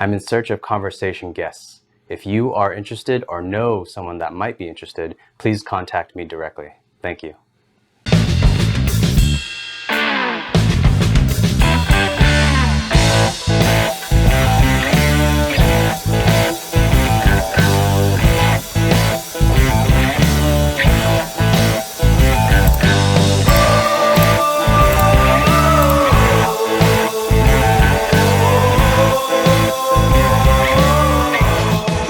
I'm in search of conversation guests. If you are interested or know someone that might be interested, please contact me directly. Thank you.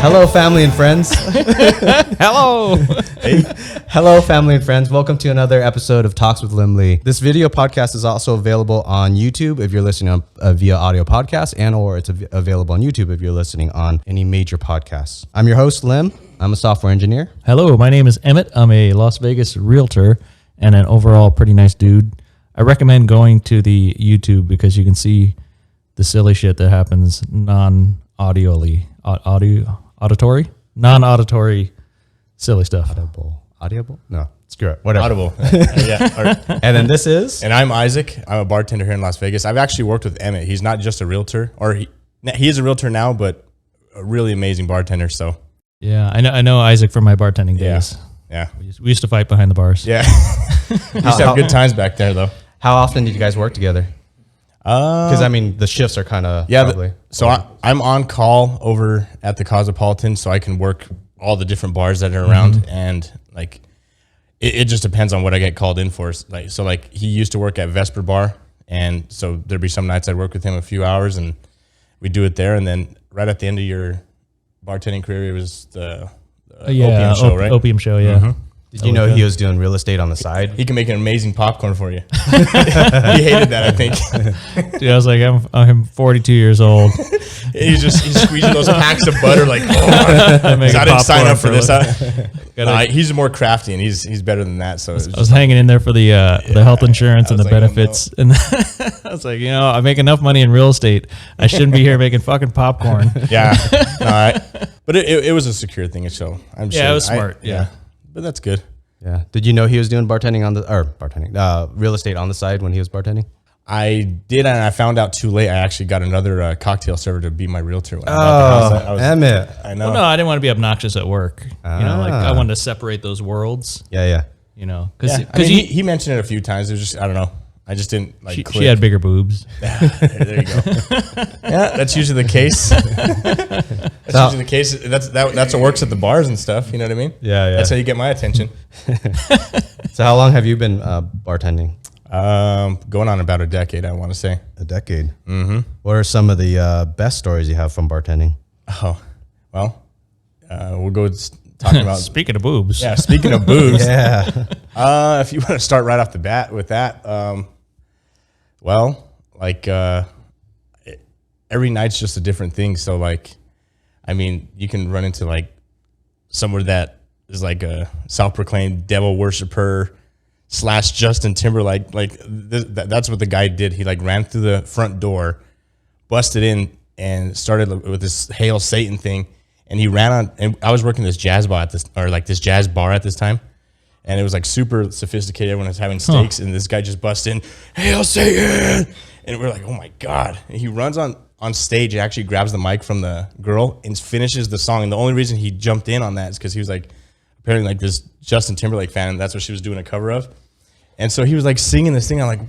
Hello, family and friends. Hello. Hey. Hello, family and friends. Welcome to another episode of Talks with Lim Lee. This video podcast is also available on YouTube if you're listening on, via audio podcast, and or it's available on YouTube if you're listening on any major podcasts. I'm your host, Lim. I'm a software engineer. Hello, my name is Emmett. I'm a Las Vegas realtor and an overall pretty nice dude. I recommend going to the YouTube because you can see the silly shit that happens non-auditory, non-auditory silly stuff. Audible? No, screw it. Whatever. Audible. Yeah. And then this is? And I'm Isaac. I'm a bartender here in Las Vegas. I've actually worked with Emmett. He's not just a realtor, or he is a realtor now, but a really amazing bartender. So yeah, I know Isaac from my bartending days. Yeah. We used to fight behind the bars. Yeah. We used to have good times back there, though. How often did you guys work together? Because I mean, the shifts are kind of I'm on call over at the Cosmopolitan, so I can work all the different bars that are around, and like it just depends on what I get called in for. Like he used to work at Vesper Bar, and so there'd be some nights I'd work with him a few hours, and we'd do it there, and then right at the end of your bartending career, it was the Opium show, right? Opium show, yeah. Mm-hmm. Did you know he was doing real estate on the side? He can make an amazing popcorn for you. He hated that, I think. Dude, I was like, I'm 42 years old. He's squeezing those packs of butter like, oh, I didn't sign up for this. He's more crafty, and he's better than that. So I was hanging in there for the health insurance and the benefits, and I was like, I make enough money in real estate. I shouldn't be here making fucking popcorn. Yeah, but it was a secure thing. So I'm sure. Yeah, it was smart. Yeah. But that's good. Yeah. Did you know he was doing real estate on the side when he was bartending? I did, and I found out too late. I actually got another cocktail server to be my realtor. When I bought the house. Emmett. I know. Well, no, I didn't want to be obnoxious at work. I wanted to separate those worlds. Yeah. Because he mentioned it a few times. It was just, I don't know. I just didn't click. She had bigger boobs. There you go. Yeah, that's usually the case. That's usually the case. That's what works at the bars and stuff. You know what I mean? Yeah. That's how you get my attention. So how long have you been bartending? Going on about a decade, I want to say. A decade. Mm-hmm. What are some of the best stories you have from bartending? Oh, well, we'll go talking about. Speaking of boobs. Yeah, speaking of boobs. Yeah. If you want to start right off the bat with that, every night's just a different thing. So you can run into somewhere that is like a self-proclaimed devil worshiper / Justin Timberlake. That's what the guy did. He ran through the front door, busted in, and started with this Hail Satan thing. And he ran on, and I was working this jazz bar this jazz bar at this time. And it was super sophisticated. Everyone was having steaks, and this guy just busts in, Hail Satan! And we're like, oh my God. And he runs on stage and actually grabs the mic from the girl and finishes the song. And the only reason he jumped in on that is because he was apparently this Justin Timberlake fan, and that's what she was doing a cover of. And so he was singing this thing. I'm like,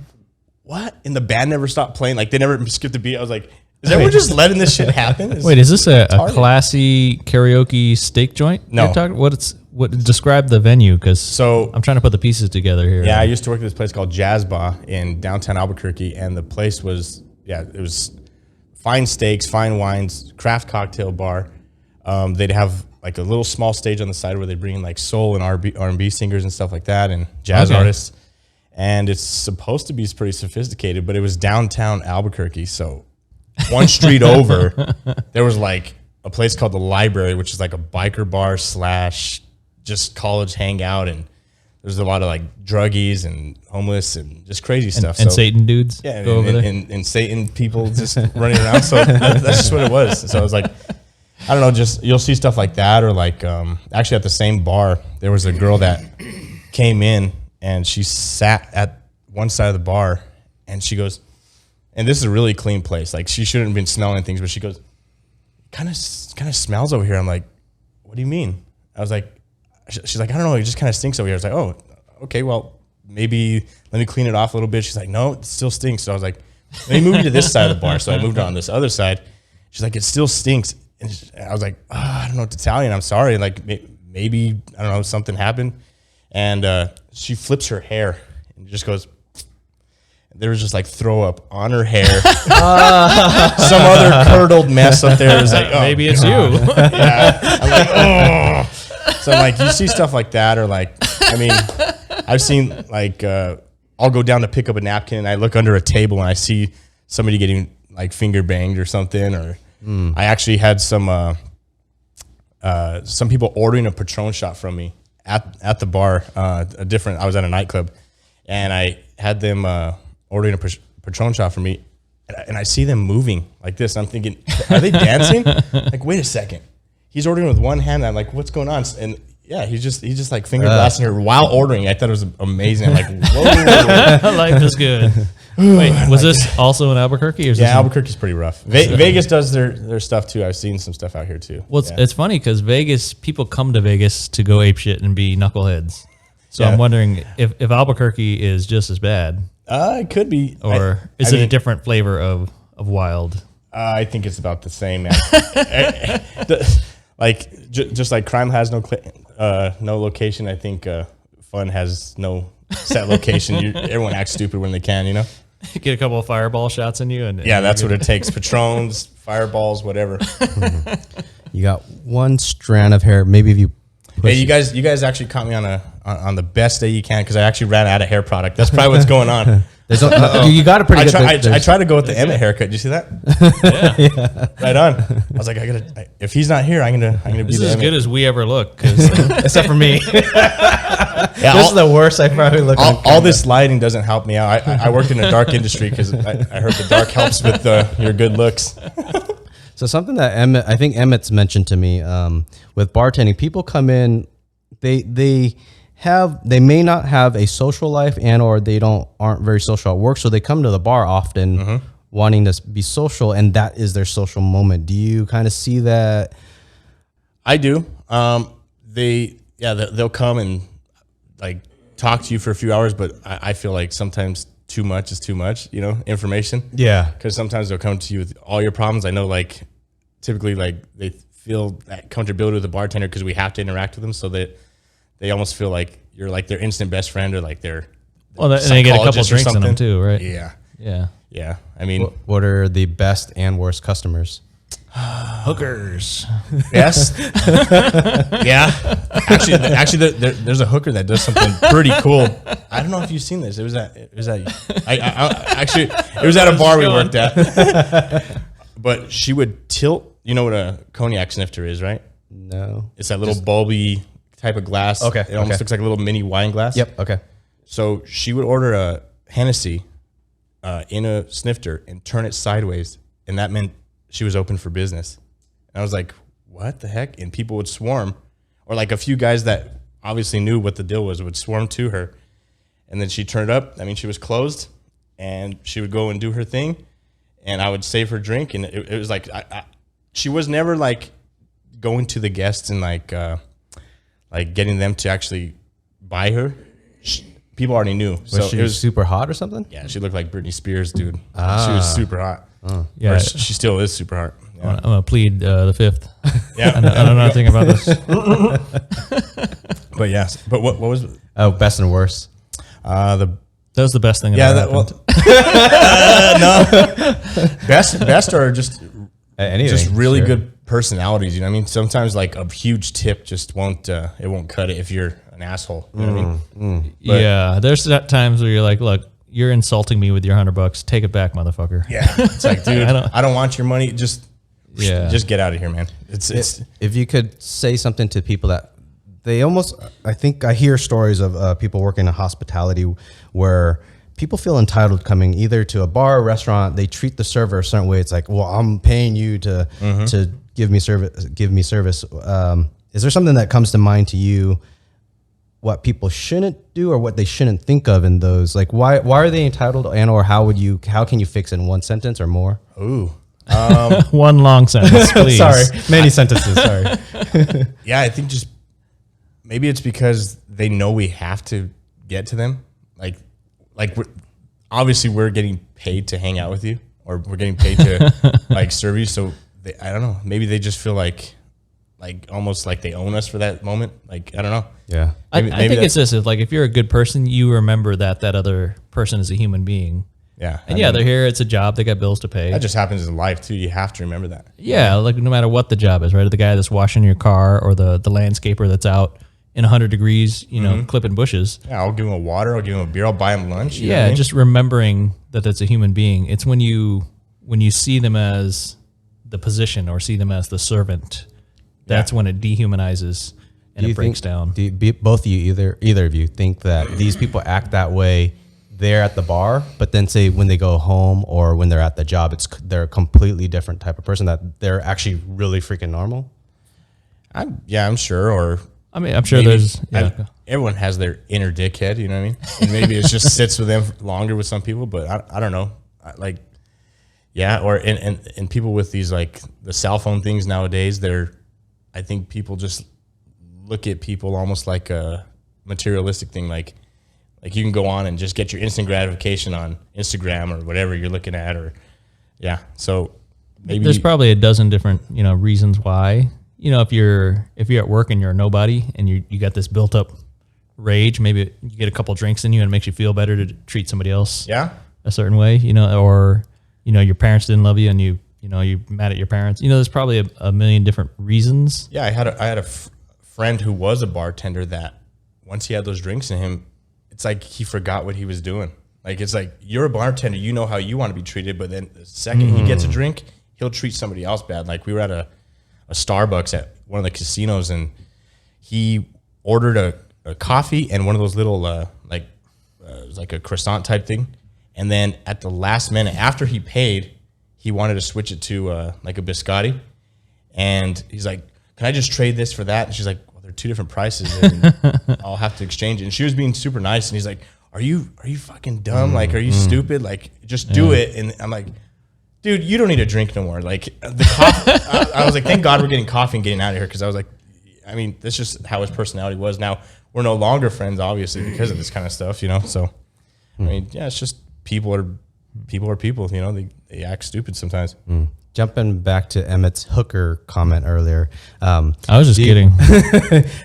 what? And the band never stopped playing. They never skipped a beat. I was like, is everyone just letting this shit happen? Wait, is this a classy karaoke steak joint? No. Describe the venue, because I'm trying to put the pieces together here. Yeah, I used to work at this place called Jazz Bar in downtown Albuquerque, and the place was, it was fine steaks, fine wines, craft cocktail bar. They'd have a little small stage on the side where they bring in soul and R&B singers and stuff like that, and jazz artists. And it's supposed to be pretty sophisticated, but it was downtown Albuquerque, so one street over, there was a place called the Library, which is a biker bar / just college hangout, and there's a lot of druggies and homeless and just crazy stuff. And Satan dudes. Yeah, go over there. And Satan people just running around. So that's just what it was. So I was I don't know, just you'll see stuff like that, or actually at the same bar, there was a girl that came in and she sat at one side of the bar, and she goes, and this is a really clean place. She shouldn't have been smelling things, but she goes, kind of smells over here. I'm like, what do you mean? I was like, she's like, I don't know. It just kind of stinks over here. I was like, oh, okay, well, maybe let me clean it off a little bit. She's like, no, it still stinks. So I was like, let me move you to this side of the bar. So I moved her on this other side. She's like, it still stinks. And I was like, I don't know what to tell you. And I'm sorry. Like maybe, I don't know, something happened. And she flips her hair and just goes, there was just like throw up on her hair. Some other curdled mess up there. It was like, oh, maybe it's God. you. Yeah. I'm like, oh. So I'm like, you see stuff like that, or like, I mean, I've seen like, I'll go down to pick up a napkin and I look under a table and I see somebody getting like finger banged or something. Or I actually had some people ordering a Patron shot from me at the bar. I was at a nightclub, and I had them ordering a Patron shot for me, and I see them moving like this. And I'm thinking, are they dancing? Like, wait a second. He's ordering with one hand. I'm like, what's going on? And yeah, he's just like finger blasting her while ordering. I thought it was amazing. I'm like, whoa. Life is good. Wait, was this also in Albuquerque? Or is Yeah, Albuquerque's pretty rough. Vegas does their stuff too. I've seen some stuff out here too. Well, it's funny because Vegas, people come to Vegas to go ape shit and be knuckleheads. So I'm wondering if Albuquerque is just as bad. It could be. Or is it a different flavor of wild? I think it's about the same, man. Just like crime has no location, I think fun has no set location. Everyone acts stupid when they can, you know? Get a couple of fireball shots in you. And that's what it takes. Patrons, fireballs, whatever. You got one strand of hair. Maybe if you Hey, you guys actually caught me on the best day you can, because I actually ran out of hair product. That's probably what's going on. You got a pretty good. I tried to go with the Emmett haircut. Did you see that? Yeah. Right on. I was like, if he's not here, I'm gonna be this the is as Emmett. good as we ever look, except for me. This is the worst I probably look. All this lighting doesn't help me out. I worked in a dark industry because I heard the dark helps with your good looks. So something that I think Emmett's mentioned to me with bartending, people come in, they may not have a social life or they aren't very social at work, so they come to the bar often wanting to be social, and that is their social moment. Do you kind of see that? I do. They'll come and like talk to you for a few hours, but I feel like sometimes too much is too much, information. Yeah. Because sometimes they'll come to you with all your problems. I know, like, typically, like, they feel that comfortability with the bartender because we have to interact with them, so that they almost feel like you're like their instant best friend, or like their and they get a couple psychologist or drinks in them something. too, right? Yeah. I mean, What are the best and worst customers? Hookers. best. Yeah. Actually, there's a hooker that does something pretty cool. I don't know if you've seen this. It was at a bar we worked at. But she would tilt. You know what a cognac snifter is, right? No. It's that little bulby type of glass. Okay, It almost looks like a little mini wine glass. Yep. Okay. So she would order a Hennessy in a snifter and turn it sideways, and that meant she was open for business. And I was like, what the heck? And people would swarm, or like a few guys that obviously knew what the deal was would swarm to her. And then she'd turn it up. I mean, she was closed, and she would go and do her thing, and I would save her drink. And it was like, she was never like going to the guests and like getting them to actually buy her. People already knew. Was she super hot or something? Yeah, she looked like Britney Spears, dude. She was super hot. Yeah. Or she still is super hot. Yeah. I'm gonna plead the fifth. Yeah. I know nothing about this. But yes. But what was Best and worst. That was the best thing. no. Best are just Anything, really sure. good personalities. You know what I mean? Sometimes like a huge tip just won't cut it if you're an asshole. You know what I mean? Yeah, there's times where you're like, look, you're insulting me with your $100. Take it back, motherfucker. Yeah. It's like, dude, I don't want your money. Just get out of here, man. It's If you could say something to people that I think I hear stories of people working in hospitality where people feel entitled coming either to a bar or restaurant. They treat the server a certain way. It's like, well, I'm paying you to give me service. Is there something that comes to mind to you, what people shouldn't do or what they shouldn't think of in those? Like, why are they entitled, or how can you fix it in one sentence or more? ooh. One long sentence, please. Sorry, many sentences. Sorry. Yeah, I think just maybe it's because they know we have to get to them. Like obviously we're getting paid to hang out with you, or we're getting paid to like serve you. So I don't know. Maybe they just feel like almost like they own us for that moment. Like, I don't know. Yeah. I think it's this. It's like if you're a good person, you remember that other person is a human being. Yeah. And they're here. It's a job. They got bills to pay. That just happens in life too. You have to remember that. Yeah, like no matter what the job is, right? The guy that's washing your car, or the landscaper that's out in 100 degrees, clipping bushes. Yeah, I'll give him a water. I'll give him a beer. I'll buy him lunch. You know what I mean? Just remembering that that's a human being. It's when you see them as the position or see them as the servant, that's when it dehumanizes and it breaks down. Both of you, either of you, think that these people act that way there at the bar, but then say when they go home or when they're at the job, they're a completely different type of person, that they're actually really freaking normal? I'm sure. Or I mean, I'm sure there's everyone has their inner dickhead. You know what I mean? And maybe it just sits with them longer with some people, but I don't know. Or and people with these like the cell phone things nowadays, I think people just look at people almost like a materialistic thing, like you can go on and just get your instant gratification on Instagram or whatever you're looking at, so maybe there's probably a dozen different reasons why. If you're at work and you're a nobody and you got this built up rage, maybe you get a couple drinks in you and it makes you feel better to treat somebody else a certain way, or your parents didn't love you and you're mad at your parents. There's probably a million different reasons. Yeah, I had a friend who was a bartender that once he had those drinks in him, it's like he forgot what he was doing. Like, it's like, you're a bartender, you know how you want to be treated, but then the second he gets a drink, he'll treat somebody else bad. Like, we were at a Starbucks at one of the casinos, and he ordered a coffee and one of those little it was like a croissant type thing. And then at the last minute, after he paid, he wanted to switch it to like a biscotti. And he's like, can I just trade this for that? And she's like, well, they're two different prices and I'll have to exchange it. And she was being super nice. And he's like, are you fucking dumb? Like, are you stupid? Like, just do it. And I'm like, dude, you don't need a drink no more. Like, the coffee, I was like, thank God we're getting coffee and getting out of here. Cause I was like, I mean, that's just how his personality was. Now we're no longer friends, obviously, because of this kind of stuff, So, I mean, yeah, it's just people are people, they act stupid sometimes. Jumping back to Emmett's hooker comment earlier. I was just kidding.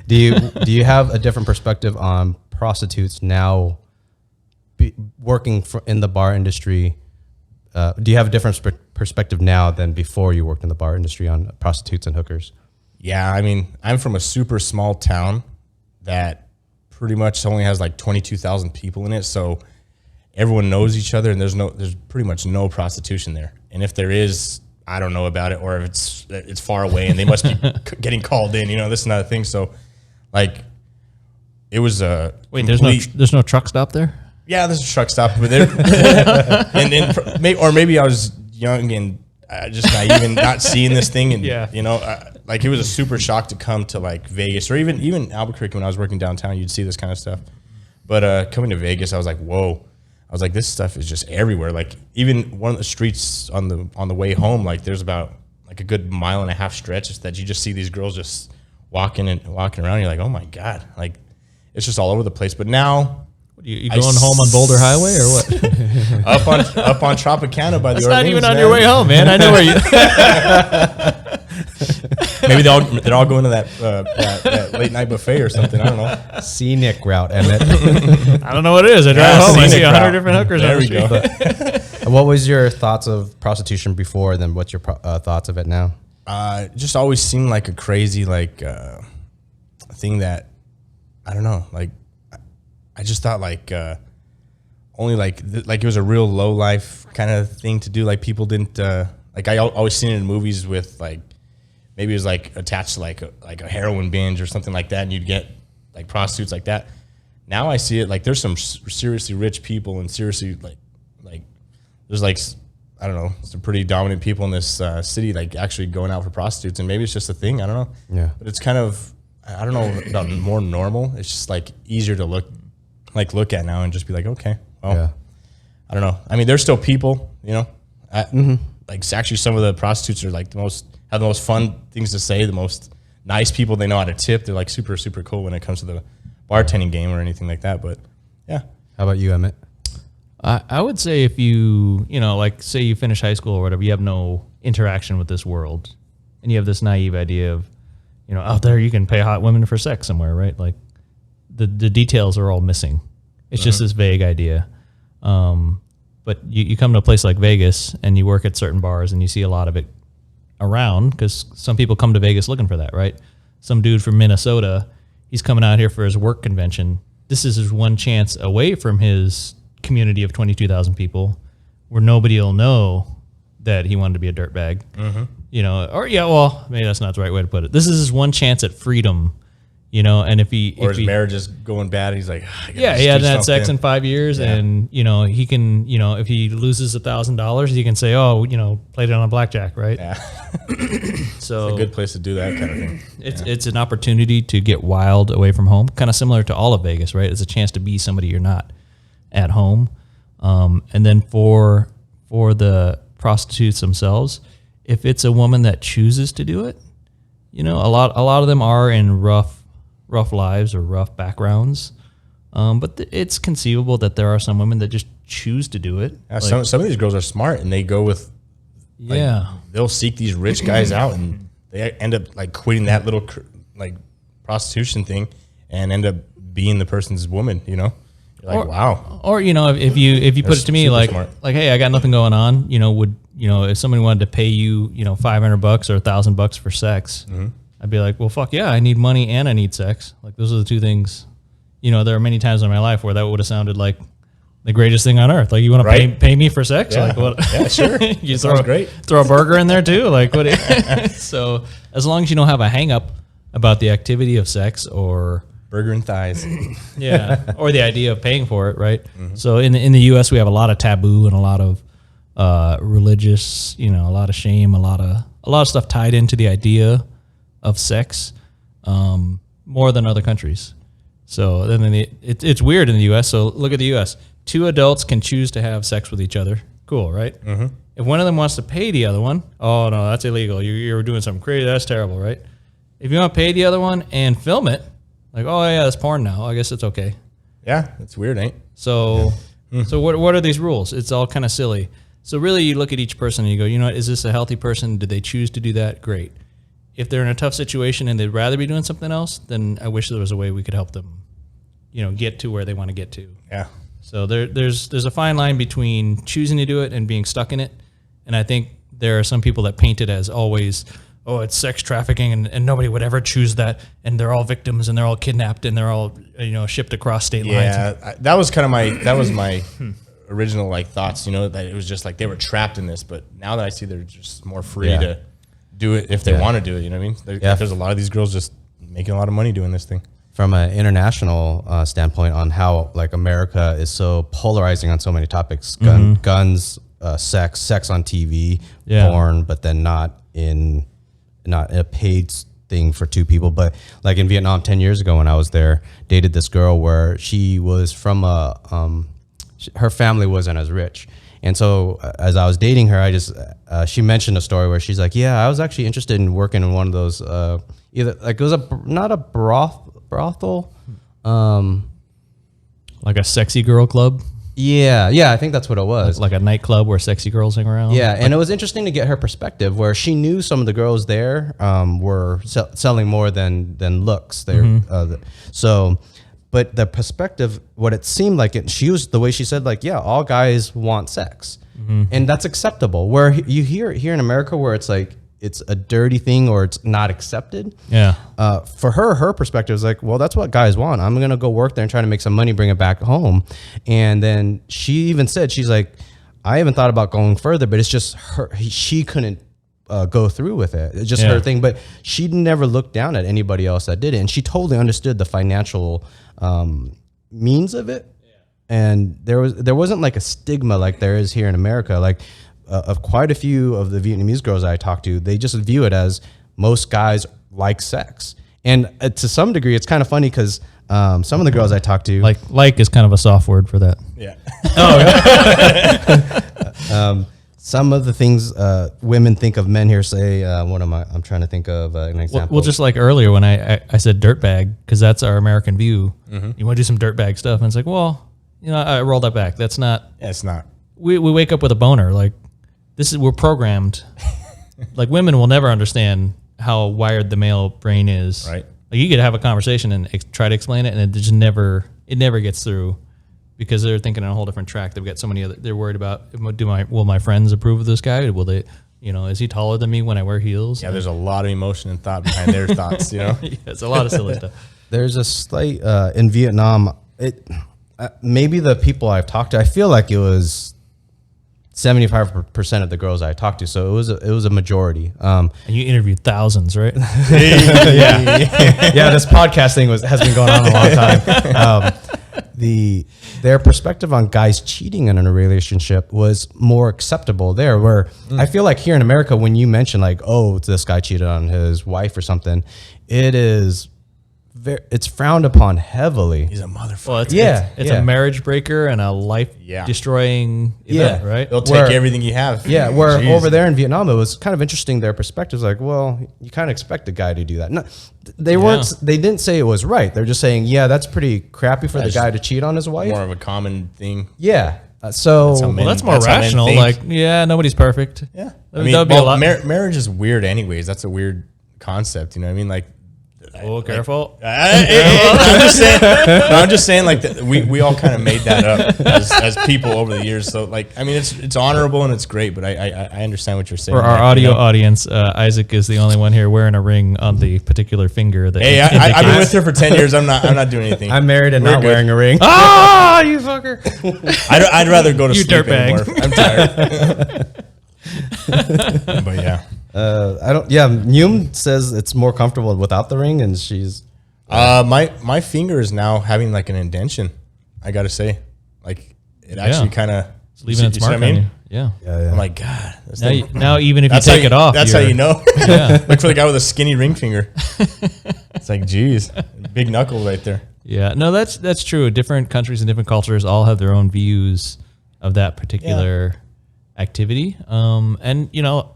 Do you have a different perspective on prostitutes now working in the bar industry? Do you have a different perspective now than before you worked in the bar industry on prostitutes and hookers? Yeah, I mean, I'm from a super small town that pretty much only has like 22,000 people in it. So everyone knows each other, and there's pretty much no prostitution there. And if there is, I don't know about it, or if it's far away and they must be getting called in, this and that thing. So, like, it was a wait. There's no truck stop there. Yeah, there's a truck stop, but there, or maybe I was young and just naive and not seeing this thing, and like, it was a super shock to come to like Vegas or even Albuquerque when I was working downtown. You'd see this kind of stuff, but coming to Vegas, I was like, whoa. I was like, this stuff is just everywhere. Like, even one of the streets on the way home, like, there's about like a good 1.5 mile stretch that you just see these girls just walking around. You're like, oh my God, like, it's just all over the place. But now, you going home on Boulder Highway or what? up on Tropicana by the. That's Orleans, not even on man. your way home, man. I know where you. Maybe they're all going to that late night buffet or something. I don't know. Scenic route, Emmett. I don't know what it is. I drive home. I see 100 different hookers. There on we the street. go. What was your thoughts of prostitution before? Then what's your thoughts of it now? Just always seemed like a crazy thing that I don't know. Like, I just thought only it was a real low life kind of thing to do. Like, people didn't I always seen it in movies with like. Maybe it was like attached to like a heroin binge or something like that, and you'd get like prostitutes like that. Now I see it like there's some seriously rich people and seriously like there's like, I don't know, some pretty dominant people in this city like actually going out for prostitutes, and maybe it's just a thing. I don't know. Yeah. But it's kind of, I don't know about more normal. It's just like easier to look at now and just be like, okay, well, I don't know. I mean, there's still people, like actually some of the prostitutes are like have the most fun things to say, the most nice people. They know how to tip. They're like super, super cool when it comes to the bartending game or anything like that. But yeah. How about you, Emmett? I would say if you know, like say you finish high school or whatever, you have no interaction with this world and you have this naive idea of, you know, out there you can pay hot women for sex somewhere, right? Like the details are all missing. It's just this vague idea. But you come to a place like Vegas and you work at certain bars and you see a lot of it around because some people come to Vegas looking for that, right? Some dude from Minnesota, he's coming out here for his work convention. This is his one chance away from his community of 22,000 people where nobody will know that he wanted to be a dirtbag. You know, or well, maybe that's not the right way to put it. This is his one chance at freedom, you know, and if his marriage is going bad, he's like, he hasn't had sex in 5 years, and you know he can, you know, if he loses $1,000, he can say, oh, you know, played it on a blackjack, right? Yeah. So it's a good place to do that kind of thing. It's an opportunity to get wild away from home, kind of similar to all of Vegas, right? It's a chance to be somebody you're not at home, and then for the prostitutes themselves, if it's a woman that chooses to do it, you know, a lot of them are in rough lives or rough backgrounds, but it's conceivable that there are some women that just choose to do it. Yeah, like, some of these girls are smart and they go with they'll seek these rich guys out and they end up like quitting that little like prostitution thing and end up being the person's woman, you know. You're like, wow. Or you know, if you put it to me like smart. like, hey, I got nothing going on, you know, if somebody wanted to pay you, you know, $500 or $1,000 for sex, I'd be like, well, fuck yeah, I need money and I need sex. Like those are the two things. You know, there are many times in my life where that would have sounded like the greatest thing on earth. Like, you want to pay me for sex? Yeah. Like, what? Yeah, sure. You sounds great. Throw a burger in there too. Like, what? So as long as you don't have a hang up about the activity of sex or burger and thighs, or the idea of paying for it, right? So in the U.S. we have a lot of taboo and a lot of religious, you know, a lot of shame, a lot of stuff tied into the idea of sex, more than other countries. So then it's weird in the U.S. So look at the U.S. 2 adults can choose to have sex with each other. Cool, right? If one of them wants to pay the other one, oh no, that's illegal. You're doing something crazy. That's terrible, right? If you want to pay the other one and film it, like, oh yeah, that's porn now, I guess it's okay. Yeah, it's weird, ain't? So, so what are these rules? It's all kind of silly. So really, you look at each person and you go, you know what, is this a healthy person? Did they choose to do that? Great. If they're in a tough situation and they'd rather be doing something else, then I wish there was a way we could help them, you know, get to where they want to get to. Yeah. So there's a fine line between choosing to do it and being stuck in it. And I think there are some people that paint it as always, oh, it's sex trafficking and nobody would ever choose that. And they're all victims and they're all kidnapped and they're all, you know, shipped across state lines. Yeah, that was kind of my original like thoughts, you know, that it was just like they were trapped in this. But now that I see they're just more free to do it if they want to do it, you know what I mean? There's a lot of these girls just making a lot of money doing this thing. From an international standpoint on how like America is so polarizing on so many topics, guns, sex on TV, porn, but then not in a paid thing for 2 people. But like in Vietnam 10 years ago when I was there, dated this girl where she was from her family wasn't as rich. And so as I was dating her, I just, she mentioned a story where she's like, yeah, I was actually interested in working in one of those, either like it was not a brothel, like a sexy girl club. Yeah, I think that's what it was. Like a nightclub where sexy girls hang around. Yeah, and it was interesting to get her perspective where she knew some of the girls there were selling more than looks. But the perspective, what it seemed like, she was the way she said, like, yeah, all guys want sex, and that's acceptable. Where you hear here in America, where it's like it's a dirty thing or it's not accepted. Yeah. For her perspective is like, well, that's what guys want. I'm gonna go work there and try to make some money, bring it back home. And then she even said, she's like, I haven't thought about going further, but it's just she couldn't go through with it. It's just her thing. But she never looked down at anybody else that did it, and she totally understood the financial means of it. And there wasn't like a stigma like there is here in America. Like of quite a few of the Vietnamese girls I talked to, they just view it as most guys like sex. And to some degree, it's kind of funny because some of the girls I talked to, like is kind of a soft word for that. Yeah. some of the things women think of men here. Say, what am I? I'm trying to think of an example. Well, just like earlier when I said dirtbag, because that's our American view. You want to do some dirtbag stuff, and it's like, well, I roll that back. That's not. Yeah, it's not. We wake up with a boner. Like we're programmed. Like women will never understand how wired the male brain is. Right. Like you could have a conversation and try to explain it, and it just never gets through because they're thinking on a whole different track. They've got so many other. They're worried about will my friends approve of this guy? Will they? Is he taller than me when I wear heels? Yeah, there's a lot of emotion and thought behind their thoughts. Yeah, it's a lot of silly stuff. There's a slight in Vietnam. Maybe the people I've talked to, I feel like it was 75% of the girls I talked to, so it was a majority. And you interviewed thousands, right? Yeah. This podcast thing has been going on a long time. Their perspective on guys cheating in a relationship was more acceptable there. Where I feel like here in America, when you mention like, oh, this guy cheated on his wife or something, it's frowned upon heavily. He's a motherfucker. Well, it's a marriage breaker and a life destroying event, right? They'll take everything you have. Yeah, where over there in Vietnam, it was kind of interesting. Their perspectives, like, well, you kind of expect a guy to do that. No, they weren't. They didn't say it was right. They're just saying, yeah, that's pretty crappy for the guy to cheat on his wife. More of a common thing. Yeah. That's more rational. Like, yeah, nobody's perfect. Yeah. I mean, marriage is weird anyways. That's a weird concept. You know what I mean? Like, oh, careful. I'm just saying, like, we all kind of made that up as people over the years. So, like, I mean, it's honorable and it's great, but I understand what you're saying. For our audio audience, Isaac is the only one here wearing a ring on the particular finger. That I've been with her for 10 years. I'm not doing anything. I'm married and not wearing a ring. Ah, you fucker! I'd rather go to you sleep dirtbag. anymore. I'm tired. But yeah. Niem says it's more comfortable without the ring, and she's my finger is now having like an indention. I gotta say, like it actually kind of leaving its mark on you. Yeah. I'm like, God. Now even if you take it off, that's how you know. Look for the guy with a skinny ring finger. It's like, geez, big knuckle right there. Yeah, no, that's true. Different countries and different cultures all have their own views of that particular activity. And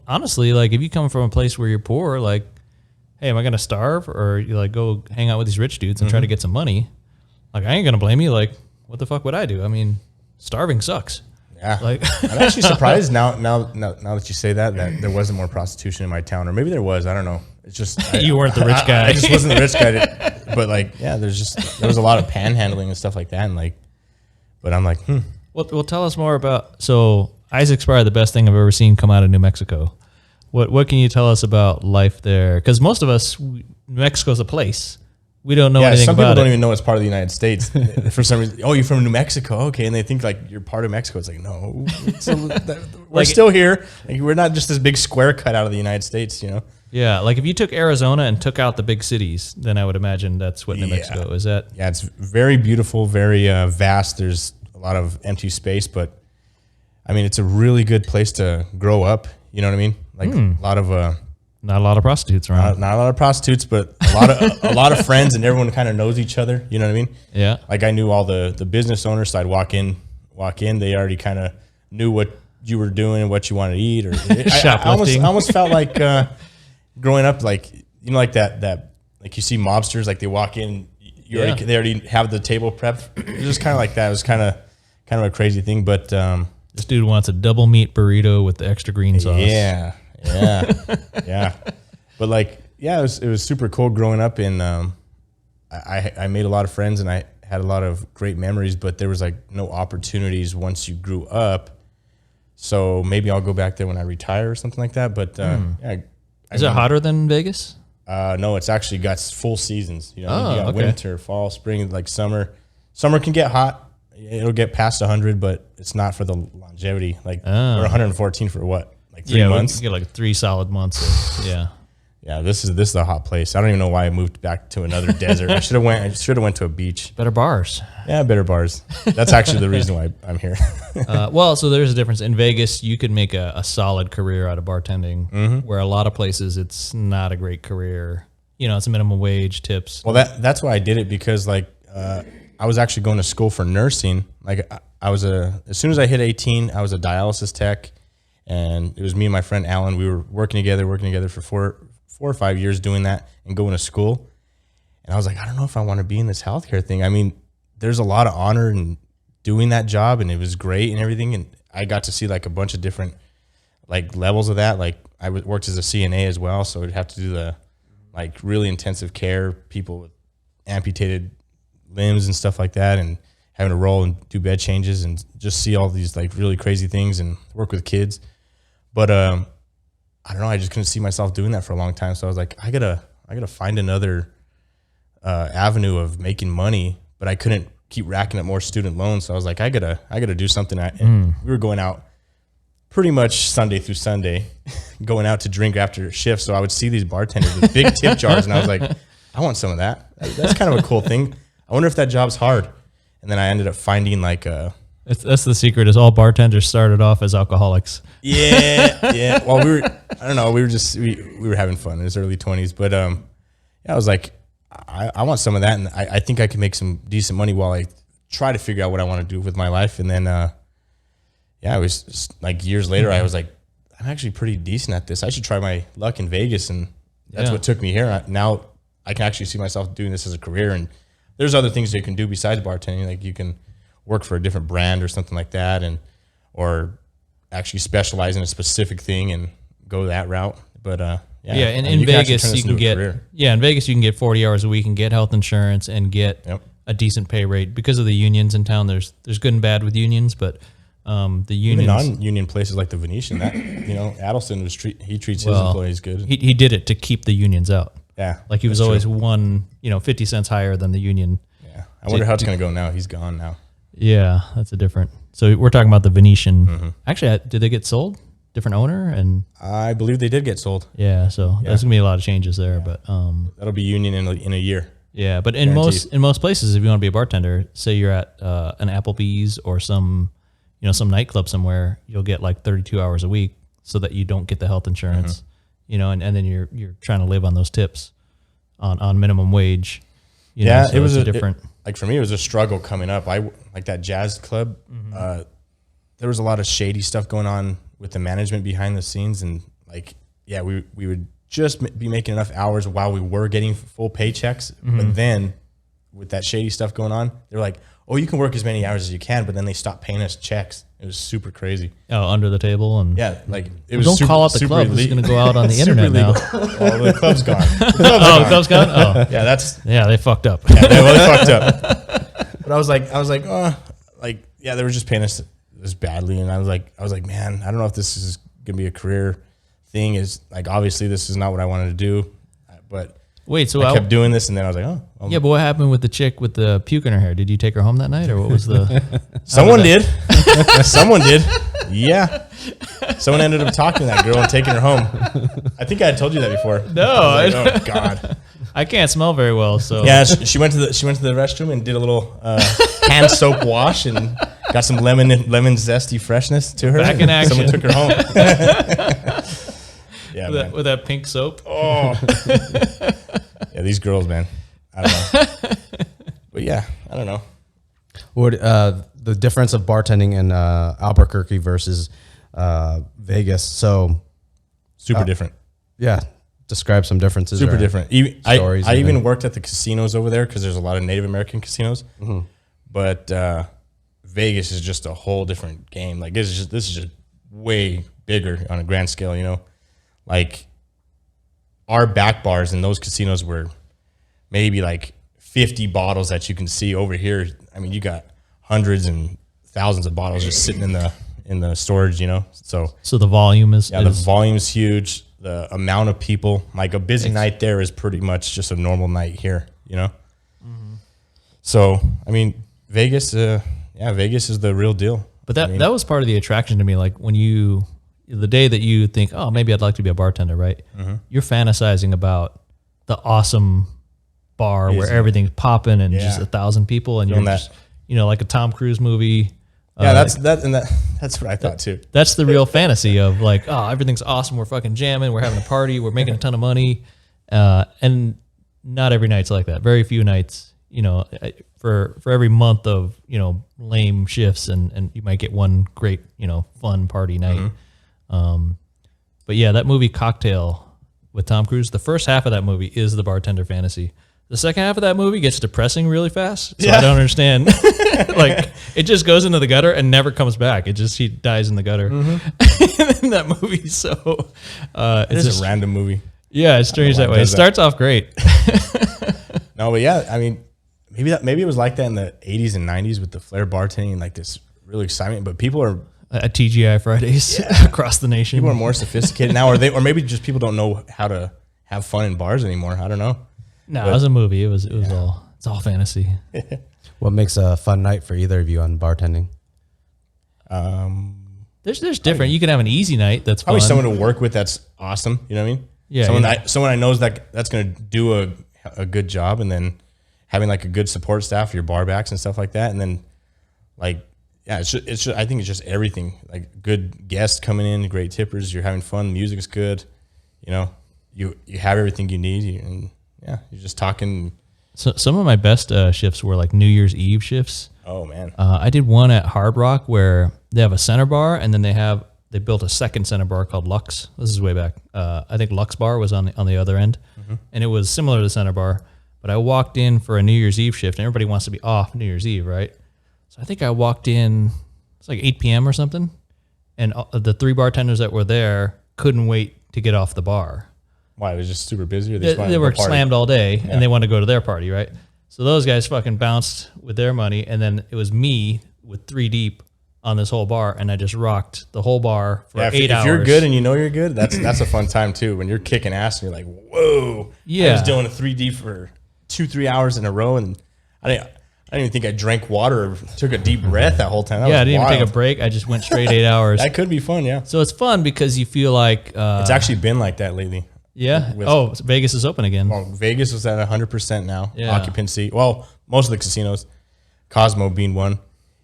honestly, like if you come from a place where you're poor, like, hey, am I gonna starve, or you like go hang out with these rich dudes and try to get some money? Like, I ain't gonna blame you. Like, what the fuck would I do? I mean, starving sucks. Yeah, like I'm actually surprised now that you say that there wasn't more prostitution in my town, or maybe there was. I don't know. It's just you weren't the rich guy. I just wasn't the rich guy. But like, yeah, there was a lot of panhandling and stuff like that, and like, but I'm like, Well, tell us more about. So Isaac's probably the best thing I've ever seen come out of New Mexico. What can you tell us about life there? Because most of us, New Mexico's a place. We don't know anything about it. Some people don't even know it's part of the United States. For some reason, oh, you're from New Mexico? Okay. And they think like you're part of Mexico. It's like, no, we're still here. Like, we're not just this big square cut out of the United States, Yeah, like if you took Arizona and took out the big cities, then I would imagine that's what New Mexico is. That yeah, it's very beautiful, very vast. There's a lot of empty space, but I mean, it's a really good place to grow up. You know what I mean? Like a lot of not a lot of prostitutes around. Not a lot of prostitutes, but a lot of friends, and everyone kind of knows each other. You know what I mean? Yeah. Like I knew all the business owners, so I'd walk in. They already kind of knew what you were doing and what you wanted to eat. Or shoplifting. I almost felt like growing up, like like that like you see mobsters, like they walk in, they already have the table prepped. It was just kind of like that. It was kind of a crazy thing, but this dude wants a double meat burrito with the extra green sauce. Yeah. But like, it was super cool growing up in. I made a lot of friends and I had a lot of great memories, but there was like no opportunities once you grew up. So maybe I'll go back there when I retire or something like that. But is it hotter than Vegas? No, it's actually got full seasons. You got okay. winter, fall, spring, like summer. Summer can get hot. It'll get past 100, but it's not for the longevity. Like we're 114 for what? Like 3 months? You get like 3 solid months. Yeah, this is a hot place. I don't even know why I moved back to another desert. I should have went to a beach. Better bars. Yeah, better bars. That's actually the reason why I'm here. Well, so there's a difference. In Vegas, you could make a solid career out of bartending, where a lot of places it's not a great career. It's a minimum wage, tips. Well, that's why I did it, because like I was actually going to school for nursing. Like I was as soon as I hit 18, I was a dialysis tech. And it was me and my friend Alan. We were working together for 4 or 5 years doing that and going to school. And I was like, I don't know if I want to be in this healthcare thing. I mean, there's a lot of honor in doing that job, and it was great and everything. And I got to see like a bunch of different like levels of that. Like I worked as a CNA as well, so I'd have to do the like really intensive care, people with amputated limbs and stuff like that, and having to roll and do bed changes and just see all these like really crazy things and work with kids. But I don't know, I just couldn't see myself doing that for a long time. So I was like, I gotta find another avenue of making money, but I couldn't keep racking up more student loans. So I was like, I gotta do something. And we were going out pretty much Sunday through Sunday, going out to drink after shifts. So I would see these bartenders with big tip jars, and I was like, I want some of that. That's kind of a cool thing. I wonder if that job's hard. And then I ended up finding like that's the secret, is all bartenders started off as alcoholics. Yeah. Well, we were having fun in his early 20s, but yeah, I was like, I want some of that, and I think I can make some decent money while I try to figure out what I want to do with my life. And then yeah, it was just, like years later, I was like, I'm actually pretty decent at this. I should try my luck in Vegas, and that's what took me here. Now I can actually see myself doing this as a career, and there's other things that you can do besides bartending. Like you can work for a different brand or something like that, or actually specialize in a specific thing and go that route. But yeah, and in Vegas you can get in Vegas you can get 40 hours a week and get health insurance and get a decent pay rate because of the unions in town. There's good and bad with unions, but the unions, even non-union places like the Venetian, that Adelson he treats his employees good. He did it to keep the unions out. Yeah, like he was always 50 cents higher than the union. Yeah, I wonder how it's going to go now. He's gone now. Yeah, that's a different. So we're talking about the Venetian. Actually, did they get sold? Different owner, and I believe they did get sold. Yeah, so there's gonna be a lot of changes there, but that'll be union in a year. Yeah, but in most places, if you want to be a bartender, say you're at an Applebee's or some nightclub somewhere, you'll get like 32 hours a week, so that you don't get the health insurance, and then you're trying to live on those tips, on minimum wage. So it was different. Like for me, it was a struggle coming up. I like that jazz club. There was a lot of shady stuff going on with the management behind the scenes, and we would just be making enough hours while we were getting full paychecks. But then with that shady stuff going on, they're like, oh, you can work as many hours as you can, but then they stopped paying us checks. It was super crazy. Oh, under the table. And like it was. Don't call out the club. It's going to go out on the internet now. Oh, the club's gone. The club's gone. Oh, yeah, they fucked up. Yeah, they fucked up. But I was like, they were just paying us this badly, and I was like, man, I don't know if this is going to be a career thing. Is like, obviously this is not what I wanted to do, but wait, so I kept doing this, and then I was like, oh. Yeah, but what happened with the chick with the puke in her hair? Did you take her home that night, or what was the... Someone did. Someone did. Yeah. Someone ended up talking to that girl and taking her home. I think I had told you that before. No. Oh, God. I can't smell very well, so... Yeah, she went to the restroom and did a little hand soap wash and got some lemon zesty freshness to her. Back in action. Someone took her home. Yeah, with that pink soap. Oh. Yeah, these girls, man. I don't know. But yeah, I don't know. What the difference of bartending in Albuquerque versus Vegas? So super different. Yeah, describe some differences. Super different. I even worked at the casinos over there because there's a lot of Native American casinos. But Vegas is just a whole different game. Like this is just way bigger on a grand scale. Like our back bars in those casinos were maybe like 50 bottles that you can see. Over here, I mean, you got hundreds and thousands of bottles just sitting in the storage, So the volume is... the volume's huge. The amount of people, like a busy night there is pretty much just a normal night here, So, I mean, Vegas, Vegas is the real deal. But that was part of the attraction to me. Like when the day that you think, oh, maybe I'd like to be a bartender, right? You're fantasizing about the awesome bar where everything's popping and just 1,000 people, and you're just, like a Tom Cruise movie. Yeah, that's what I thought too. That's the real fantasy of like, oh, everything's awesome. We're fucking jamming. We're having a party. We're making a ton of money. And not every night's like that. Very few nights, for every month of, lame shifts, and you might get one great, fun party night. But yeah, that movie Cocktail with Tom Cruise, the first half of that movie is the bartender fantasy. The second half of that movie gets depressing really fast. So I don't understand. Like, it just goes into the gutter and never comes back. He dies in the gutter in that movie. So It's just a random movie. Yeah, it's strange that way. It starts off great. No, but yeah, I mean, maybe it was like that in the 80s and 90s with the flair bartending and like this really excitement. But people are at TGI Fridays across the nation. People are more sophisticated now, or maybe just people don't know how to have fun in bars anymore. I don't know. No, it was a movie. It's all fantasy. What makes a fun night for either of you on bartending? There's different. You can have an easy night. That's probably fun. someone to work with. That's awesome. You know what I mean? Yeah. Someone I knows that's going to do a good job, and then having like a good support staff, your bar backs and stuff like that, and then like I think it's just everything. Like good guests coming in, great tippers. You're having fun. Music's good. You know, you have everything you need, and you're just talking. So some of my best shifts were like New Year's Eve shifts. Oh man, I did one at Hard Rock where they have a center bar, and then they built a second center bar called Lux. This is way back. I think Lux Bar was on the other end, and it was similar to the center bar. But I walked in for a New Year's Eve shift, and everybody wants to be off New Year's Eve, right? So I think I walked in. It's like 8 p.m. or something, and the 3 bartenders that were there couldn't wait to get off the bar. Why? It was just super busy? Or they were slammed all day, and they wanted to go to their party, right? So those guys fucking bounced with their money, and then it was me with 3 deep on this whole bar, and I just rocked the whole bar for 8 hours. If you're good and you know you're good, that's a fun time too. When you're kicking ass and you're like, whoa. Yeah. I was doing a 3D for 2-3 hours in a row, and I didn't even think I drank water or took a deep breath that whole time. That was I didn't wild. even take a break. I just went straight 8 hours. That could be fun, yeah. So it's fun because you feel like... it's actually been like that lately. Yeah? So Vegas is open again. Well, Vegas is at 100% now, Yeah. occupancy. Well, most of the casinos, Cosmo being one,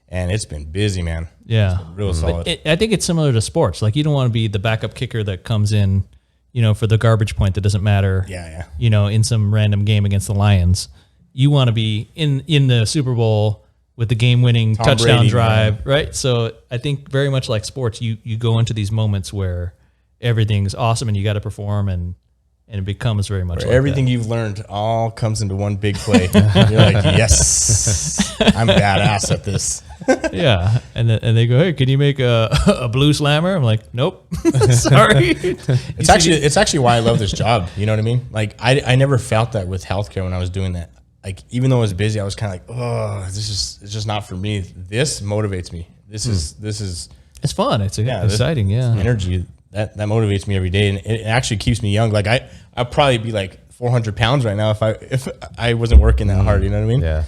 and it's been busy, man. Yeah. Real solid. I think it's similar to sports. Like, you don't want to be the backup kicker that comes in, for the garbage point that doesn't matter. Yeah. In some random game against the Lions. You want to be in the Super Bowl with the game-winning touchdown Brady, drive, man. right? So I think very much like sports, you go into these moments where everything's awesome and you got to perform, and it becomes very much like everything that. you've learned all comes into one big play. You're like, yes, I'm badass at this. Yeah, and they go, hey, can you make a blue slammer? I'm like, nope, sorry. It's actually why I love this job. You know what I mean? Like I never felt that with healthcare when I was doing that. Like even though I was busy, I was kind of like, oh, it's just not for me. This motivates me. This is it's fun. It's exciting. Yeah, energy that motivates me every day, and it actually keeps me young. Like I'd probably be like 400 pounds right now if I wasn't working that hard. You know what I mean? Yeah.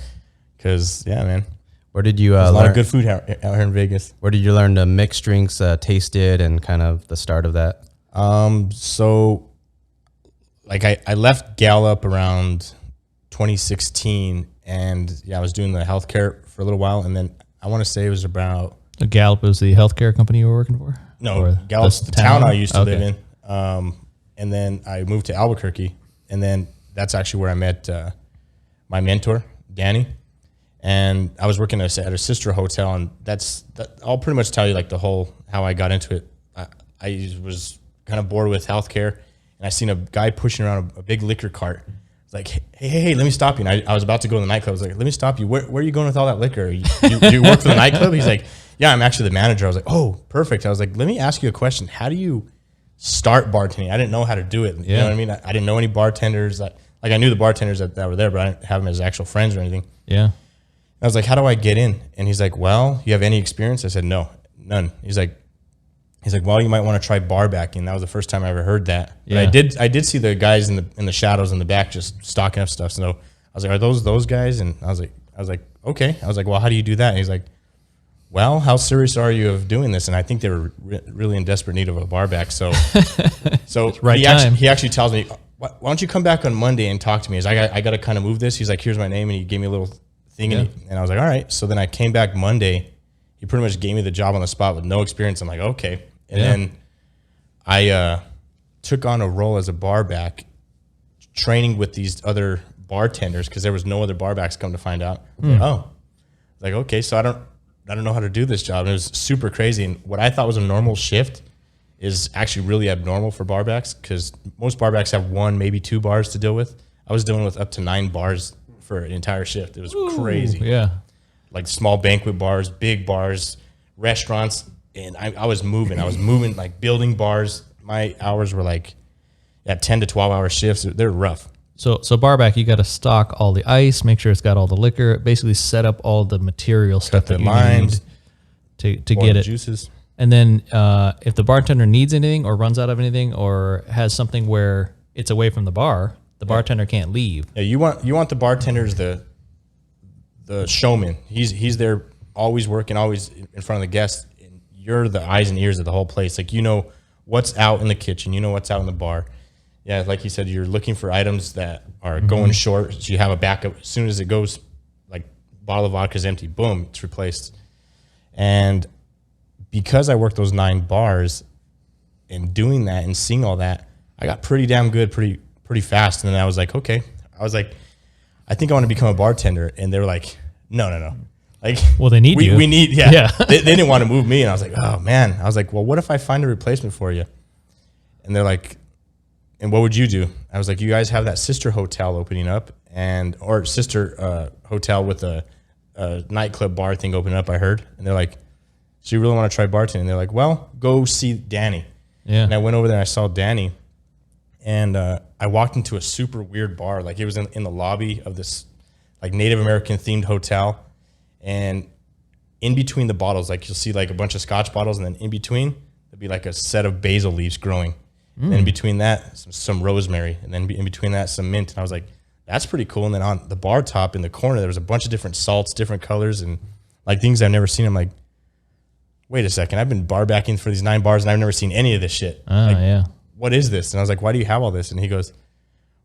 Because man. Where did you There's a learn? lot of good food out here in Vegas. Where did you learn to mix drinks, taste it, and kind of the start of that? So like I left Gallup around 2016, and I was doing the healthcare for a little while, and then I want to say it was about Gallup was the healthcare company you were working for? no Gallup's the town I used to live in, and then I moved to Albuquerque, and then that's actually where I met my mentor Danny. And I was working at a sister hotel, and I'll pretty much tell you like the whole how I got into it. I was kind of bored with healthcare, and I seen a guy pushing around a big liquor cart. It's like, hey, let me stop you. And I was about to go to the nightclub. I was like, let me stop you. Where are you going with all that liquor? Do you work for the nightclub? He's like, yeah, I'm actually the manager. I was like, oh, perfect. I was like, let me ask you a question. How do you start bartending? I didn't know how to do it. You know what I mean? I didn't know any bartenders. Like I knew the bartenders that were there, but I didn't have them as actual friends or anything. Yeah. I was like, how do I get in? And he's like, well, you have any experience? I said, no, none. He's like, well, you might want to try barbacking. That was the first time I ever heard that. Yeah. But I did see the guys in the shadows in the back just stocking up stuff. So I was like, are those guys? And I was like, okay. I was like, well, how do you do that? And he's like, well, how serious are you of doing this? And I think they were really in desperate need of a barback. So he actually tells me, why don't you come back on Monday and talk to me? I got to kind of move this. He's like, here's my name. And he gave me a little thing. And I was like, all right. So then I came back Monday. He pretty much gave me the job on the spot with no experience. I'm like, okay. And then I took on a role as a barback, training with these other bartenders because there was no other barbacks, come to find out. Like, okay, so I don't know how to do this job. And it was super crazy. And what I thought was a normal shift is actually really abnormal for barbacks, because most barbacks have 1, maybe 2 bars to deal with. I was dealing with up to 9 bars for an entire shift. It was crazy. Yeah. Like small banquet bars, big bars, restaurants. And I was moving. I was moving, like building bars. My hours were like 10 to 12 hour shifts. They're rough. So barback, you got to stock all the ice, make sure it's got all the liquor, basically set up all the material stuff the that you limes, need to get it. Juices. And then if the bartender needs anything or runs out of anything or has something where it's away from the bar, the bartender can't leave. Yeah, you want the bartenders, the showman. He's there, always working, always in front of the guests. And you're the eyes and ears of the whole place. Like, you know what's out in the kitchen, you know what's out in the bar. Yeah, like you said, you're looking for items that are going short, so you have a backup. As soon as it goes, like bottle of vodka is empty, boom, it's replaced. And because I worked those 9 bars and doing that and seeing all that, I got pretty damn good pretty fast. And then I was like, okay. I was like, I think I want to become a bartender. And they were like, no. Like, well, they need you. We need, yeah. They didn't want to move me. And I was like, oh man. I was like, well, what if I find a replacement for you? And they're like, and what would you do? I was like, you guys have that sister hotel opening up, or sister hotel with a nightclub bar thing opening up, I heard. And they're like, so you really want to try bartending? And they're like, well, go see Danny. Yeah. And I went over there and I saw Danny, and I walked into a super weird bar. Like, it was in the lobby of this like Native American themed hotel. And in between the bottles, like you'll see like a bunch of Scotch bottles, and then in between there'd be like a set of basil leaves growing. And then in between that, some rosemary, and then in between that, some mint. And I was like, that's pretty cool. And then on the bar top in the corner, there was a bunch of different salts, different colors, and like things I've never seen. I'm like, wait a second, I've been barbacking for these 9 bars and I've never seen any of this shit. Like, Yeah. what is this? And I was like, why do you have all this? And he goes,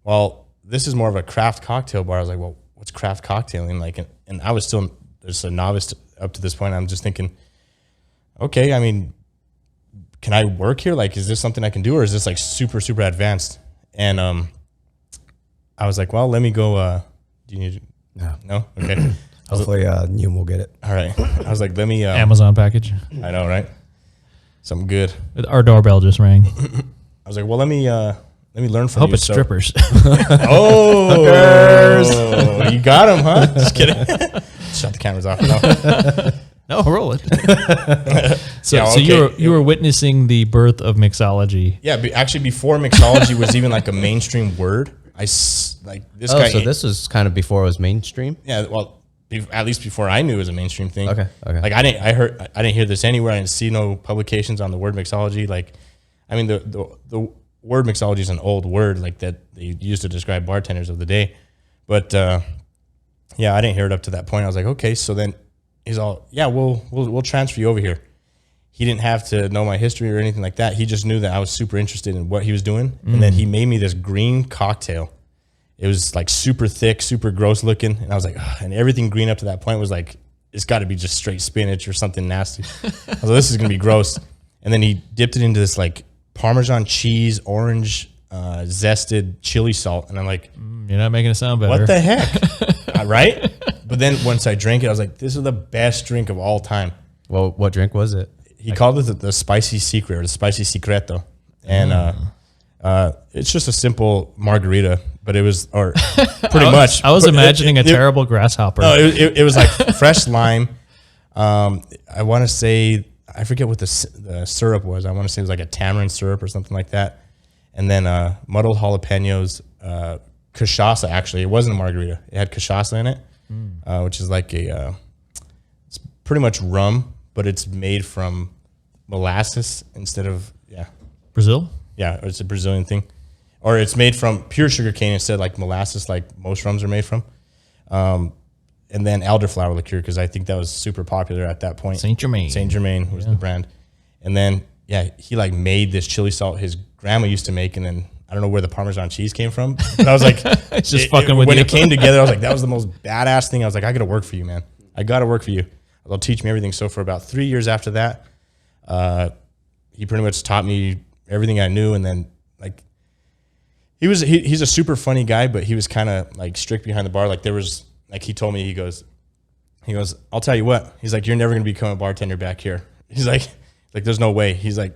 well, this is more of a craft cocktail bar. I was like, well, what's craft cocktailing? Like, and I was still just a novice up to this point. I'm just thinking, okay, I mean, can I work here? Like, is this something I can do, or is this like super, super advanced? And I was like, well, let me go. Do you need No? Okay. Hopefully, Liem will get it. All right. I was like, let me. Amazon package. I know, right? Something good. Our doorbell just rang. I was like, well, let me learn from Hope you. it's strippers. Oh, you got him, huh? Just kidding. Shut the cameras off. No, roll it. So, Yeah, so okay. you were witnessing the birth of mixology. Yeah, actually, before mixology was even like a mainstream word, like this guy. So this was kind of before it was mainstream. Yeah, well, at least before I knew it was a mainstream thing. Okay. Like I didn't hear this anywhere. I didn't see no publications on the word mixology. Like, I mean, the word mixology is an old word, like that they used to describe bartenders of the day. But yeah, I didn't hear it up to that point. I was like, okay. So then he's all, yeah, we'll transfer you over here. He didn't have to know my history or anything like that. He just knew that I was super interested in what he was doing. And then he made me this green cocktail. It was like super thick, super gross looking. And I was like, ugh. And everything green up to that point was like, it's got to be just straight spinach or something nasty. I was like, this is going to be gross. And then he dipped it into this like Parmesan cheese, orange, zested chili salt. And I'm like, You're not making it sound better. what the heck? Right? But then once I drank it, I was like, this is the best drink of all time. Well, what drink was it? He called it the spicy secret, or the spicy secreto. And it's just a simple margarita, but it was, or pretty much. I was imagining a terrible grasshopper. No, it was like fresh lime. I want to say, I forget what the syrup was. I want to say it was like a tamarind syrup or something like that. And then muddled jalapenos, cachaça, actually. It wasn't a margarita. It had cachaça in it, which is like it's pretty much rum, but it's made from molasses instead of, Brazil? Yeah, it's a Brazilian thing. Or it's made from pure sugar cane instead of like molasses, like most rums are made from. And then elderflower liqueur, because I think that was super popular at that point. Saint Germain. Saint Germain was the brand. And then, he like made this chili salt his grandma used to make, and then I don't know where the Parmesan cheese came from. But I was like, It's just fucking with when you. it came together, I was like, that was the most badass thing. I was like, I got to work for you, man. I got to work for you. They'll teach me everything. So for about 3 years after that, he pretty much taught me everything I knew. And then like, he's a super funny guy, but he was kind of like strict behind the bar. Like there was, like he told me, he goes, I'll tell you what. He's like, you're never going to become a bartender back here. He's like, there's no way. He's like,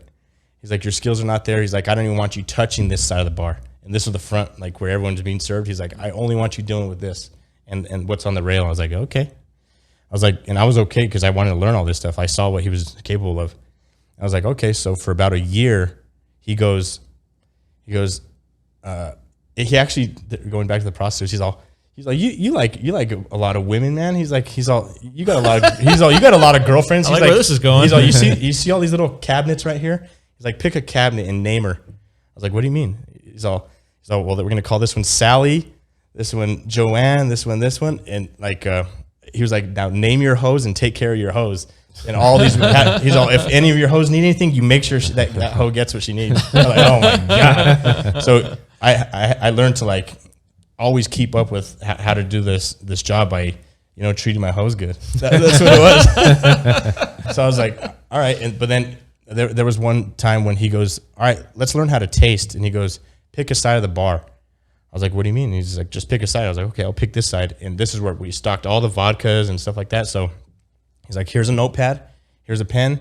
He's like, your skills are not there. He's like, I don't even want you touching this side of the bar. And this was the front, like where everyone's being served. He's like, I only want you dealing with this and what's on the rail. I was like, okay. I was like, and I was okay because I wanted to learn all this stuff. I saw what he was capable of. I was like, okay. So for about a year, he actually, going back to the prostitutes, he's like, you like a lot of women, man. You got a lot of girlfriends. I like where this is going. He's all, you see all these little cabinets right here? He's like, pick a cabinet and name her. I was like, what do you mean? He's all, well, we're going to call this one Sally, this one Joanne, this one. And like, he was like, now name your hoes and take care of your hoes. And all these, he's all, if any of your hoes need anything, you make sure that hoe gets what she needs. I'm like, oh my God. So I learned to like always keep up with how to do this job by, treating my hoes good. That's what it was. So I was like, all right. But then there was one time when he goes, all right, let's learn how to taste. And he goes, pick a side of the bar. I was like, what do you mean? He's like, just pick a side. I was like, okay, I'll pick this side. And this is where we stocked all the vodkas and stuff like that. So he's like, here's a notepad. Here's a pen.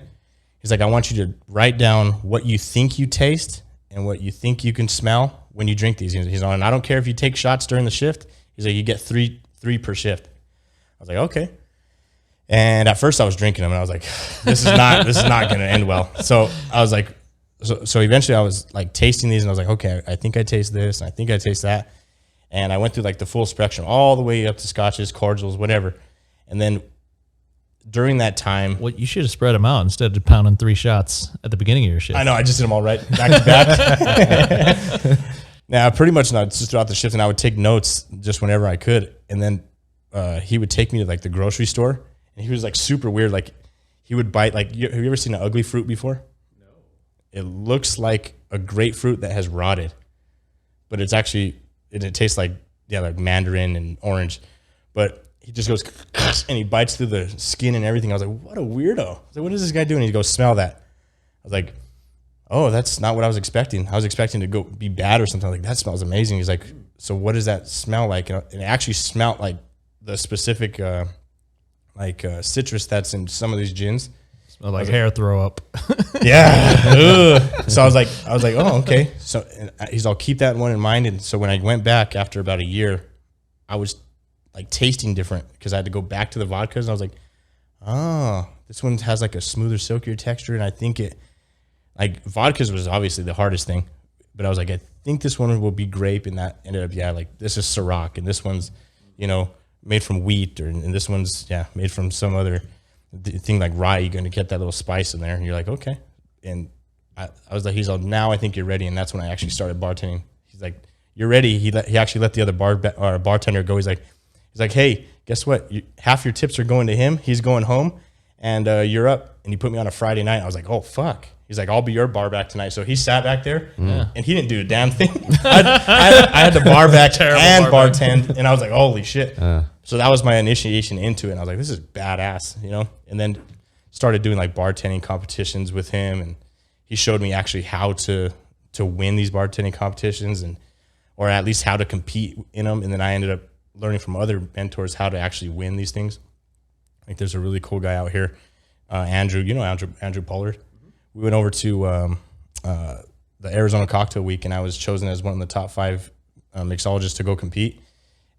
He's like, I want you to write down what you think you taste and what you think you can smell when you drink these. He's on, and I don't care if you take shots during the shift. He's like, you get three per shift. I was like, okay. And at first I was drinking them and I was like, this is not going to end well. So I was like, so eventually I was like tasting these and I was like, okay, I think I taste this and I think I taste that. And I went through like the full spectrum all the way up to scotches, cordials, whatever. And then during that time, Well, you should have spread them out instead of pounding 3 shots at the beginning of your shift. I know, I just did them all right back to back. Now, pretty much not just throughout the shift, and I would take notes just whenever I could. And then he would take me to like the grocery store, and he was like super weird. Like he would bite, like, have you ever seen an ugly fruit before? No. It looks like a grapefruit that has rotted, but it's actually, it tastes like mandarin and orange. But he just goes, and he bites through the skin and everything. I was like, what a weirdo. I was like, what is this guy doing? He goes, smell that. I was like, oh, that's not what I was expecting. I was expecting to go be bad or something. Like, that smells amazing. He's like, so what does that smell like? And it actually smelled like the specific citrus that's in some of these gins. Smell like hair throw up. Yeah. So I was like, oh, okay. So he's all, keep that one in mind. And so when I went back after about a year, I was like tasting different because I had to go back to the vodkas. And I was like, oh, this one has like a smoother, silkier texture. And I think like vodkas was obviously the hardest thing, but I was like, I think this one will be grape. And that ended up, like this is Ciroc. And this one's, made from wheat, and this one's, made from some other thing like rye. You're going to get that little spice in there. And you're like, okay. And I was like, he's all, now I think you're ready. And that's when I actually started bartending. He's like, you're ready. He actually let the other bartender go. He's like, hey, guess what? Half your tips are going to him. He's going home, and you're up. And he put me on a Friday night. I was like, oh, fuck. He's like, I'll be your bar back tonight. So he sat back there, and he didn't do a damn thing. I had to bar back and bartend, and I was like, holy shit. So that was my initiation into it. And I was like, this is badass, And then started doing like bartending competitions with him, and he showed me actually how to win these bartending competitions, or at least how to compete in them. And then I ended up learning from other mentors how to actually win these things. Like there's a really cool guy out here, Andrew. Andrew Pollard. We went over to the Arizona Cocktail Week, and I was chosen as one of the top 5 mixologists to go compete.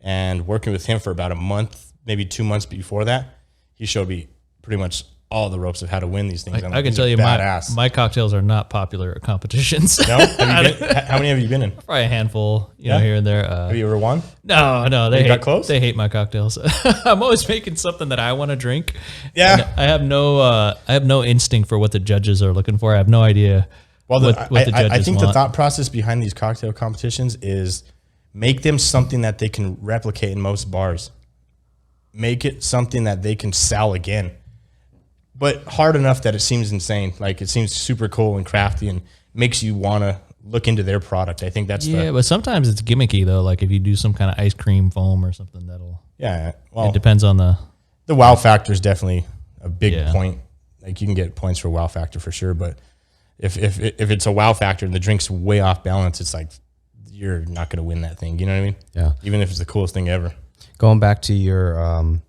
And working with him for about a month, maybe 2 months before that, he showed me pretty much all the ropes of how to win these things. I can tell you, my cocktails are not popular at competitions. No? How many have you been in? Probably a handful, here and there. Have you ever won? No. They got close? They hate my cocktails. I'm always making something that I want to drink. Yeah. I have no instinct for what the judges are looking for. I have no idea what the judges I think want. the thought process behind these cocktail competitions is make them something that they can replicate in most bars. Make it something that they can sell again. But hard enough that it seems insane. Like it seems super cool and crafty and makes you want to look into their product. I think that's but sometimes it's gimmicky though. Like if you do some kind of ice cream foam or something, it depends on the wow factor is definitely a big point. Like you can get points for wow factor for sure, but if it's a wow factor and the drink's way off balance, it's like you're not going to win that thing. You know what I mean? Yeah. Even if it's the coolest thing ever. Going back to your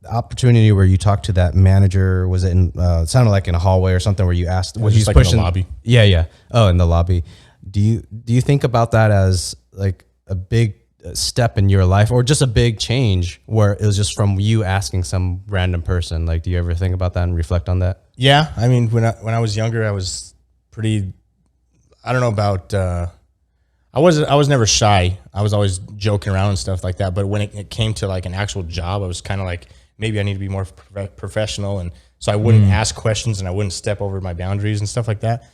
opportunity where you talked to that manager, was it in, it sounded like in a hallway or something where you asked what he's like pushing? in the lobby. Yeah. Oh, in the lobby. Do you think about that as like a big step in your life or just a big change where it was just from you asking some random person? Like, do you ever think about that and reflect on that? Yeah. I mean, when I was younger, I was pretty, I don't know about, I was never shy. I was always joking around and stuff like that. But when it came to like an actual job, I was kind of like, maybe I need to be more professional. And so I wouldn't ask questions and I wouldn't step over my boundaries and stuff like that.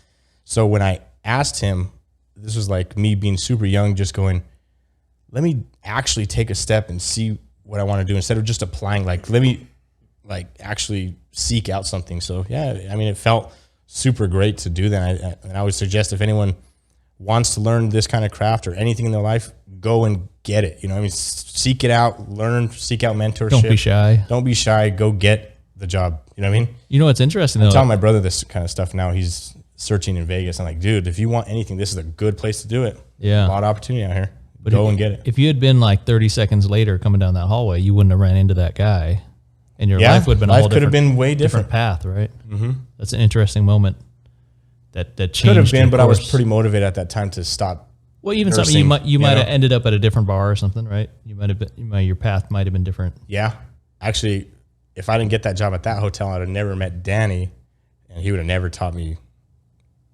So when I asked him, this was like me being super young, just going, let me actually take a step and see what I want to do instead of just applying. Like, let me like actually seek out something. So yeah, I mean, it felt super great to do that. And I would suggest if anyone wants to learn this kind of craft or anything in their life, go and get it. You know, I mean, seek it out, learn, seek out mentorship. Don't be shy. Don't be shy. Go get the job. You know what I mean? You know what's interesting though? I'm telling my brother this kind of stuff now. He's searching in Vegas. I'm like, dude, if you want anything, this is a good place to do it. Yeah. A lot of opportunity out here. But go and get it. If you had been like 30 seconds later coming down that hallway, you wouldn't have ran into that guy, and your life would have been a whole could have different, been way different. path, right? Mm-hmm. That's an interesting moment. That changed. Could have been, your but I was course. pretty motivated at that time to stop. Well, even nursing, something you might have know? ended up at a different bar or something, right? You might have been, your path might have been different. Yeah, actually, if I didn't get that job at that hotel, I'd have never met Danny, and he would have never taught me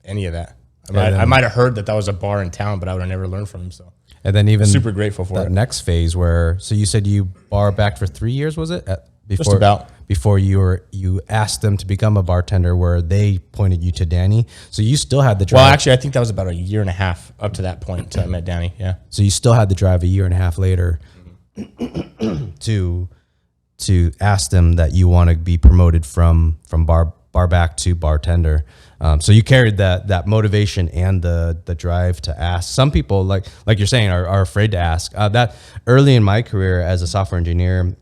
any of that. I might have heard that was a bar in town, but I would have never learned from him. So, And then even super grateful for that it. next phase where, so you said you bar backed for 3 years, was it? Just about. Before you asked them to become a bartender, where they pointed you to Danny. So you still had the drive. Well, actually, I think that was about a year and a half up to that point until I met Danny. Yeah. So you still had the drive a year and a half later to ask them that you want to be promoted from bar back to bartender. So you carried that motivation and the drive to ask. Some people, like you're saying, are afraid to ask. That early in my career as a software engineer,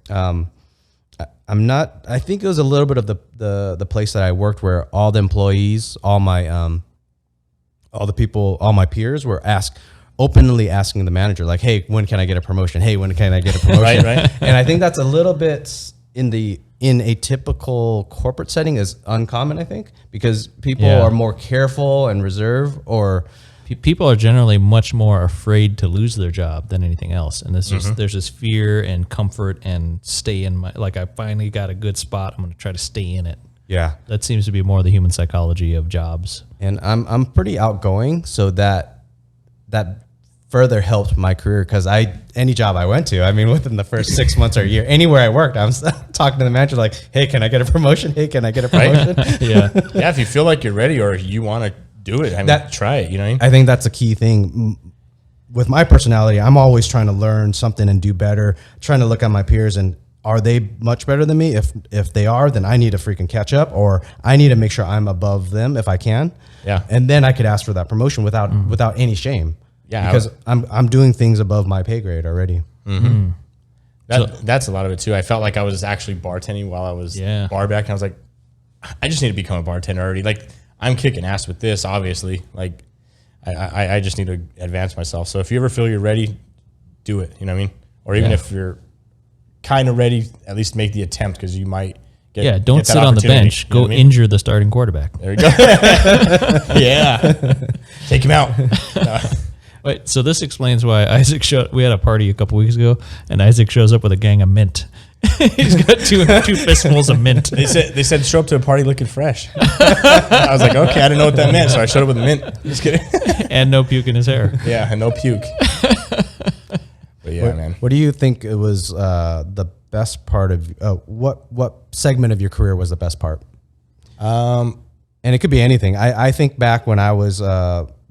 I think it was a little bit of the place that I worked where all the employees, all my peers were openly asking the manager, like, hey, when can I get a promotion? Hey, when can I get a promotion? Right. And I think that's a little bit in a typical corporate setting is uncommon, I think, because people are more careful and reserved, or people are generally much more afraid to lose their job than anything else. And there's this fear and comfort and stay in like, I finally got a good spot, I'm going to try to stay in it. yeah. That seems to be more the human psychology of jobs. And I'm pretty outgoing, so that further helped my career, because any job I went to, I mean, within the first 6 months or a year, anywhere I worked, I was talking to the manager like, hey, can I get a promotion? Hey, can I get a promotion? Yeah. Yeah, if you feel like you're ready or you want to do it, I mean, try it. You know what I mean? I think that's a key thing. With my personality, I'm always trying to learn something and do better, trying to look at my peers and are they much better than me? If they are, then I need to freaking catch up, or I need to make sure I'm above them if I can. Yeah. And then I could ask for that promotion without any shame. Yeah, because I'm doing things above my pay grade already. That's a lot of it too. I felt like I was actually bartending while I was bar back, and I was like, I just need to become a bartender already. Like, I'm kicking ass with this, obviously. Like, I just need to advance myself. So if you ever feel you're ready, do it. You know what I mean? Or even if you're kind of ready, at least make the attempt, because you might get don't get that sit on the opportunity. bench. You know Go what I mean? injure the starting quarterback. There we go. Yeah. Take him out. Wait, so this explains why Isaac we had a party a couple weeks ago, and Isaac shows up with a gang of mint. He's got two fistfuls of mint. They said show up to a party looking fresh. I was like, okay, I didn't know what that meant, so I showed up with a mint. Just kidding. And no puke in his hair. Yeah, and no puke. But yeah, man. What do you think it was the best part of what segment of your career was the best part? And it could be anything. I think back when I was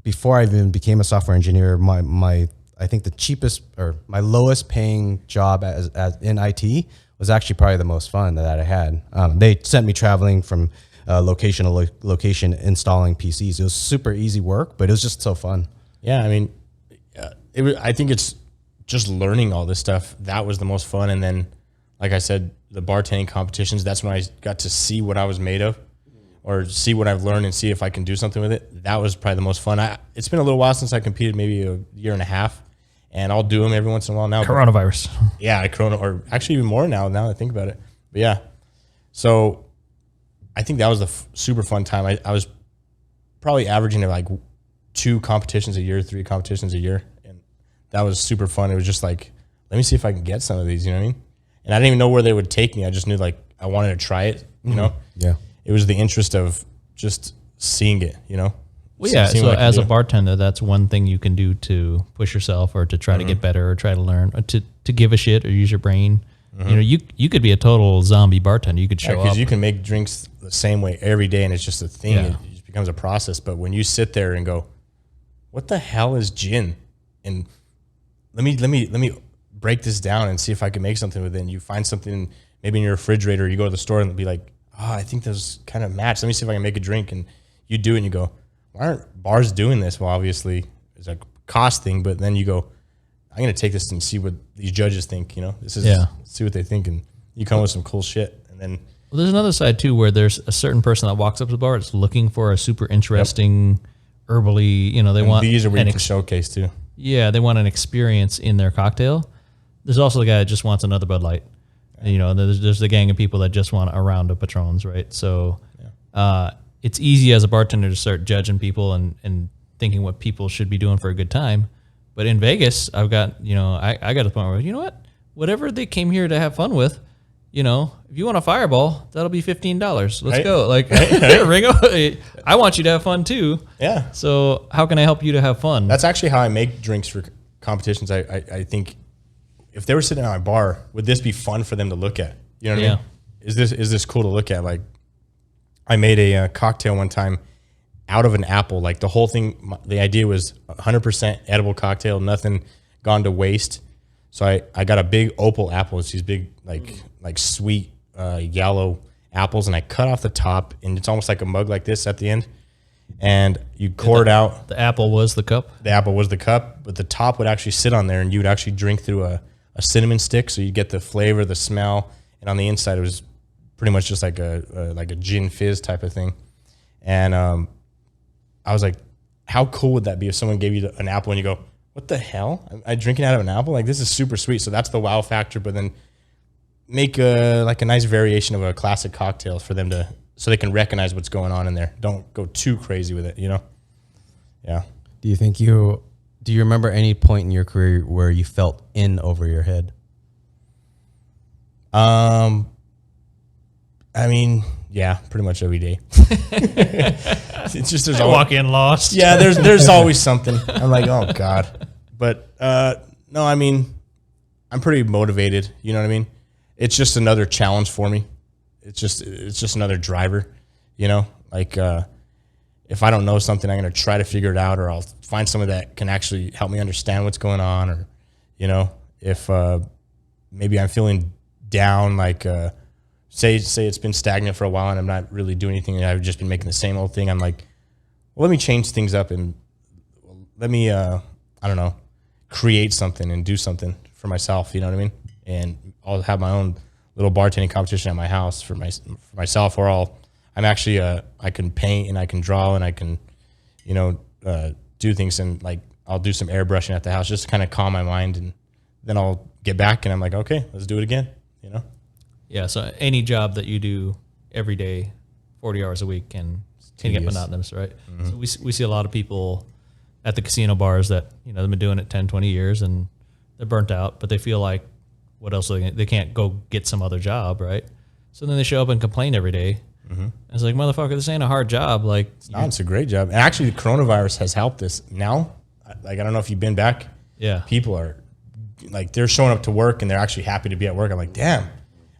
before I even became a software engineer, I think the cheapest or my lowest paying job as in IT was actually probably the most fun that I had. They sent me traveling from location to location installing PCs. It was super easy work, but it was just so fun. Yeah, I mean, I think it's just learning all this stuff. That was the most fun. And then, like I said, the bartending competitions, that's when I got to see what I was made of, or see what I've learned and see if I can do something with it. That was probably the most fun. It's been a little while since I competed, maybe a year and a half, and I'll do them every once in a while now. Coronavirus. Yeah, or actually even more now that I think about it. But yeah, so I think that was a super fun time. I was probably averaging like 2 competitions a year, 3 competitions a year. And that was super fun. It was just like, let me see if I can get some of these, you know what I mean? And I didn't even know where they would take me. I just knew like I wanted to try it, you know? Yeah. It was the interest of just seeing it, you know? Well, yeah. Seeing So what I can as a do. bartender, that's one thing you can do to push yourself or to try to get better or try to learn or to give a shit or use your brain. You know, you could be a total zombie bartender. You could show up. Because you can make drinks the same way every day, and it's just a thing. Yeah. It just becomes a process. But when you sit there and go, "What the hell is gin?" and let me break this down and see if I can make something with it. And you find something maybe in your refrigerator. You go to the store and be like, "Oh, I think those kind of match. Let me see if I can make a drink." And you do it, and you go, "Why aren't bars doing this?" Well, obviously it's a cost thing, but then you go, I'm going to take this and see what these judges think, you know, this is, see what they think. And you come with some cool shit. And then, Well, there's another side too, where there's a certain person that walks up to the bar that's looking for a super interesting, herbally, you know, they want these are where an you can showcase too. yeah, they want an experience in their cocktail. There's also the guy that just wants another Bud Light. And, you know, there's the gang of people that just want a round of Patrons, right? So it's easy as a bartender to start judging people and thinking what people should be doing for a good time. But in Vegas, I've got, you know, I got to the point where, you know what, whatever they came here to have fun with, you know, if you want a fireball, that'll be $15. Let's Right. go. Like, Ringo, I want you to have fun too. Yeah. So how can I help you to have fun? That's actually how I make drinks for competitions. I think if they were sitting at my bar, would this be fun for them to look at? You know what I mean? Is this cool to look at? Like, I made a cocktail one time out of an apple. Like the whole thing, the idea was 100% edible cocktail, nothing gone to waste. So I got a big opal apple. It's these big, like sweet yellow apples, and I cut off the top, and it's almost like a mug like this at the end. And you pour it out. The apple was the cup. The apple was the cup, but the top would actually sit on there, and you would actually drink through a cinnamon stick, so you get the flavor, the smell, and on the inside it was pretty much just like a gin fizz type of thing. And I was like, how cool would that be if someone gave you an apple and you go, what the hell? I'm drinking out of an apple? Like, this is super sweet. So that's the wow factor, but then make a nice variation of a classic cocktail for them to, so they can recognize what's going on in there. Don't go too crazy with it, you know? Yeah. Do you remember any point in your career where you felt in over your head? I mean, yeah, pretty much every day. It's just there's I walk in lost. yeah, there's always something. I'm like, oh God. But no, I mean, I'm pretty motivated. You know what I mean? It's just another challenge for me. It's just another driver. You know, like if I don't know something, I'm gonna try to figure it out, or I'll find someone that can actually help me understand what's going on, or you know, if maybe I'm feeling down, like. Say it's been stagnant for a while and I'm not really doing anything and I've just been making the same old thing. I'm like, well, let me change things up and let me, I don't know, create something and do something for myself. You know what I mean? And I'll have my own little bartending competition at my house for myself, or I'm actually, I can paint and I can draw and I can, you know, do things, and like, I'll do some airbrushing at the house just to kind of calm my mind, and then I'll get back and I'm like, okay, let's do it again. You know? Yeah, so any job that you do every day, 40 hours a week can get tedious. monotonous, right? So we see a lot of people at the casino bars that, you know, they've been doing it 10, 20 years and they're burnt out, but they feel like, what else? They can't go get some other job, right? So then they show up and complain every day. It's like, motherfucker, this ain't a hard job. Like, It's a great job. And actually, the coronavirus has helped us. Now, like, I don't know if you've been back. yeah. People are, like, they're showing up to work and they're actually happy to be at work. I'm like, damn.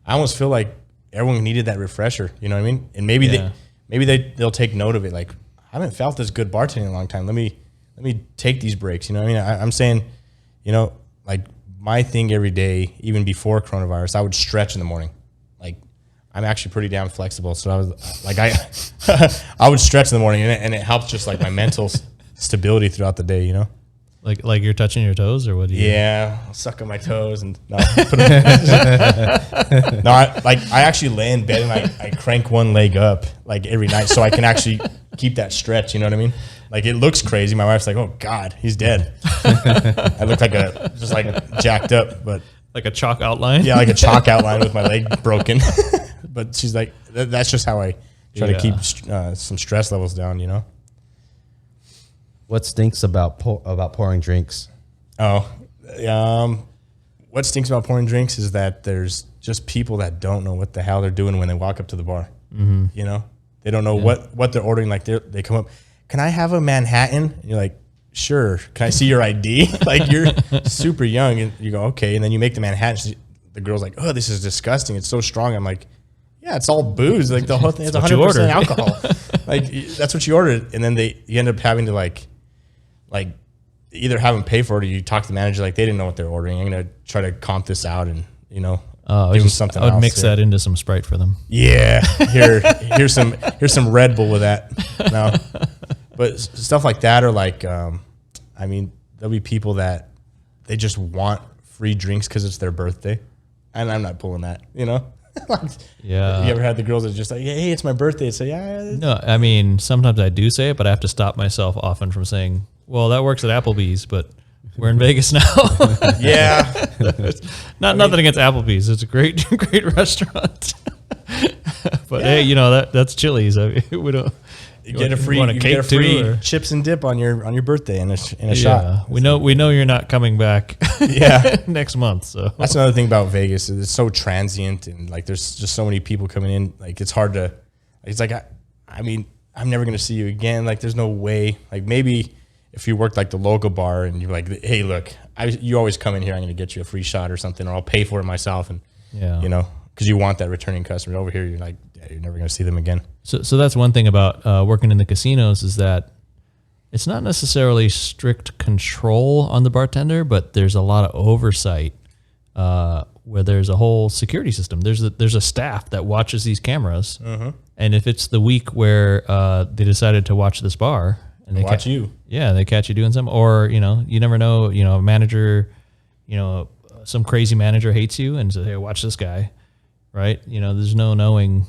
I almost feel like everyone needed that refresher. You know what I mean? And maybe they'll take note of it. Like, I haven't felt this good bartending in a long time. Let me take these breaks. You know what I mean? I'm saying, you know, like, my thing every day, even before coronavirus, I would stretch in the morning. Like, I'm actually pretty damn flexible. So I was like, I would stretch in the morning, and it helps just like my mental stability throughout the day, you know? Like you're touching your toes, or what do you? Yeah, I'll suck on my toes and no. I actually lay in bed and I crank one leg up like every night so I can actually keep that stretch. You know what I mean? Like, it looks crazy. My wife's like, "Oh God, he's dead." I look like just jacked up, but Like a chalk outline. Yeah, like a chalk outline with my leg broken. But she's like, that's just how I try to keep some stress levels down, you know? What stinks about pouring drinks? Oh, what stinks about pouring drinks is that there's just people that don't know what the hell they're doing when they walk up to the bar. Mm-hmm. You know, they don't know what they're ordering. Like they come up, can I have a Manhattan? And you're like, sure. Can I see your ID? Like you're super young, and you go, okay. And then you make the Manhattan. The girl's like, oh, this is disgusting. It's so strong. I'm like, yeah, it's all booze. Like the whole thing is 100% alcohol. Like that's what you ordered. And then you end up having to like either have them pay for it or you talk to the manager like they didn't know what they're ordering. I'm gonna try to comp this out and give them something. I would else mix that into some Sprite for them. Yeah, here's some Red Bull with that. No, but stuff like that, or like, there'll be people that they just want free drinks because it's their birthday, and I'm not pulling that. You know, Yeah. You ever had the girls that are just like, hey, it's my birthday? Say, yeah. No, I mean, sometimes I do say it, but I have to stop myself often from saying, well, that works at Applebee's, but we're in Vegas now. Yeah. Nothing against Applebee's. It's a great restaurant. But hey, that's Chili's. I mean, we don't. You get a free chips and dip on your birthday and a shot. We know you're not coming back. Yeah, next month. So that's another thing about Vegas. It's so transient and like there's just so many people coming in. Like it's hard to. It's like I'm never gonna see you again. Like there's no way. Like maybe if you worked like the local bar and you're like, hey, look, you always come in here. I'm gonna get you a free shot or something, or I'll pay for it myself. And because you want that returning customer. Over here, you're like, yeah, you're never gonna see them again. So that's one thing about working in the casinos is that it's not necessarily strict control on the bartender, but there's a lot of oversight where there's a whole security system. There's a staff that watches these cameras, and if it's the week where they decided to watch this bar and they watch you, they catch you doing something, or you never know, a manager, some crazy manager hates you and says, hey, watch this guy, right? There's no knowing.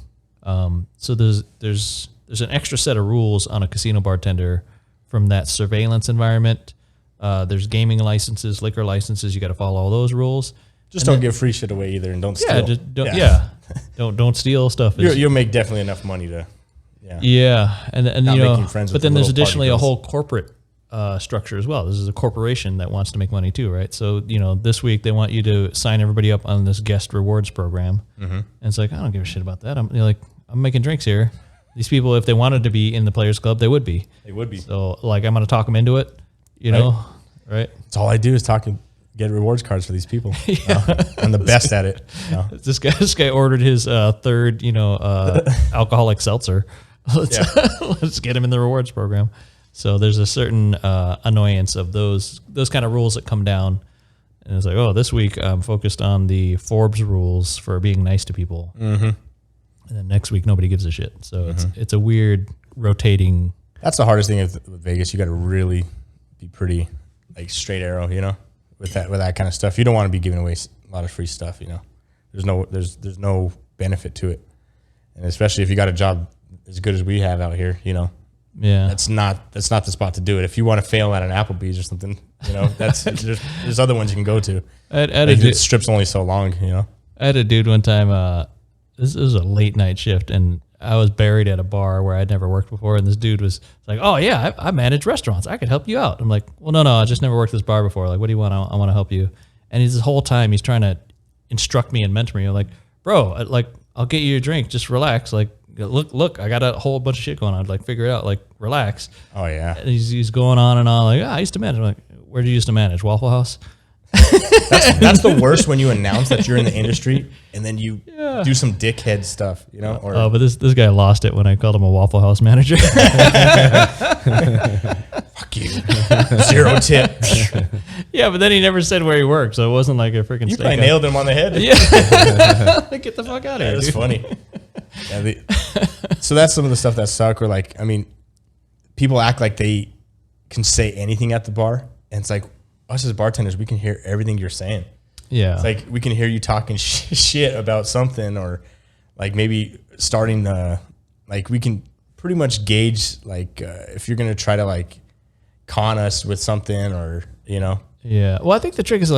So there's an extra set of rules on a casino bartender from that surveillance environment. There's gaming licenses, liquor licenses. You got to follow all those rules. Just don't give free shit away either, and don't steal. Don't steal stuff. You'll make definitely enough money to. And not making friends but with then the there's little additionally a party whole corporate structure as well. This is a corporation that wants to make money too, right? So this week they want you to sign everybody up on this guest rewards program, and it's like I don't give a shit about that. I'm making drinks here. These people, if they wanted to be in the Players Club, they would be. They would be. So I'm going to talk them into it. Right? That's all I do is talk and get rewards cards for these people. I'm the best at it. This guy ordered his third, alcoholic seltzer. Let's get him in the rewards program. So there's a certain annoyance of those kind of rules that come down. And it's like, oh, this week I'm focused on the Forbes rules for being nice to people. Mm-hmm. And then next week nobody gives a shit. So it's a weird rotating. That's the hardest thing with Vegas. You got to really be pretty like straight arrow, with that kind of stuff. You don't want to be giving away a lot of free stuff. There's no benefit to it, and especially if you got a job as good as we have out here, Yeah, that's not the spot to do it. If you want to fail at an Applebee's or something, that's there's other ones you can go to. It strips only so long, I had a dude one time. This was a late night shift, and I was buried at a bar where I'd never worked before. And this dude was like, "Oh yeah, I manage restaurants. I could help you out." I'm like, "Well, no, I just never worked this bar before. Like, what do you want? I want to help you." And this whole time he's trying to instruct me and mentor me. I'm like, "Bro, I'll get you your drink. Just relax. Like, look, I got a whole bunch of shit going on. Like, figure it out. Like, relax." Oh yeah. And he's going on and on. Like, I used to manage. I'm like, where did you used to manage? Waffle House. That's the worst when you announce that you're in the industry and then you do some dickhead stuff, But this guy lost it when I called him a Waffle House manager. Fuck you. 0 tip. Yeah, but then he never said where he worked, so it wasn't like a freaking. You probably nailed him on the head. Yeah. Get the fuck out of here. That's funny. So that's some of the stuff that suck. Or people act like they can say anything at the bar, and it's like, us as bartenders, we can hear everything you're saying. Yeah. It's like we can hear you talking shit about something, or maybe starting we can pretty much gauge if you're going to try to con us with something, or Yeah. Well, I think the trick is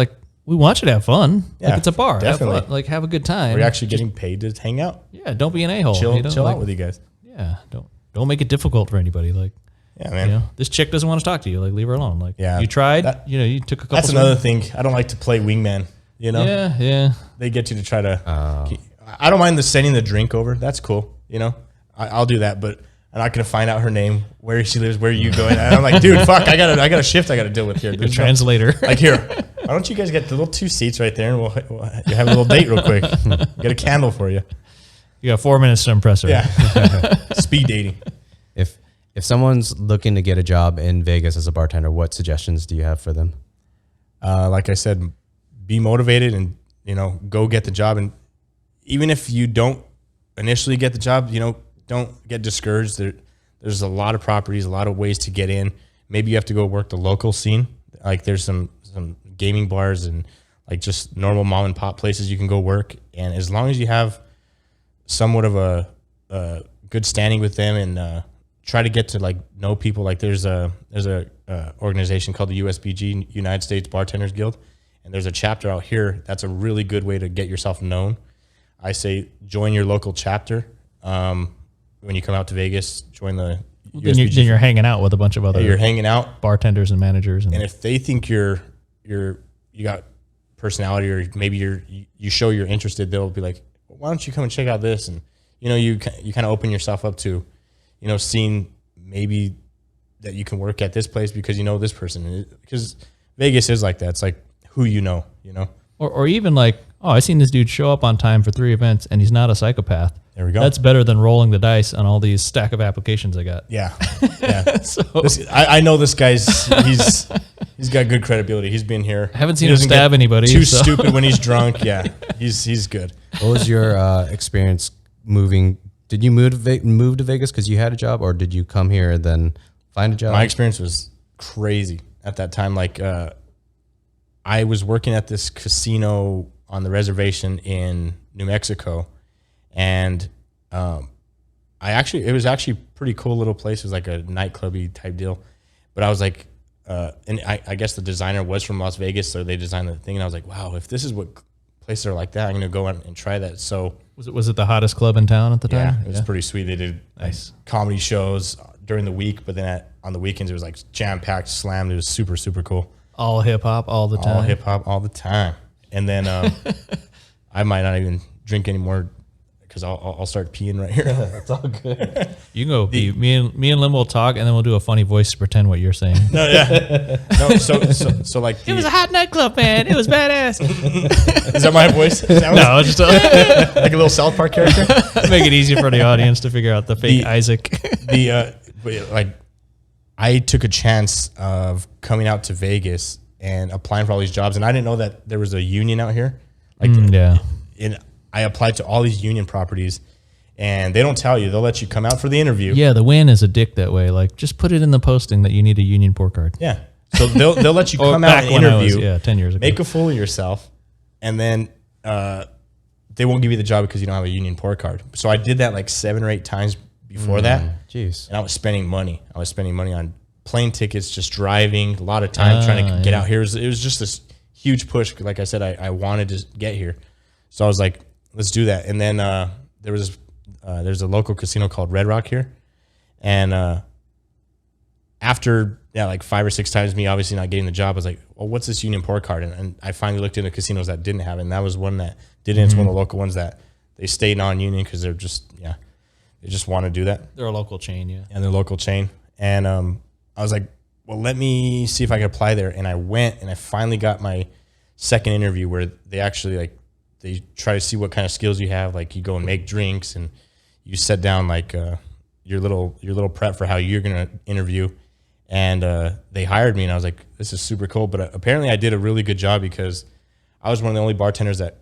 we want you to have fun. Yeah, like it's a bar. definitely. Have fun. Like have a good time. We're actually getting paid to hang out, Yeah, don't be an a-hole. chill, you know? chill Like, out with you guys. Yeah, don't make it difficult for anybody. Like, Yeah, man. you know, this chick doesn't want to talk to you. Like, leave her alone. Like, Yeah. you tried. That- you know, you took a couple. That's another thing. I don't like to play wingman. You know, Yeah. they get you to try to. I don't mind the sending the drink over. That's cool. You know, I'll do that, but I'm not gonna find out her name, where she lives, where you going. And I'm like, dude, fuck, I got a shift I got to deal with here. Your There's no- translator. like here, why don't you guys get the little 2 seats right there, and we'll you have a little date real quick. Get a candle for you. You got 4 minutes to impress her. Yeah, speed dating. If someone's looking to get a job in Vegas as a bartender, what suggestions do you have for them? Like I said, be motivated and, you know, go get the job. And even if you don't initially get the job, you know, don't get discouraged. There's a lot of properties, a lot of ways to get in. Maybe you have to go work the local scene. Like there's some gaming bars and like just normal mom and pop places you can go work. And as long as you have somewhat of a good standing with them and try to get to like know people, like there's a organization called the USBG, United States Bartenders Guild. And there's a chapter out here. That's a really good way to get yourself known. I say join your local chapter. When you come out to Vegas, join the Then you're hanging out with a bunch of other you're hanging out. bartenders and managers. And And if they think you got personality, or maybe you show you're interested, they'll be like, why don't you come and check out this? And you know, you kind of open yourself up to, you know, seeing maybe that you can work at this place because you know this person. Because Vegas is like that. It's like who you know. or even like, oh, I seen this dude show up on time for 3 events and he's not a psychopath. There we go. That's better than rolling the dice on all these stack of applications I got. Yeah. Yeah. So I know this guy's he's got good credibility. He's been here. I haven't seen He him doesn't stab get anybody. Too so. stupid when he's drunk. Yeah. He's good. What was your experience moving? Did you move to Vegas because you had a job, or did you come here and then find a job? My experience was crazy at that time. Like I was working at this casino on the reservation in New Mexico, and it was actually a pretty cool little place. It was like a nightclubby type deal, but I was like, and I guess the designer was from Las Vegas, so they designed the thing, and I was like, wow, if this is what places are like that, I'm gonna go out and try that. So Was it the hottest club in town at the time? yeah, it was pretty sweet. They did Nice. comedy shows during the week, but then on the weekends it was like jam packed, slammed. It was super, super cool. All hip hop all the time. All hip hop all the time. And then I might not even drink anymore because I'll start peeing right here. That's all good. You can go. Me and Liem will talk, and then we'll do a funny voice to pretend what you're saying. No, yeah. No, so like It was a hot nightclub, man. It was badass. is that my voice? No, just Like a little South Park character. make it easier for the audience to figure out the fake The- Isaac. Like I took a chance of coming out to Vegas and applying for all these jobs, and I didn't know that there was a union out here. Like Yeah. and I applied to all these union properties, and they don't tell you. They'll let you come out for the interview. Yeah, the win is a dick that way. Like, just put it in the posting that you need a union port card. Yeah. So they'll let you Or come out back and when I was, interview. 10 years ago. Make a fool of yourself, and then they won't give you the job because you don't have a union port card. So I did that like 7 or 8 times before that, Jeez. and I was spending money. I was spending money on plane tickets, just driving, a lot of time trying to get out here. It was just this huge push. Like I said, I wanted to get here, so I was like, let's do that. And then there's a local casino called Red Rock here, and after like 5 or 6 times me obviously not getting the job, I was like, well, what's this union port card? And I finally looked into casinos that didn't have it, and that was one that didn't. It's one of the local ones that they stay non-union because they're just they just want to do that, They're a local chain, yeah. and they're local chain. And I was like, well, let me see if I can apply there. And I went, and I finally got my second interview where they actually they try to see what kind of skills you have. Like you go and make drinks, and you set down like your little prep for how you're gonna interview. And they hired me, and I was like, this is super cool. But apparently I did a really good job because I was one of the only bartenders that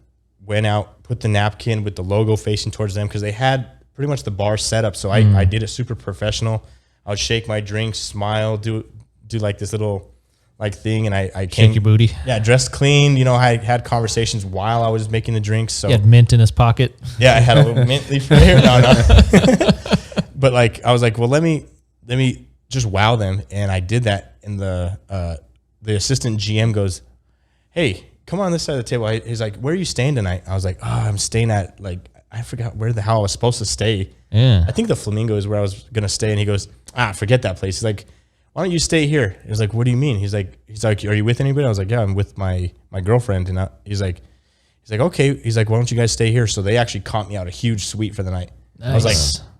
went out, put the napkin with the logo facing towards them, because they had pretty much the bar set up. So I did it super professional. I would shake my drinks, smile, do like this little like thing, and I came, Shake your booty. yeah, dressed clean. You know, I had conversations while I was making the drinks. So He had mint in his pocket. yeah, I had a little mint leaf right here. No. But like I was like, well, let me just wow them, and I did that. And the assistant GM goes, hey, come on this side of the table. He's like, where are you staying tonight? I was like, oh, I'm staying at like, I forgot where the hell I was supposed to stay. Yeah. I think the Flamingo is where I was going to stay. And he goes, forget that place. He's like, why don't you stay here? He was like, what do you mean? He's like, are you with anybody? I was like, yeah, I'm with my girlfriend. And he's like, okay. He's like, why don't you guys stay here? So they actually caught me out a huge suite for the night. Nice. I was like,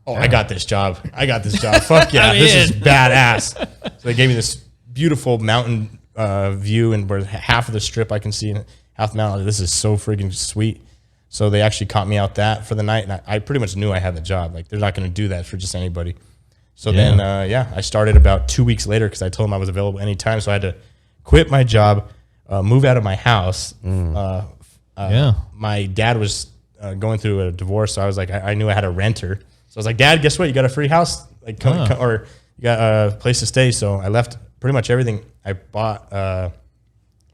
oh, I got this job. Fuck yeah. This is badass. So they gave me this beautiful mountain view, and where half of the strip I can see and half the mountain. This is so freaking sweet. So they actually caught me out that for the night. And I pretty much knew I had the job. Like, they're not going to do that for just anybody. So then, I started about 2 weeks later because I told them I was available anytime. So I had to quit my job, move out of my house. My dad was going through a divorce. So I was like, I knew I had a renter. So I was like, Dad, guess what? You got a free house, like, come, or you got a place to stay. So I left pretty much everything. I bought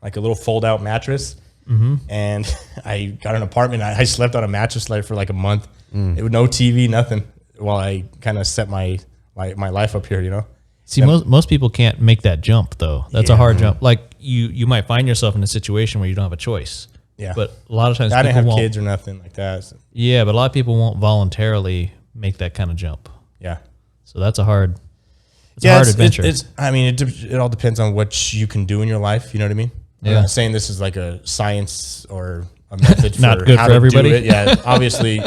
like a little fold-out mattress, and I got an apartment. I slept on a mattress for like a month. It was no TV, nothing, while I kind of set my life up here, you know. See, most people can't make that jump though. That's a hard jump. Like you might find yourself in a situation where you don't have a choice. Yeah. But a lot of times I didn't have kids or nothing like that. So. Yeah, but a lot of people won't voluntarily make that kind of jump. Yeah. So that's a hard adventure. It all depends on what you can do in your life. You know what I mean? Yeah. I'm not saying this is like a science or a method for not good how for to everybody. do it. Yeah. Obviously,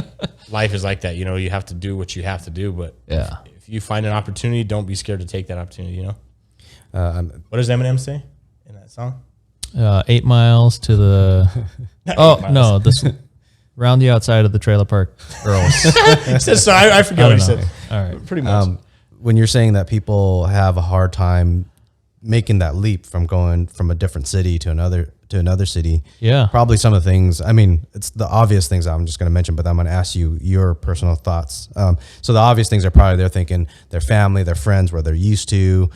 life is like that. You know, you have to do what you have to do. But if you find an opportunity, don't be scared to take that opportunity. You know. What does Eminem say in that song? 8 miles to the. No, this round the outside of the trailer park, girls. So I forgot what he said. All right, pretty much. When you're saying that people have a hard time making that leap from going from a different city to another city, probably some of the things. I mean, it's the obvious things I'm just going to mention, but I'm going to ask you your personal thoughts. So the obvious things are probably they're thinking their family, their friends, where they know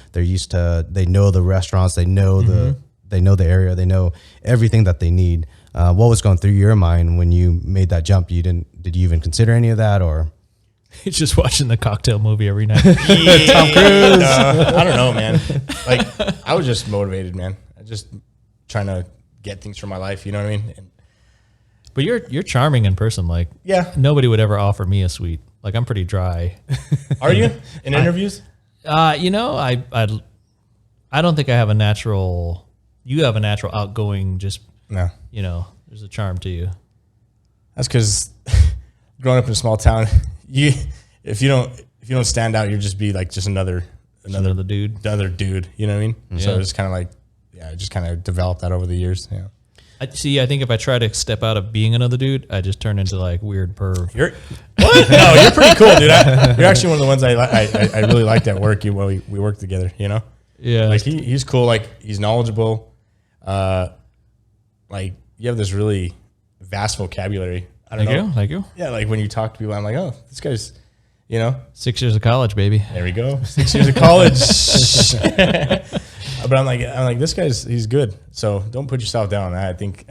the restaurants, they know the area, they know everything that they need. What was going through your mind when you made that jump? Did you even consider any of that, or? He's just watching the Cocktail movie every night. Tom Cruise. I don't know, man. Like, I was just motivated, man. I just trying to get things for my life. You know what I mean? But you're charming in person. Like, nobody would ever offer me a sweet. Like, I'm pretty dry. Are you in interviews? I don't think I have a natural. You have a natural outgoing. Just no. You know, there's a charm to you. That's because growing up in a small town. If you don't stand out, you'll just be like another dude. You know what I mean? Yeah. So it's kind of like, I just kind of developed that over the years. Yeah. I think if I try to step out of being another dude, I just turn into like weird perv. What? No, you're pretty cool, dude. You're actually one of the ones I really liked at work. We worked together. You know? Yeah. Like he's cool. Like he's knowledgeable. Like you have this really vast vocabulary. I don't know. Thank you. Yeah, like when you talk to people, I'm like, oh, this guy's, 6 years of college, baby. There we go. 6 years of college. But I'm like, this he's good. So don't put yourself down. I think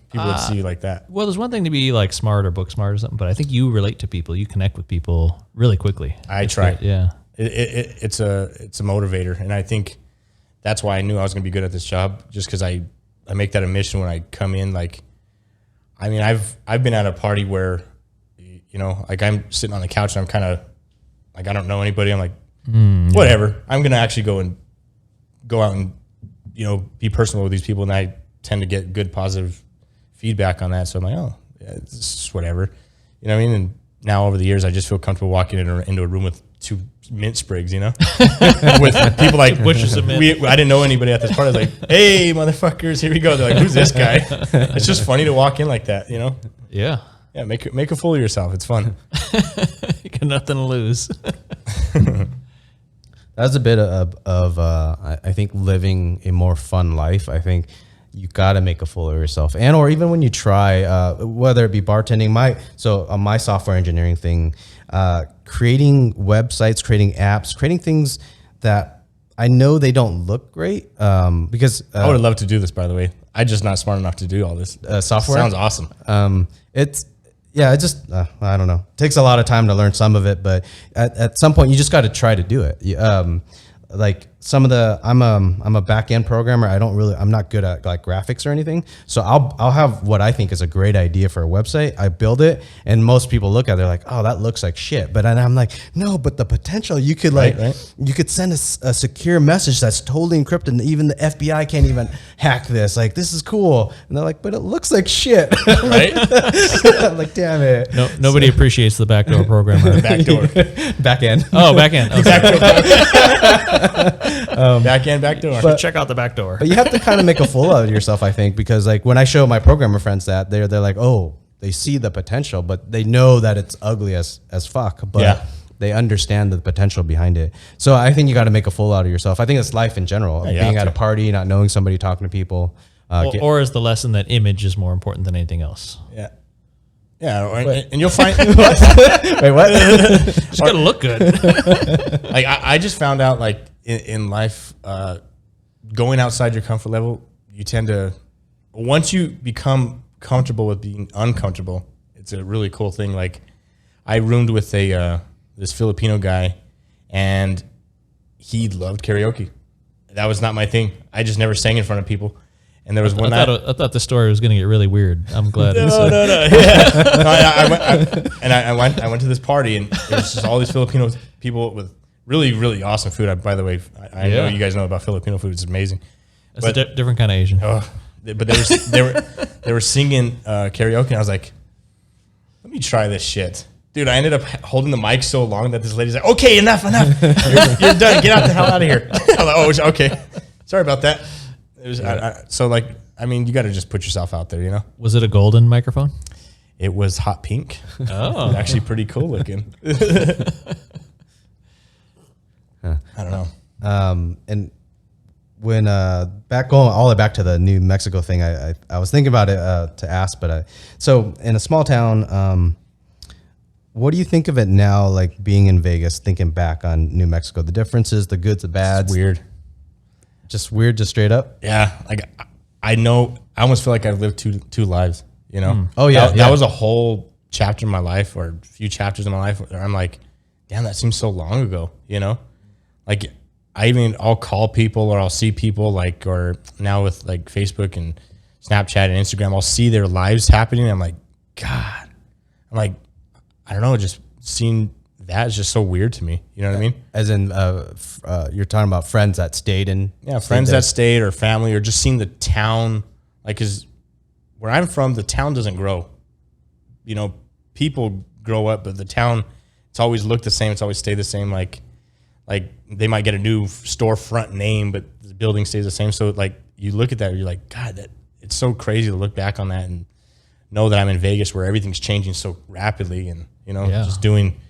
people would see you like that. Well, there's one thing to be like smart or book smart or something, but I think you relate to people. You connect with people really quickly. That's try. Good. Yeah. It's a motivator, and I think that's why I knew I was going to be good at this job. Just because I make that a mission when I come in, like. I mean, I've been at a party where, like I'm sitting on the couch and I'm kind of like, I don't know anybody. I'm like, whatever. I'm going to actually go out and, be personal with these people. And I tend to get good, positive feedback on that. So I'm like, oh, yeah, it's just whatever. You know what I mean? And now over the years, I just feel comfortable walking into a room with 2 mint sprigs, with people like, I didn't know anybody at this party. I was like, hey, motherfuckers, here we go. They're like, who's this guy? It's just funny to walk in like that, Yeah. Yeah, make a fool of yourself. It's fun. You got nothing to lose. That's a bit of I think living a more fun life. I think you got to make a fool of yourself, or even when you try, whether it be bartending. My software engineering thing, creating websites, creating apps, creating things that I know they don't look great. Because I would love to do this. By the way, I'm just not smart enough to do all this. Software sounds awesome. I don't know. It takes a lot of time to learn some of it, but at some point you just got to try to do it. Like some of the I'm a back end programmer. I'm not good at like graphics or anything. So I'll have what I think is a great idea for a website. I build it, and most people look at it, they're like, oh, that looks like shit. But I'm like, no, but the potential, you could you could send a secure message that's totally encrypted, and even the FBI can't even hack this. Like, this is cool. And they're like, but it looks like shit. Right? I'm like, damn it. No, nobody appreciates the backdoor programmer. Backdoor. Back end. Oh, back end. Okay. Backdoor. Check out the back door. But you have to kind of make a fool out of yourself, I think, because like when I show my programmer friends that, they're like, oh, they see the potential, but they know that it's ugly as fuck. But they understand the potential behind it. So I think you got to make a fool out of yourself. I think it's life in general. Being at a party, not knowing somebody, talking to people. Or is the lesson that image is more important than anything else? Yeah. Yeah, and you'll find. Wait, what? Just gotta look good. Like I just found out, like in life, going outside your comfort level, you tend to, once you become comfortable with being uncomfortable, it's a really cool thing. Like I roomed with this Filipino guy, and he loved karaoke. That was not my thing. I just never sang in front of people. And there was one night. I thought the story was going to get really weird. I'm glad. No. Yeah. I went to this party, and there was just all these Filipino people with really, really awesome food. By the way, I know you guys know about Filipino food. It's amazing. It's a different kind of Asian. But they were singing karaoke, and I was like, let me try this shit. Dude, I ended up holding the mic so long that this lady's like, okay, enough. You're done. Get out the hell out of here. I was like, oh, okay. Sorry about that. It was, so like, I mean, you got to just put yourself out there, you know? Was it a golden microphone? It was hot pink. Oh. It was actually pretty cool looking. I don't know. And when going all the way back to the New Mexico thing, I was thinking about it to ask, but so in a small town, what do you think of it now, like being in Vegas, thinking back on New Mexico, the differences, the goods, the bads? It's weird. Just weird, just straight up? Yeah. Like, I know, I almost feel like I've lived two lives, you know? Oh, yeah. That was a whole chapter in my life, or a few chapters in my life where I'm like, damn, that seems so long ago, you know? Like, I'll call people, or I'll see people, like, or now with like Facebook and Snapchat and Instagram, I'll see their lives happening. And I'm like, God, I don't know, just seeing that is just so weird to me. You know what I mean? As in, you're talking about friends that stayed in. Yeah, friends that stayed, or family, or just seeing the town. Like, cause where I'm from, the town doesn't grow. You know, people grow up, but the town, it's always looked the same. It's always stayed the same. Like they might get a new storefront name, but the building stays the same. So like, you look at that, you're like, God, that it's so crazy to look back on that and know that I'm in Vegas, where everything's changing so rapidly, and you know, just doing.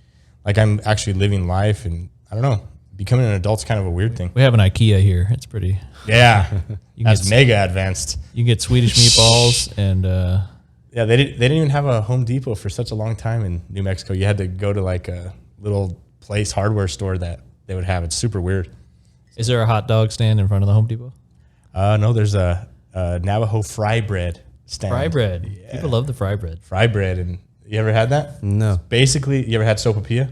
Like, I'm actually living life, and I don't know, becoming an adult's kind of a weird thing. We have an IKEA here. It's pretty. Yeah, that's mega advanced. You can get Swedish meatballs and. Yeah, they didn't even have a Home Depot for such a long time in New Mexico. You had to go to like a little place, hardware store that they would have. It's super weird. Is there a hot dog stand in front of the Home Depot? No, there's a Navajo fry bread stand. Fry bread. Yeah. People love the fry bread. Fry bread, and you ever had that? No. Basically, you ever had sopapilla?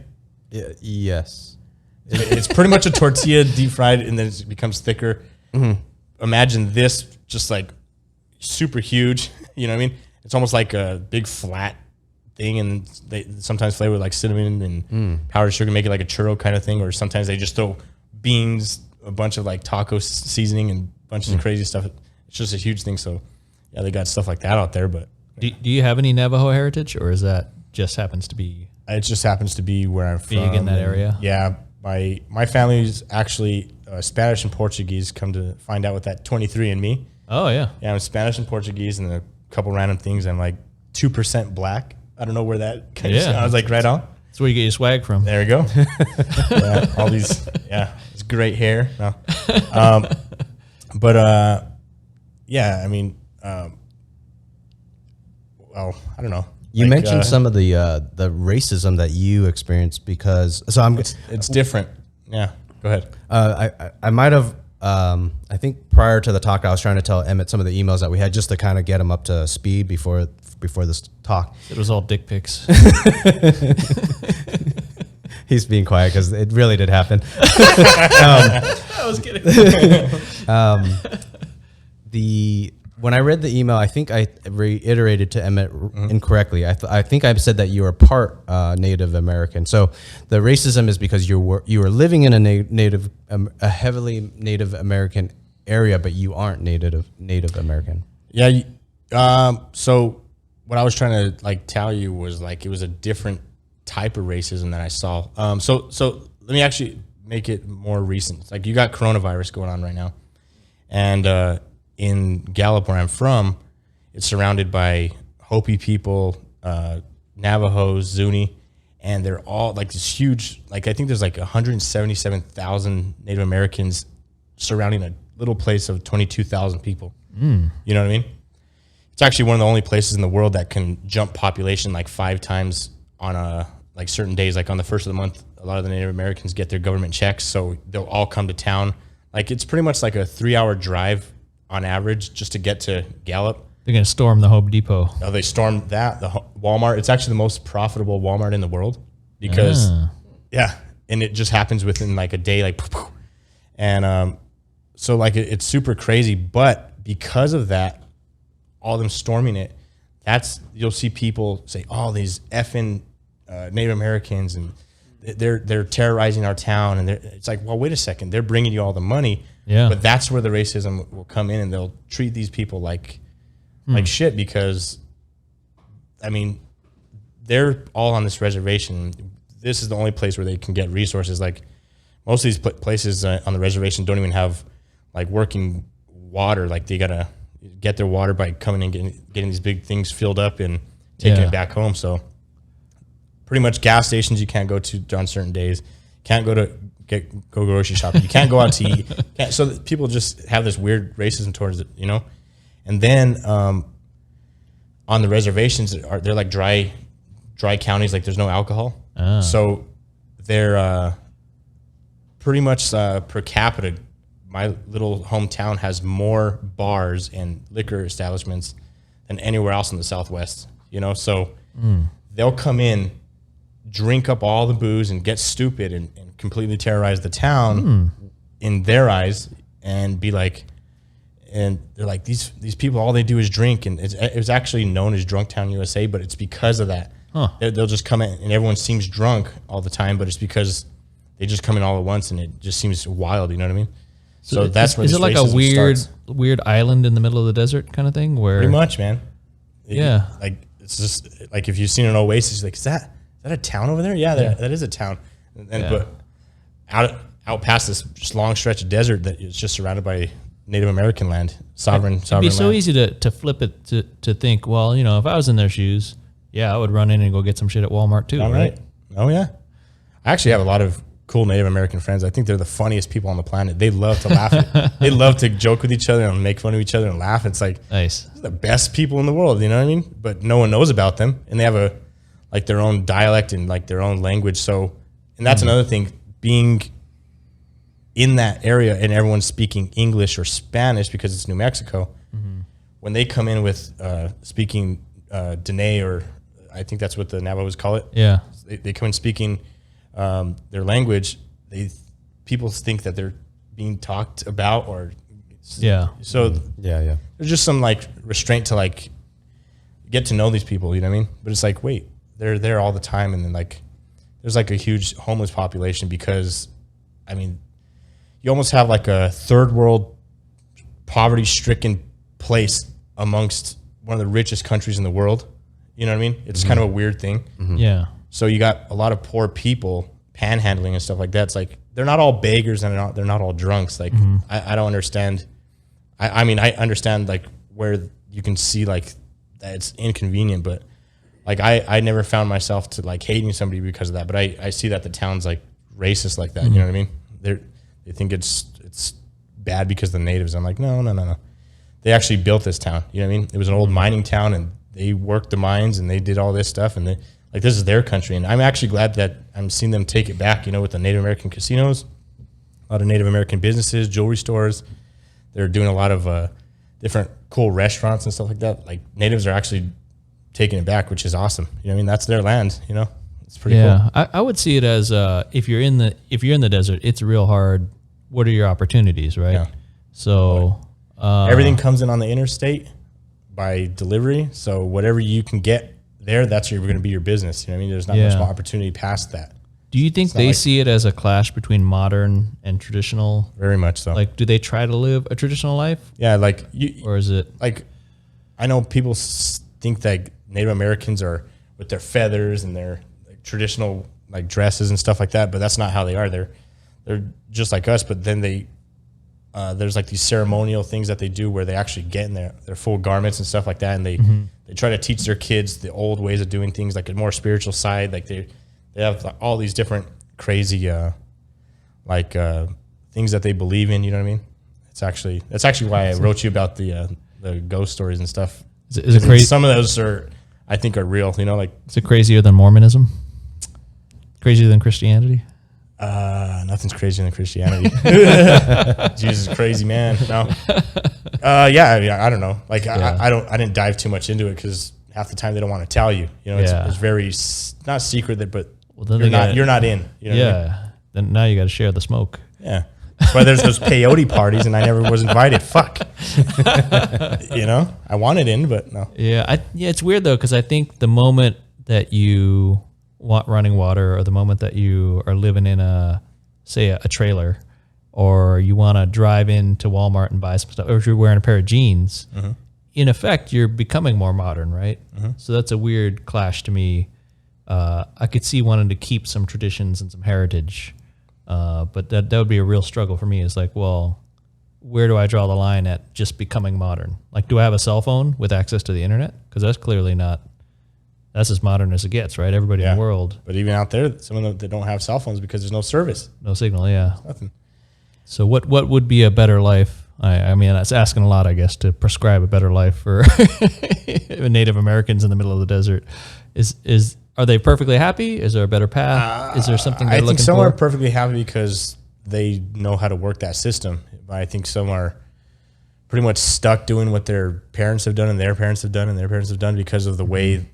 Yeah, yes. It's pretty much a tortilla deep fried, and then it becomes thicker. Mm-hmm. Imagine this, just like super huge. You know what I mean? It's almost like a big flat thing, and they sometimes flavor like cinnamon and powdered sugar, make it like a churro kind of thing. Or sometimes they just throw beans, a bunch of like taco seasoning, and bunches of crazy stuff. It's just a huge thing. So yeah, they got stuff like that out there. But do you have any Navajo heritage, or is that just happens to be? It just happens to be where I'm from. Big in that area? Yeah. My family is actually Spanish and Portuguese, come to find out with that 23andMe. Oh, yeah. Yeah, I'm Spanish and Portuguese, and a couple random things. I'm like 2% black. I don't know where that came from. I was like, right on. That's where you get your swag from. There we go. Yeah, all these, it's great hair. No. Yeah, I mean, well, I don't know. You mentioned some of the racism that you experienced because it's different. Yeah, go ahead. I might have I think prior to the talk I was trying to tell Emmett some of the emails that we had just to kind of get him up to speed before this talk. It was all dick pics. He's being quiet because it really did happen. I was kidding. When I read the email, I think I reiterated to Emmett incorrectly. I think I said that you are part Native American. So the racism is because you were living in a heavily Native American area, but you aren't Native American. Yeah. So what I was trying to like tell you was like it was a different type of racism that I saw. So let me actually make it more recent. It's like you got coronavirus going on right now, and in Gallup, where I'm from, it's surrounded by Hopi people, Navajos, Zuni, and they're all like this huge, like I think there's like 177,000 Native Americans surrounding a little place of 22,000 people. You know what I mean? It's actually one of the only places in the world that can jump population like 5 times on a like certain days. Like on the first of the month, a lot of the Native Americans get their government checks, so they'll all come to town. Like it's pretty much like a 3-hour drive on average just to get to Gallup. They're going to storm the Home Depot. Oh, they stormed that. The Walmart. It's actually the most profitable Walmart in the world because, yeah, and it just happens within like a day, like, and so like it's super crazy. But because of that, all them storming it, you'll see people say, "Oh, these effing Native Americans and they're terrorizing our town," and it's like, well, wait a second, they're bringing you all the money. Yeah. But that's where the racism will come in, and they'll treat these people like shit because, I mean, they're all on this reservation. This is the only place where they can get resources. Like most of these places on the reservation don't even have like working water. Like they gotta get their water by coming and getting these big things filled up and taking it back home. So pretty much gas stations you can't go to on certain days. Can't go grocery shopping. You can't go out to eat. So people just have this weird racism towards it, you know? And then on the reservations, they're like dry counties, like there's no alcohol. So they're pretty much per capita, my little hometown has more bars and liquor establishments than anywhere else in the Southwest, you know? So they'll come in, drink up all the booze and get stupid and completely terrorize the town in their eyes and be like, and they're like, these people, all they do is drink. And it was actually known as Drunktown USA, but it's because of that. They'll just come in and everyone seems drunk all the time, but it's because they just come in all at once and it just seems wild. You know what I mean? So that's where is this it like a racism weird island in the middle of the desert kind of thing where pretty much, man. Yeah. Like it's just like if you've seen an oasis, like, is that a town over there? Yeah, that is a town. But out past this just long stretch of desert that is just surrounded by Native American land, sovereign It'd be so land. easy to flip it to think, well, you know, if I was in their shoes, yeah, I would run in and go get some shit at Walmart too, right? Oh yeah. I actually have a lot of cool Native American friends. I think they're the funniest people on the planet. They love to laugh. They love to joke with each other and make fun of each other and laugh. It's like Nice. the best people in the world, you know what I mean? But no one knows about them, and they have like their own dialect and like their own language. So, and that's another thing, being in that area and everyone's speaking English or Spanish because it's New Mexico. When they come in with speaking Dene, or I think that's what the Navajos call it. Yeah. They come in speaking their language. People think that they're being talked about, or So Yeah. there's just some like restraint to like get to know these people. You know what I mean? But it's like, wait, they're there all the time, and then like there's like a huge homeless population because, I mean, you almost have like a third world poverty-stricken place amongst one of the richest countries in the world. You know what I mean? It's kind of a weird thing. Yeah. So you got a lot of poor people panhandling and stuff like that. It's like they're not all beggars and they're not all drunks. Like I don't understand. I mean, I understand like where you can see like that it's inconvenient, but like I never found myself to like hating somebody because of that. But I see that the town's like racist like that. You know what I mean? They think it's bad because of the natives. I'm like, no. They actually built this town. You know what I mean? It was an old mining town, and they worked the mines and they did all this stuff, and like this is their country. And I'm actually glad that I'm seeing them take it back, you know, with the Native American casinos, a lot of Native American businesses, jewelry stores. They're doing a lot of different cool restaurants and stuff like that. Like natives are actually taking it back, which is awesome. You know what I mean? That's their land, you know? It's pretty cool. I would see it as if you're in the desert, it's real hard. What are your opportunities, right? Yeah. So Everything comes in on the interstate by delivery. So whatever you can get there, that's going to be your business. You know what I mean? There's not much more opportunity past that. Do you think they see it as a clash between modern and traditional? Very much so. Like, do they try to live a traditional life? Yeah, like or is it like? I know people think that Native Americans are with their feathers and their like, traditional like dresses and stuff like that, but that's not how they are. They're just like us, but then there's like these ceremonial things that they do where they actually get in their full garments and stuff like that, and they try to teach their kids the old ways of doing things, like a more spiritual side. Like they have like all these different crazy things that they believe in. You know what I mean? That's actually why I wrote you about the ghost stories and stuff. Is it crazy? Some of those I think are real. You know, like is it crazier than Mormonism? Crazier than Christianity? Nothing's crazier than Christianity. Jesus is crazy, man. No. Yeah, I don't know. Like I didn't dive too much into it because half the time they don't want to tell you. You know, it's very not secret, but you're not in. You know what I mean? Then now you got to share the smoke. Yeah. That's why there's those peyote parties, and I never was invited. Fuck. You know, I wanted in, but no. Yeah, it's weird though because I think the moment that you want running water, or the moment that you are living in a trailer, or you want to drive into Walmart and buy some stuff, or if you're wearing a pair of jeans, in effect, you're becoming more modern, right? So that's a weird clash to me. I could see wanting to keep some traditions and some heritage, but that would be a real struggle for me. Is like, well, where do I draw the line at just becoming modern? Like, do I have a cell phone with access to the internet? Because that's clearly not. That's as modern as it gets, right? Everybody in the world. But even out there, some of them that don't have cell phones because there's no service. No signal, yeah. Nothing. So what would be a better life? I mean, that's asking a lot, I guess, to prescribe a better life for Native Americans in the middle of the desert. Are they perfectly happy? Is there a better path? Is there something they're looking for? I think some are perfectly happy because they know how to work that system. But I think some are pretty much stuck doing what their parents have done and their parents have done and their parents have done because of the way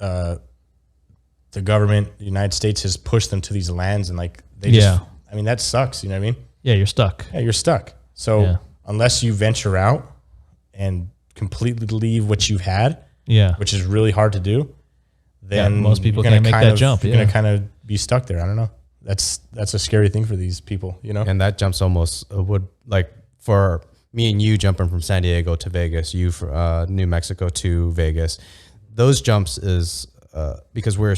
the government, the United States, has pushed them to these lands, and like they just, I mean, that sucks. You know what I mean? Yeah, you're stuck. Yeah, you're stuck. So unless you venture out and completely leave what you've had, which is really hard to do, then most people can't make that jump. You're gonna kind of be stuck there. I don't know. That's a scary thing for these people, you know. And that jumps almost would, like, for me and you jumping from San Diego to Vegas, you from New Mexico to Vegas. Those jumps is because we're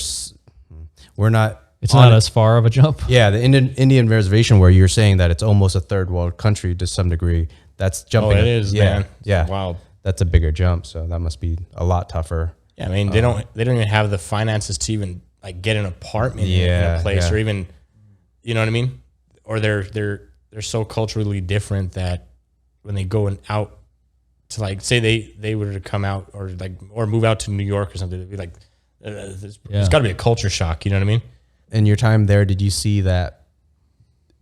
not. It's not as far of a jump. Yeah, the Indian reservation where you're saying that it's almost a third world country to some degree. That's jumping. Oh, it is, man. Yeah, wild. That's a bigger jump, so that must be a lot tougher. Yeah, I mean they don't even have the finances to even like get an apartment in a place or even, you know what I mean? Or they're so culturally different that when they go out to, like, say they were to come out or move out to New York or something, it'd be like there's got to be a culture shock. You know what I mean? In your time there, did you see that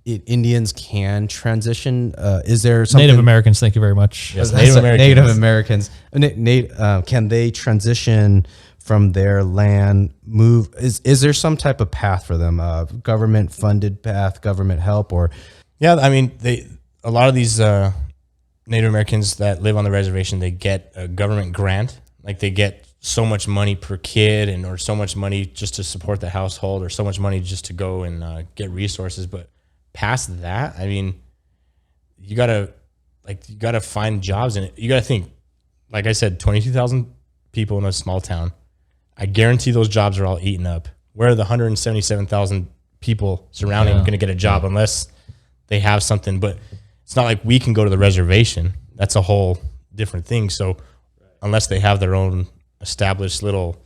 Indians can transition? Is there something? Native Americans, thank you very much. Yes, Native Americans. Can they transition from their land? Move? Is there some type of path for them? Government funded path, government help, or? Yeah, I mean a lot of these Native Americans that live on the reservation, they get a government grant. Like they get so much money per kid or so much money just to support the household, or so much money just to go and get resources. But past that, I mean, you gotta find jobs in it. You gotta think, like I said, 22,000 people in a small town. I guarantee those jobs are all eaten up. Where are the 177,000 people surrounding going to get a job unless they have something? But it's not like we can go to the reservation. That's a whole different thing. So unless they have their own established little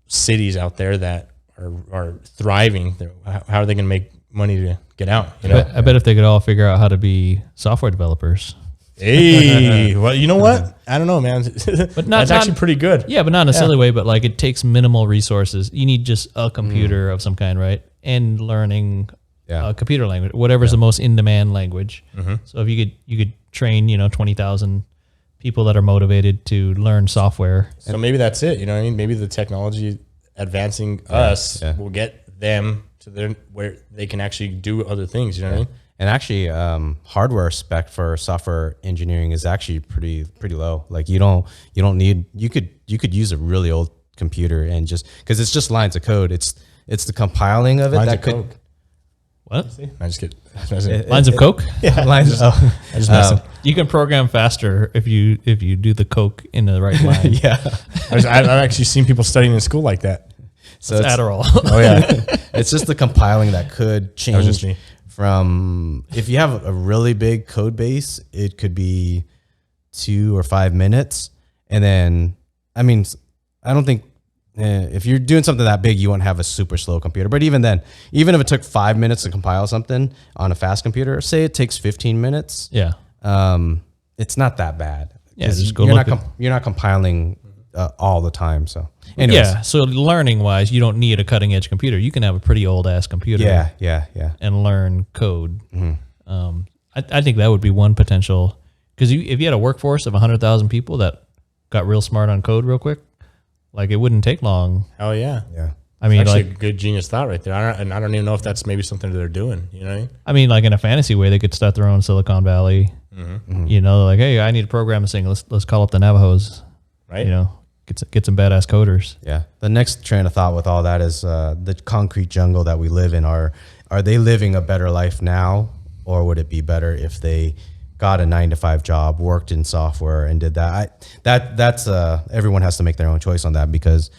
cities out there that are thriving, how are they going to make money to get out? You know? I bet if they could all figure out how to be software developers. Hey, well, you know what? I don't know, man. But that's actually pretty good. Yeah, but not in a silly way. But like, it takes minimal resources. You need just a computer of some kind, right? And learning a computer language, whatever's the most in-demand language. So if you could train 20,000 people that are motivated to learn software. So maybe that's it. You know what I mean? Maybe the technology advancing us will get them to where they can actually do other things. You know what I mean? And actually, hardware spec for software engineering is actually pretty low. Like you don't need, you could use a really old computer and just, because it's just lines of code. It's the compiling of it Lines that of could. Coke. What? I just get Lines of Coke? Yeah, lines. I just messing. You can program faster if you do the Coke in the right line. Yeah. I've actually seen people studying in school like that. So It's it's, Adderall. Oh yeah, it's just the compiling that could that was just change me. from, if you have a really big code base, it could be 2 or 5 minutes. And then, I mean, I don't think, if you're doing something that big, you won't have a super slow computer. But even then, even if it took 5 minutes to compile something on a fast computer, say it takes 15 minutes, Yeah. it's not that bad. Yeah, 'Cause just go you're look not you're not compiling all the time. So, anyways, Yeah. So learning wise, you don't need a cutting edge computer. You can have a pretty old ass computer. yeah. And learn code. I think that would be one potential, because if you had a workforce of 100,000 people that got real smart on code real quick, like it wouldn't take long. Hell yeah. Yeah. I mean, Actually, like a good genius thought right there. I don't even know if that's maybe something that they're doing. You know what I mean? I mean, like in a fantasy way, they could start their own Silicon Valley. You know, like, hey, I need to program this thing. Let's call up the Navajos. Right. You know, get some badass coders. Yeah. The next train of thought with all that is the concrete jungle that we live in. Are they living a better life now, or would it be better if they got a 9-to-5 job, worked in software, and did that? That's everyone has to make their own choice on that, because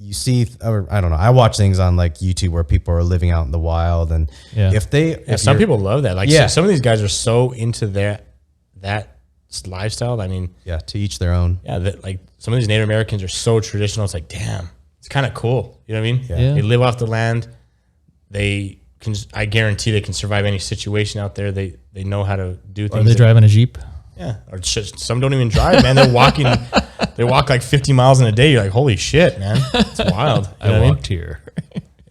you see, or I don't know, I watch things on like YouTube where people are living out in the wild, and if Some people love that. Like, Yeah. some of these guys are so into that lifestyle. I mean, yeah, to each their own. yeah, that like some of these Native Americans are so traditional. It's like, damn, it's kind of cool. You know what I mean? Yeah. They live off the land. They can. I guarantee they can survive any situation out there. They know how to do Are things. they driving a Jeep? Yeah, or some don't even drive, man. They're walking. They walk like 50 miles in a day. You're like, holy shit, man, it's wild. You know I what mean? walked here.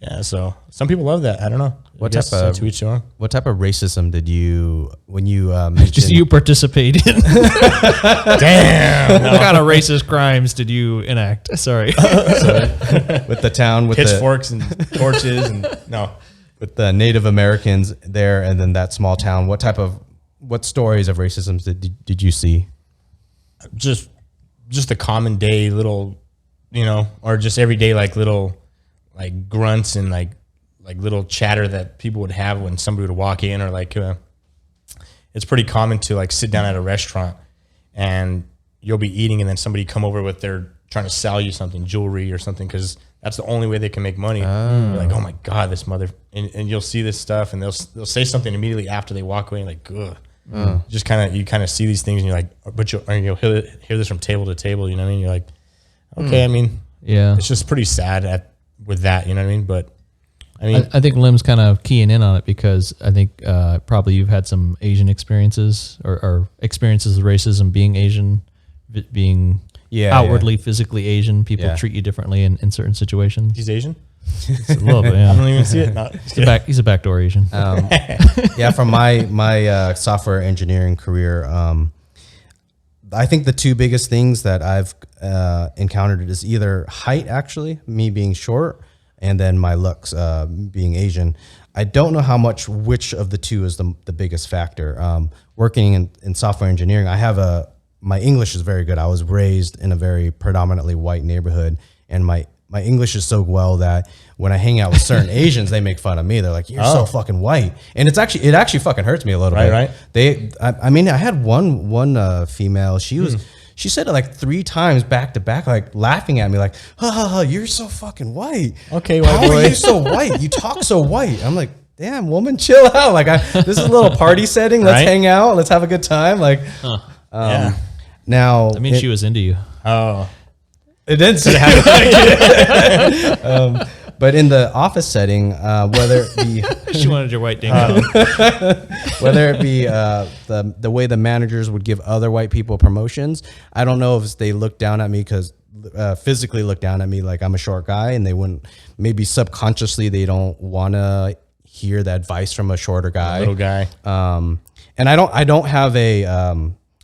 Yeah, so some people love that. I don't know. What I guess type of- to each their own. What type of racism did you, when you mentioned? Just you participate in. Damn. What kind of racist crimes did you enact? Sorry. with the town with Pitchforks and torches and no. with the Native Americans there, and then that small town. What stories of racism did you see? Just a common day little, you know, or just everyday like little like grunts and like little chatter that people would have when somebody would walk in, or like it's pretty common to like sit down at a restaurant and you'll be eating and then somebody come over with their trying to sell you something, jewelry or something, because that's the only way they can make money. You're like, oh my god, this mother, and you'll see this stuff and they'll say something immediately after they walk away, and like, ugh. Just you kind of see these things and you're like, but you'll hear this from table to table, you know what I mean? You're like, okay, I mean, Yeah. it's just pretty sad with that, you know what I mean? But I mean, I think Liem's kind of keying in on it, because I think probably you've had some Asian experiences or experiences of racism, being Asian, being outwardly physically Asian. People treat you differently in certain situations. he's Asian. It's a little bit, I yeah. don't even see it. No, He's a backdoor Asian. Yeah, from my software engineering career, I think the two biggest things that I've encountered is either height, actually, me being short, and then my looks, being Asian. I don't know which of the two is the biggest factor. Working in software engineering, my English is very good. I was raised in a very predominantly white neighborhood, and my English is so well that when I hang out with certain Asians, they make fun of me. They're like, "You're so fucking white," and it actually fucking hurts me a little bit. Right. I mean, I had one female. She said it like 3 times back to back, like laughing at me, like, "Ha ha ha, you're so fucking white. Okay, how white boy." are you so white? You talk so white." I'm like, "Damn, woman, chill out. Like, this is a little party setting. Let's Right? hang out. Let's have a good time." Like, Yeah. now I mean, she was into you. Oh, it didn't say but in the office setting, whether it be She wanted your white dingo. whether it be the way the managers would give other white people promotions, I don't know if they look down at me because physically look down at me like I'm a short guy, and they wouldn't, maybe subconsciously they don't want to hear the advice from a shorter guy, little guy. and I don't have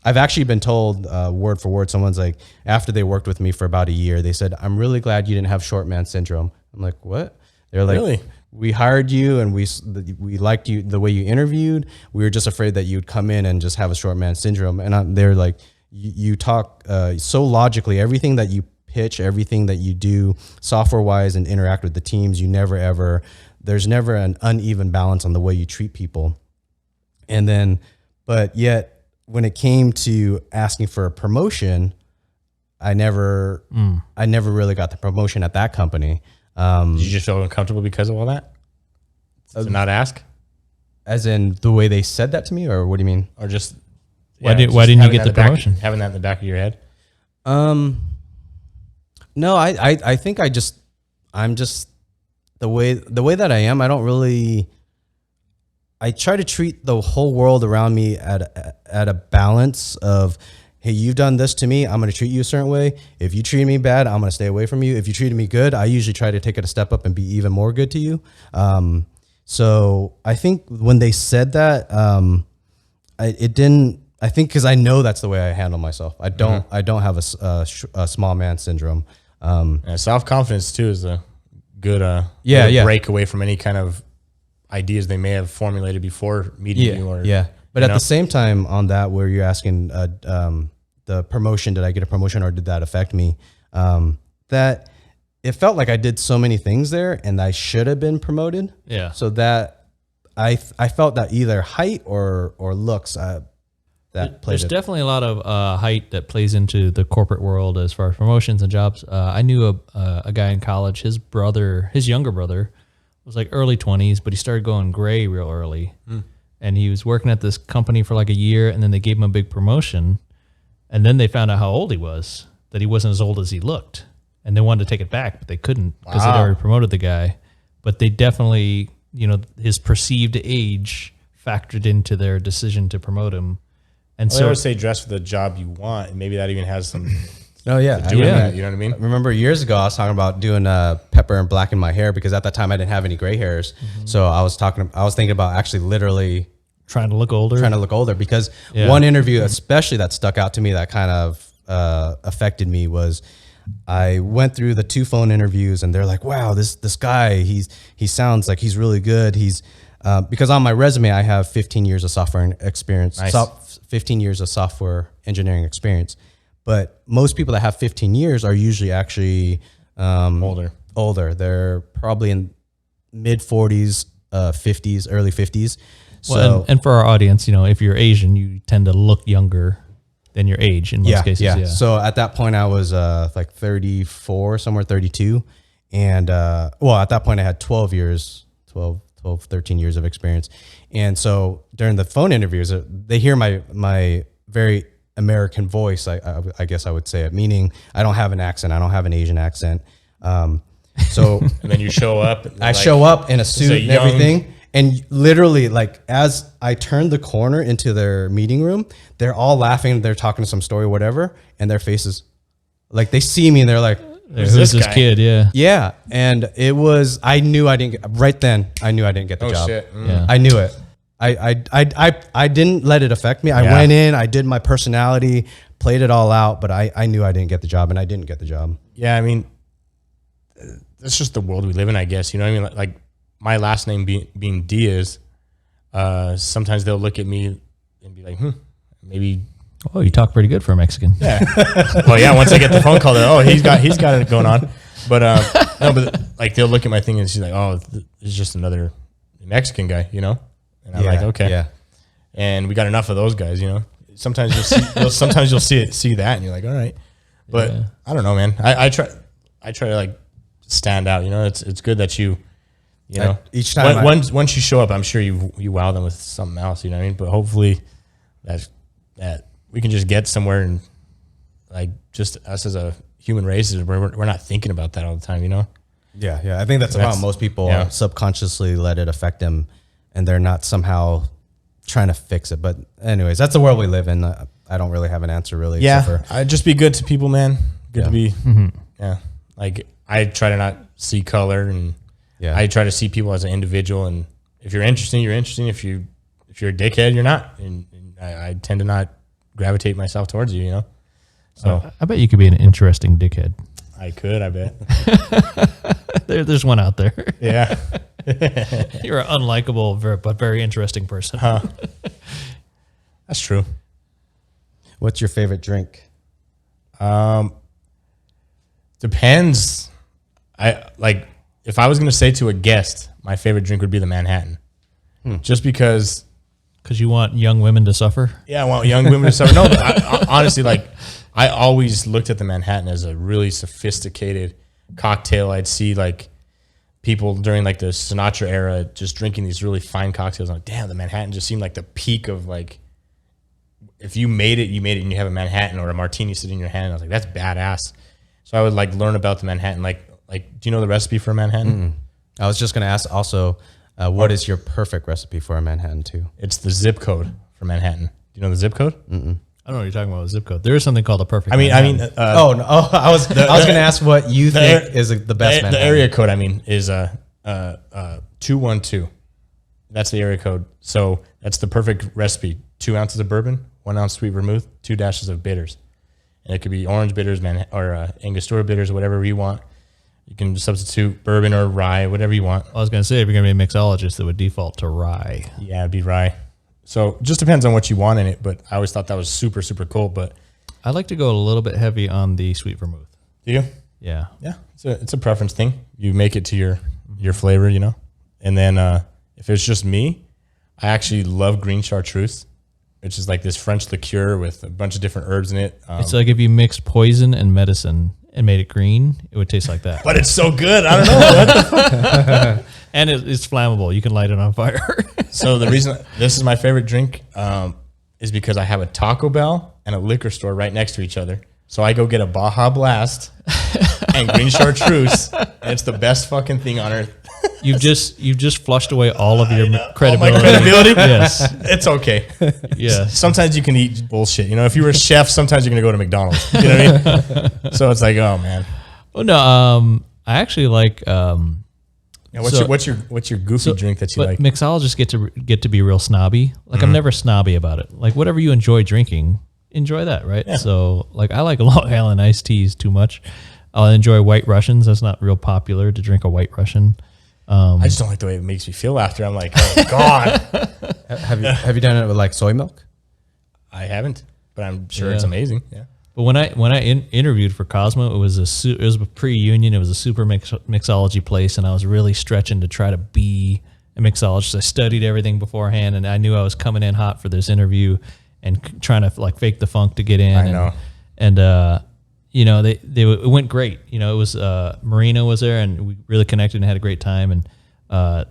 I've actually been told word for word, someone's like, after they worked with me for about a year, they said, I'm really glad you didn't have short man syndrome. I'm like, what? They're like, Really? We hired you and we liked you, the way you interviewed. We were just afraid that you'd come in and just have a short man syndrome. And they're like, you talk so logically, everything that you pitch, everything that you do software wise and interact with the teams, there's never an uneven balance on the way you treat people. And then, but yet when it came to asking for a promotion, I never really got the promotion at that company. Did you just feel uncomfortable because of all that? To not ask? As in the way they said that to me, or what do you mean? Or just why didn't you get the promotion? Having that in the back of your head? No, I think I'm just the way that I am. I don't really. I try to treat the whole world around me at a balance of, hey, you've done this to me, I'm going to treat you a certain way. If you treat me bad, I'm going to stay away from you. If you treated me good, I usually try to take it a step up and be even more good to you. So I think when they said that, it didn't. I think because I know that's the way I handle myself. I don't have a small man syndrome. Self-confidence too is a good break away from any kind of ideas they may have formulated before meeting you. Or, but at the same time, on that, where you're asking the promotion, did I get a promotion or did that affect me? That it felt like I did so many things there and I should have been promoted. Yeah. So that I felt that either height or looks There's definitely a lot of height that plays into the corporate world as far as promotions and jobs. I knew a guy in college, his younger brother was like early 20s, but he started going gray real early. And he was working at this company for like a year, and then they gave him a big promotion. And then they found out how old he was, that he wasn't as old as he looked. And they wanted to take it back, but they couldn't because they'd already promoted the guy. But they definitely, his perceived age factored into their decision to promote him. And so I always say dress for the job you want, and maybe that even has some. Oh yeah, that, you know what I mean. I remember years ago I was talking about doing pepper and black in my hair because at that time I didn't have any gray hairs. So I was thinking about actually literally trying to look older because one interview especially that stuck out to me that kind of affected me was I went through the 2 phone interviews and they're like, wow, this guy he sounds like he's really good. He's because on my resume I have 15 years of software experience. Nice. 15 years of software engineering experience. But most people that have 15 years are usually actually older. They're probably in mid 40s, 50s, early 50s. Well, and for our audience, if you're Asian, you tend to look younger than your age in most cases. Yeah. So at that point, I was like 34, somewhere 32. And at that point, I had 12, 13 years of experience. And so during the phone interviews, they hear my very American voice, I guess I would say it, meaning I don't have an accent. I don't have an Asian accent. So and then you show up. I show up in a suit and everything. And literally, like, as I turn the corner into their meeting room, they're all laughing. They're talking some story, whatever. And their faces, like, they see me and they're like, who's this kid? Yeah. Yeah. And it was, I knew I didn't get the job. Shit. Yeah. I knew it. I didn't let it affect me. I went in, I did my personality, played it all out, but I knew I didn't get the job and I didn't get the job. Yeah. I mean, that's just the world we live in, I guess. You know what I mean? Like my last name being Diaz, sometimes they'll look at me and be like, maybe. Oh, you talk pretty good for a Mexican. Yeah. Well, yeah. Once I get the phone call, he's got it going on. But no, but like they'll look at my thing and she's like, oh, it's just another Mexican guy, And I'm like, okay. Yeah. And we got enough of those guys, Sometimes you'll see that, and you're like, all right. But I don't know, man. I try to like stand out. It's good that you each time once you show up, I'm sure you wow them with something else. You know what I mean? But hopefully that we can just get somewhere and like just us as a human race we're not thinking about that all the time. Yeah. I think that's about most people subconsciously let it affect them, and they're not somehow trying to fix it. But anyways, that's the world we live in. I don't really have an answer really. Yeah. I'd just be good to people, man. Good to be. Yeah. Like I try to not see color, and I try to see people as an individual. And if you're interesting, you're interesting. If you're a dickhead, you're not. And I tend to not gravitate myself towards you, you know? So I bet you could be an interesting dickhead. I could, I bet. There's one out there. Yeah. You're an unlikable, but very interesting person. That's true. What's your favorite drink? Depends. If I was going to say to a guest, my favorite drink would be the Manhattan. Just because. Because you want young women to suffer? Yeah, I want young women to suffer. No, but honestly, like, I always looked at the Manhattan as a really sophisticated cocktail. I'd see, like, people during, like, the Sinatra era just drinking these really fine cocktails. I'm like, damn, the Manhattan just seemed like the peak of, like, if you made it, and you have a Manhattan or a martini sitting in your hand. I was like, that's badass. So I would, like, learn about the Manhattan. Like, do you know the recipe for a Manhattan? I was just going to ask also, what is your perfect recipe for a Manhattan too? It's the zip code for Manhattan. Do you know the zip code? I don't know what you're talking about with zip code. There is something called a perfect. I mean, I was going to ask what you think is the best Manhattan. The area code, is 212. That's the area code. So that's the perfect recipe. 2 ounces of bourbon, 1 ounce sweet vermouth, 2 dashes of bitters. And it could be orange bitters, or Angostura bitters, whatever you want. You can substitute bourbon or rye, whatever you want. I was going to say, if you're going to be a mixologist, it would default to rye. Yeah, it'd be rye. So it just depends on what you want in it, but I always thought that was super, super cool. But I like to go a little bit heavy on the sweet vermouth. do you? Yeah. Yeah, it's a preference thing. You make it to your flavor, you know. And then if it's just me, I actually love green chartreuse, which is like this French liqueur with a bunch of different herbs in it. It's like if you mixed poison and medicine and made it green, it would taste like that. But it's so good. I don't know. What the fuck? And it's flammable. You can light it on fire. So the reason this is my favorite drink is because I have a Taco Bell and a liquor store right next to each other. So I go get a Baja Blast and green chartreuse, and it's the best fucking thing on earth. You've just flushed away all of your credibility. All my credibility? Yes. It's okay. Yes. Sometimes you can eat bullshit. You know, if you were a chef, sometimes you're going to go to McDonald's. You know what I mean? So it's like, oh, man. Oh, no. I actually like. Yeah, what's your goofy drink that you like? Mixologists get to be real snobby. Like, I'm never snobby about it. Like, whatever you enjoy drinking, enjoy that, right? Yeah. So, like, I like Long Island iced teas too much. I'll enjoy White Russians. That's not real popular to drink a White Russian. I just don't like the way it makes me feel after. I'm like, oh God. Have you done it with like soy milk? I haven't, but I'm sure it's amazing. Yeah. But when I interviewed for Cosmo, it was a pre-union. It was a super mixology place, and I was really stretching to try to be a mixologist. I studied everything beforehand, and I knew I was coming in hot for this interview and trying to like fake the funk to get in. I know. And you know, it went great. You know, it was Marina was there, and we really connected and had a great time. And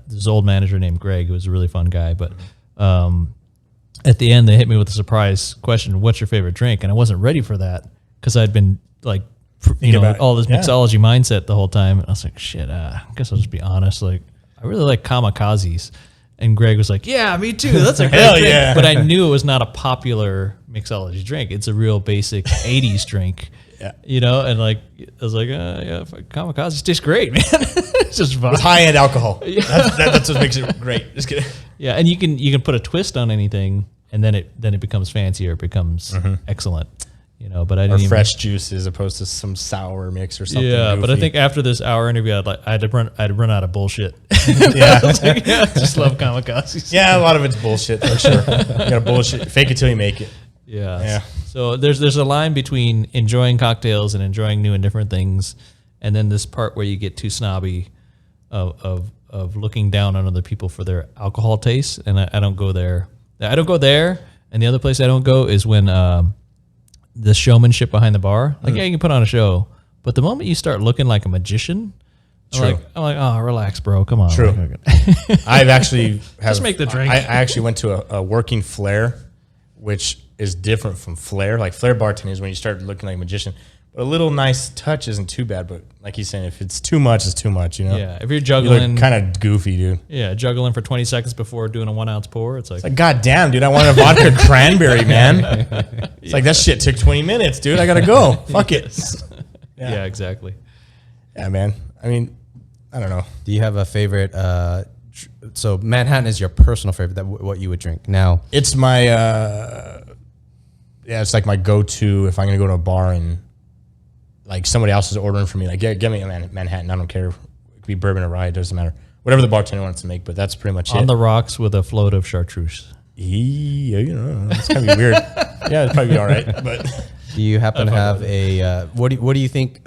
this old manager named Greg, who was a really fun guy. But at the end, they hit me with a surprise question: "What's your favorite drink?" And I wasn't ready for that because I'd been like, all this mixology mindset the whole time. And I was like, "Shit, I guess I'll just be honest. Like, I really like kamikazes." And Greg was like, "Yeah, me too. That's a great drink." Yeah. But I knew it was not a popular mixology drink. It's a real basic '80s drink. Yeah. You know, and like I was like, yeah, kamikazes tastes great, man. It's just fun. With high-end alcohol. That's what makes it great. Just kidding. Yeah, and you can put a twist on anything, and then it becomes fancier. It becomes excellent. You know, but I didn't fresh juice as opposed to some sour mix or something. Yeah, goofy. but I think after this hour interview, I'd run out of bullshit. Yeah. I was like, yeah, I just love kamikazes. Yeah, a lot of it's bullshit for sure. You gotta bullshit. Fake it till you make it. Yeah. So there's a line between enjoying cocktails and enjoying new and different things, and then this part where you get too snobby of looking down on other people for their alcohol taste, and I don't go there. I don't go there, and the other place I don't go is when the showmanship behind the bar. Like, yeah, you can put on a show, but the moment you start looking like a magician, I'm like, oh, relax, bro. Come on. True. I've actually just make the drink. I actually went to a working flair, which is different from flair. Like flair bartending is when you start looking like a magician. But a little nice touch isn't too bad. But like he's saying, if it's too much, it's too much, you know? Yeah, if you're juggling. kind of goofy, dude. Yeah, juggling for 20 seconds before doing a 1 ounce pour. It's like, God damn, dude, I want a vodka cranberry, man. It's like, that shit took 20 minutes, dude. I got to go. Fuck it. Yeah, exactly. Yeah, man. I mean, I don't know. Do you have a favorite? So Manhattan is your personal favorite. What you would drink now? It's my yeah, it's like my go-to if I'm gonna go to a bar and like somebody else is ordering for me, like get me a Manhattan. I don't care. It could be bourbon or rye. It doesn't matter. Whatever the bartender wants to make, but that's pretty much On it. the rocks with a float of chartreuse. Yeah, you know, it's gonna be weird. Yeah, it'd probably be all right. But Do you happen to have a what do you think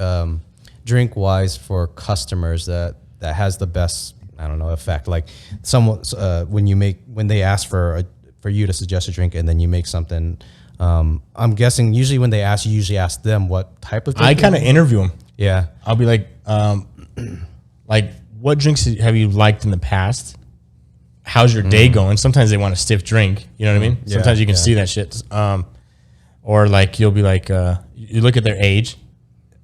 drink wise for customers that has the best, I don't know, effect? Like someone when they ask for you to suggest a drink and then you make something. I'm guessing usually when they ask, you usually ask them what type of drink. I kind of interview them. Yeah, I'll be like, what drinks have you liked in the past? How's your day going? Sometimes they want a stiff drink. You know what I mean? Sometimes you can see that shit. Or like you'll be like, you look at their age.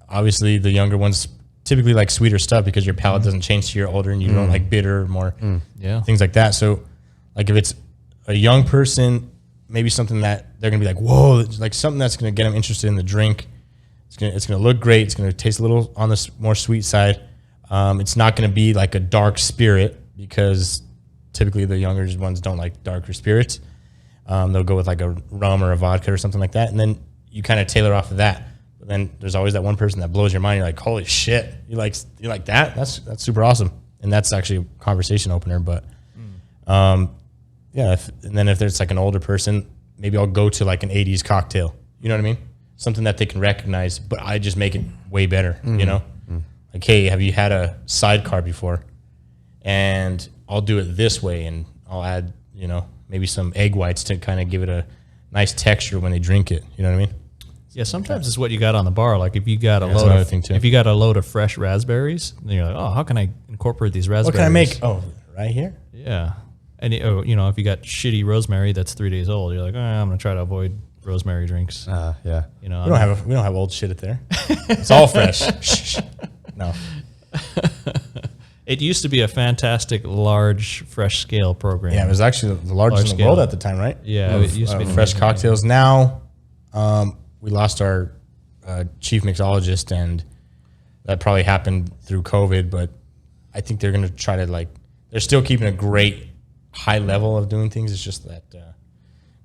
Obviously, the younger ones typically like sweeter stuff because your palate doesn't change to your older and you don't like bitter or more things like that. So, like if it's a young person, maybe something that they're gonna be like, whoa, like something that's gonna get them interested in the drink. It's gonna look great. It's gonna taste a little on the more sweet side. It's not gonna be like a dark spirit because typically the younger ones don't like darker spirits. They'll go with like a rum or a vodka or something like that, and then you kind of tailor off of that. But then there's always that one person that blows your mind. You're like, holy shit, you like that? That's super awesome, and that's actually a conversation opener. But yeah, and then if there's like an older person, maybe I'll go to like an 80s cocktail. You know what I mean? Something that they can recognize, but I just make it way better. You know, like, hey, have you had a sidecar before? And I'll do it this way, and I'll add, you know, maybe some egg whites to kind of give it a nice texture when they drink it. You know what I mean? Yeah, sometimes it's what you got on the bar. Like if you got if you got a load of fresh raspberries, then you're like, oh, how can I incorporate these raspberries? What can I make? Oh, right here. Yeah, and you know, if you got shitty rosemary that's 3 days old, you're like, I'm gonna try to avoid rosemary drinks. yeah. You know, We don't have old shit at there. It's all fresh. No. It used to be a fantastic large fresh scale program. Yeah, it was actually the largest in the world at the time, right? Yeah, it used to be fresh cocktails. Now, we lost our chief mixologist, and that probably happened through COVID. But I think they're going to try to they're still keeping a great high level of doing things. It's just that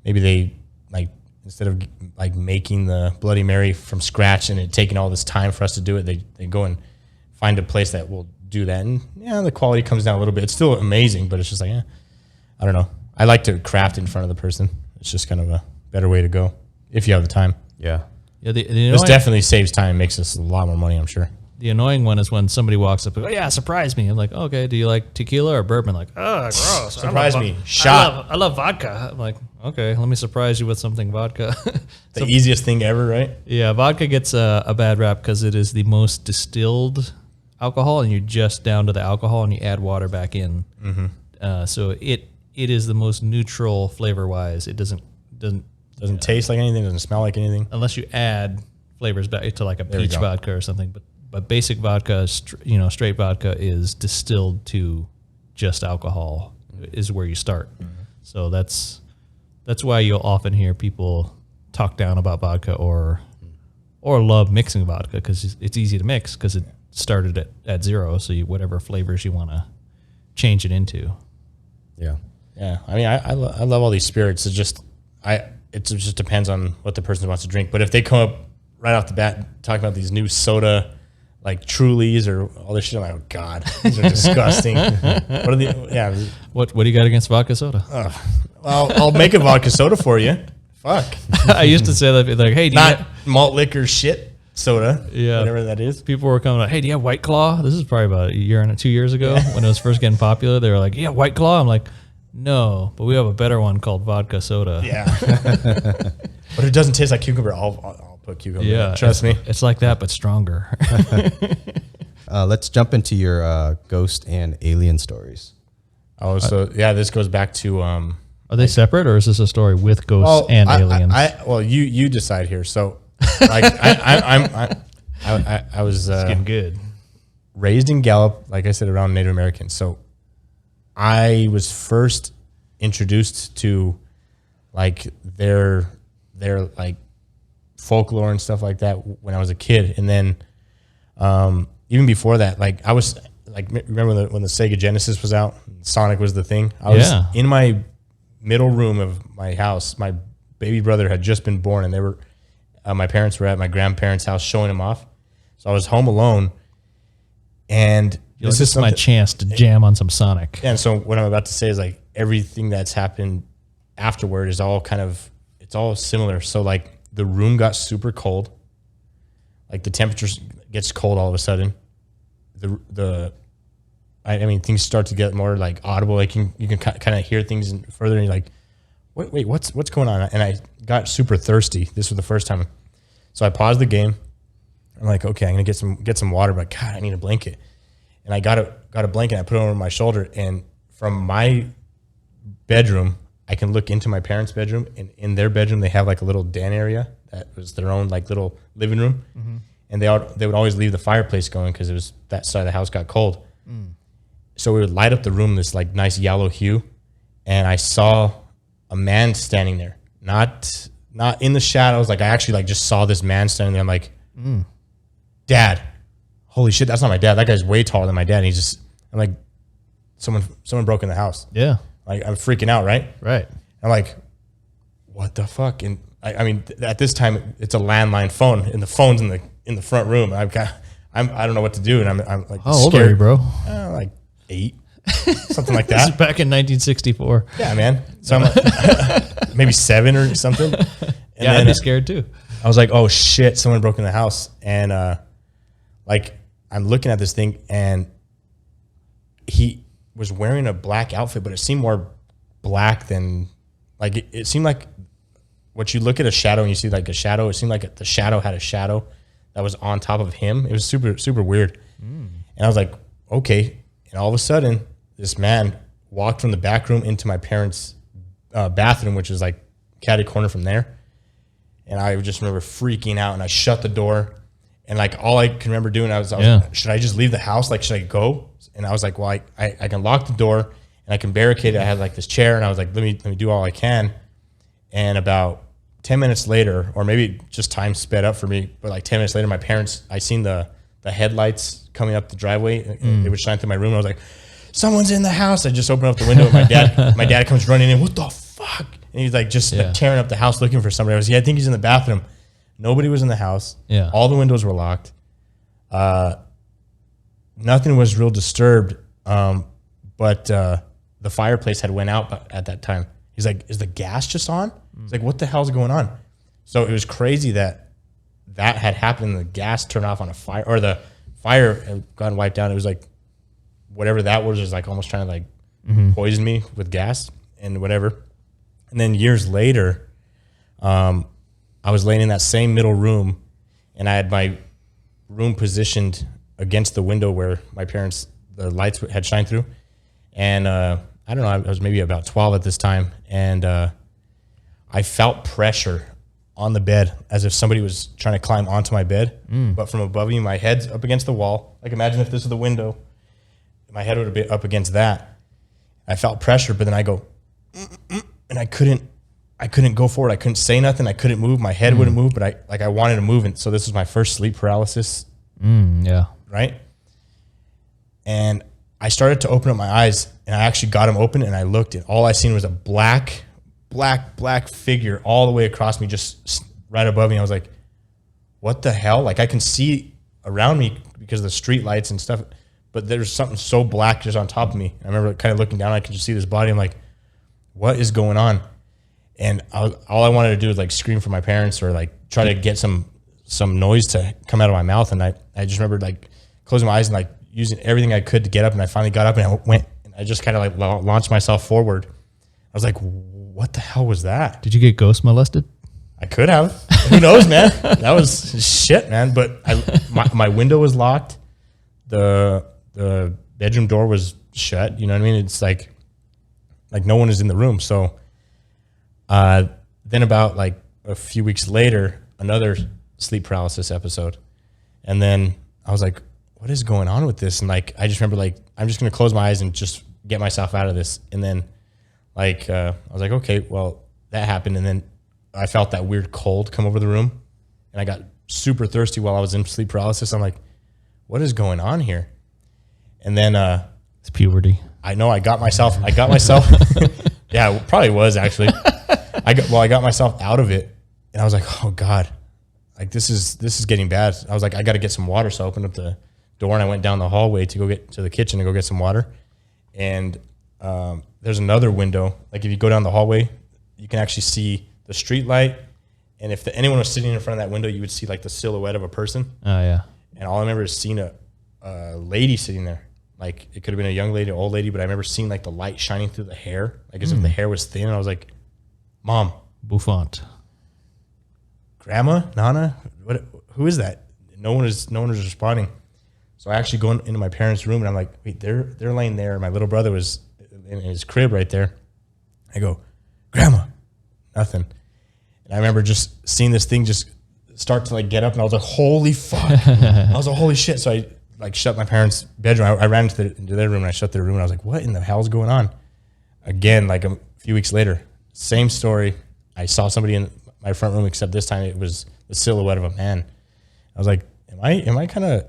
maybe they instead of making the Bloody Mary from scratch and it taking all this time for us to do it, they go and find a place that will do that, and the quality comes down a little bit. It's still amazing, but it's just I don't know. I like to craft in front of the person. It's just kind of a better way to go if you have the time. Yeah. This definitely saves time and makes us a lot more money, I'm sure. The annoying one is when somebody walks up and goes, yeah, surprise me. I'm like, okay, do you like tequila or bourbon? Like, oh, gross. Surprise me. Shot. I love vodka. I'm like, okay, let me surprise you with something vodka. The easiest thing ever, right? Yeah, vodka gets a bad rap because it is the most distilled alcohol, and you're just down to the alcohol and you add water back in. So it is the most neutral flavor-wise. It doesn't taste like anything, doesn't smell like anything. Unless you add flavors back to like a peach vodka or something. But basic vodka, straight vodka is distilled to just alcohol is where you start. So that's why you'll often hear people talk down about vodka or love mixing vodka, because it's easy to mix because it started at zero. So whatever flavors you want to change it into. Yeah. Yeah. I mean, I love all these spirits. It just depends on what the person wants to drink. But if they come up right off the bat talking about these new soda, like Trulies or all this shit, I'm like, oh God, these are disgusting. What are the? Yeah. What do you got against vodka soda? Well, I'll make a vodka soda for you. Fuck. I used to say that, like, hey, do not malt liquor shit soda. Yeah, whatever that is. People were coming like, hey, do you have White Claw? This is probably about a year and 2 years ago when it was first getting popular. They were like, yeah, White Claw. I'm like, no, but we have a better one called vodka soda. Yeah. But it doesn't taste like cucumber. I'll put cucumber. Yeah, in. Trust me. It's like that, but stronger. Let's jump into your ghost and alien stories. Oh, so this goes back to. Are they separate, or is this a story with ghosts and aliens? Well, you decide here. So, like, I was getting good. Raised in Gallup, like I said, around Native Americans. So, I was first introduced to like their like folklore and stuff like that when I was a kid, and then even before that, like I was like, remember when the Sega Genesis was out, Sonic was the thing. I was in my middle room of my house, my baby brother had just been born, and they were my parents were at my grandparents' house showing him off. So I was home alone, and This is my chance to jam on some Sonic. And so what I'm about to say is like everything that's happened afterward is all it's all similar. So like the room got super cold, like the temperature gets cold all of a sudden. I mean, things start to get more like audible. Like you can kind of hear things further, and you're like, wait, what's going on? And I got super thirsty. This was the first time, so I paused the game. I'm like, okay, I'm gonna get some water, but God, I need a blanket. And I got a blanket. I put it over my shoulder, and from my bedroom, I can look into my parents' bedroom, and in their bedroom, they have like a little den area that was their own like little living room, and they would always leave the fireplace going because it was that side of the house got cold. So we would light up the room this like nice yellow hue, and I saw a man standing there, not in the shadows. Like I actually like just saw this man standing there. I'm like, Dad, holy shit, that's not my dad. That guy's way taller than my dad. And I'm like, someone broke in the house. Yeah. Like I'm freaking out, right? Right. I'm like, what the fuck? And I mean, at this time it's a landline phone, and the phone's in the front room. I don't know what to do, and I'm like, How old scared. are you, bro? Like 8, something like This is that. back in 1964. Yeah, man. So I'm like, maybe 7 or something. And Yeah, I'd be scared too. I was like, oh shit, someone broke in the house. And like I'm looking at this thing, and he was wearing a black outfit, but it seemed more black than like it seemed like what you look at a shadow and you see like a shadow. It seemed like the shadow had a shadow that was on top of him. It was super, super weird. And I was like, okay. And all of a sudden, this man walked from the back room into my parents' bathroom, which is like catty corner from there. And I just remember freaking out, and I shut the door. And like all I can remember doing, I was like, should I just leave the house? Like, should I go? And I was like, well, I can lock the door and I can barricade it. I had like this chair, and I was like, let me do all I can. And about 10 minutes later, or maybe just time sped up for me, but like 10 minutes later, my parents, I seen the headlights coming up the driveway. It would shine through my room. I was like, someone's in the house. I just opened up the window, and my dad comes running in. What the fuck? And he's like just like tearing up the house looking for somebody. I was, I think he's in the bathroom. Nobody was in the house. Yeah. All the windows were locked. Nothing was real disturbed. But the fireplace had went out at that time. He's like, is the gas just on? He's like, what the hell's going on? So it was crazy that had happened. The gas turned off on a fire, or the fire had gotten wiped out. It was like, whatever that was like almost trying to like poison me with gas and whatever. And then years later, I was laying in that same middle room, and I had my room positioned against the window where my parents, the lights had shined through. And I don't know, I was maybe about 12 at this time. And I felt pressure on the bed as if somebody was trying to climb onto my bed. But from above me, my head's up against the wall. Like imagine if this was the window, my head would have been up against that. I felt pressure, but then I go, and I couldn't go forward. I couldn't say nothing. I couldn't move. My head wouldn't move, but I wanted to move. And so this was my first sleep paralysis. Yeah. Right. And I started to open up my eyes, and I actually got them open, and I looked, and all I seen was a black figure all the way across me, just right above me. I was like, what the hell? Like I can see around me because of the street lights and stuff, but there's something so black just on top of me. I remember kind of looking down, I could just see this body. I'm like, what is going on? And all I wanted to do was like scream for my parents, or like try to get some noise to come out of my mouth. And I just remember like closing my eyes and like using everything I could to get up. And I finally got up, and I went, and I just kind of like launched myself forward. I was like, what the hell was that? Did you get ghost molested? I could have. Who knows, man? That was shit, man. But my window was locked. The bedroom door was shut. You know what I mean? It's like no one is in the room. So then about like a few weeks later, another sleep paralysis episode. And then I was like, what is going on with this? And like, I just remember like, I'm just going to close my eyes and just get myself out of this. And then like, I was like, okay, well that happened. And then I felt that weird cold come over the room, and I got super thirsty while I was in sleep paralysis. I'm like, what is going on here? And then, It's puberty. I know I got myself, yeah, it probably was actually. I got myself out of it, and I was like, oh God, like this is getting bad. I was like, I got to get some water. So I opened up the door and I went down the hallway to go get to the kitchen to go get some water. And there's another window. Like if you go down the hallway, you can actually see the street light. And if anyone was sitting in front of that window, you would see like the silhouette of a person. Oh yeah. And all I remember is seeing a lady sitting there. Like it could have been a young lady, an old lady, but I remember seeing like the light shining through the hair, like as if the hair was thin. And I was like, Mom, Bouffant. Grandma, Nana, who is that? No one was responding. So I actually go into my parents' room and I'm like, wait, they're laying there. My little brother was in his crib right there. I go, Grandma, nothing. And I remember just seeing this thing just start to like get up, and I was like, holy fuck. I was like, holy shit. So I like shut my parents' bedroom. I ran into their room and I shut their room, and I was like, what in the hell's going on? Again, like a few weeks later, same story. I saw somebody in my front room, except this time it was the silhouette of a man. I was like, am I kind of...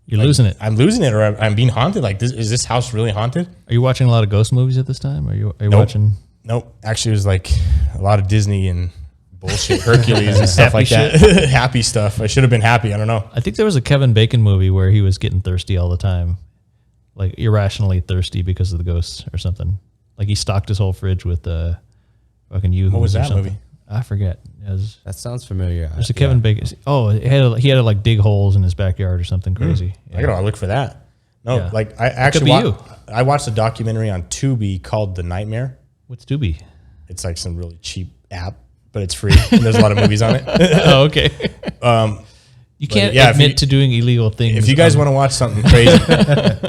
You're losing it. I'm losing it, or I'm being haunted. Like, is this house really haunted? Are you watching a lot of ghost movies at this time? Are you Nope. watching? Nope. Actually, it was like a lot of Disney and bullshit, Hercules and stuff Happy like that. Happy stuff. I should have been happy. I don't know. I think there was a Kevin Bacon movie where he was getting thirsty all the time, like irrationally thirsty because of the ghosts or something. Like he stocked his whole fridge with fucking yoo-hoos. What was or that something. movie? I forget. That sounds familiar. There's a Kevin Bacon. Oh, he had to like dig holes in his backyard or something crazy. I gotta look for that. No, Yeah. like I actually be you. I watched a documentary on Tubi called The Nightmare. What's Doobie? It's like some really cheap app, but it's free. And there's a lot of movies on it. Oh, okay. You can't yeah, if admit you- to doing illegal things. If you guys want to watch something crazy,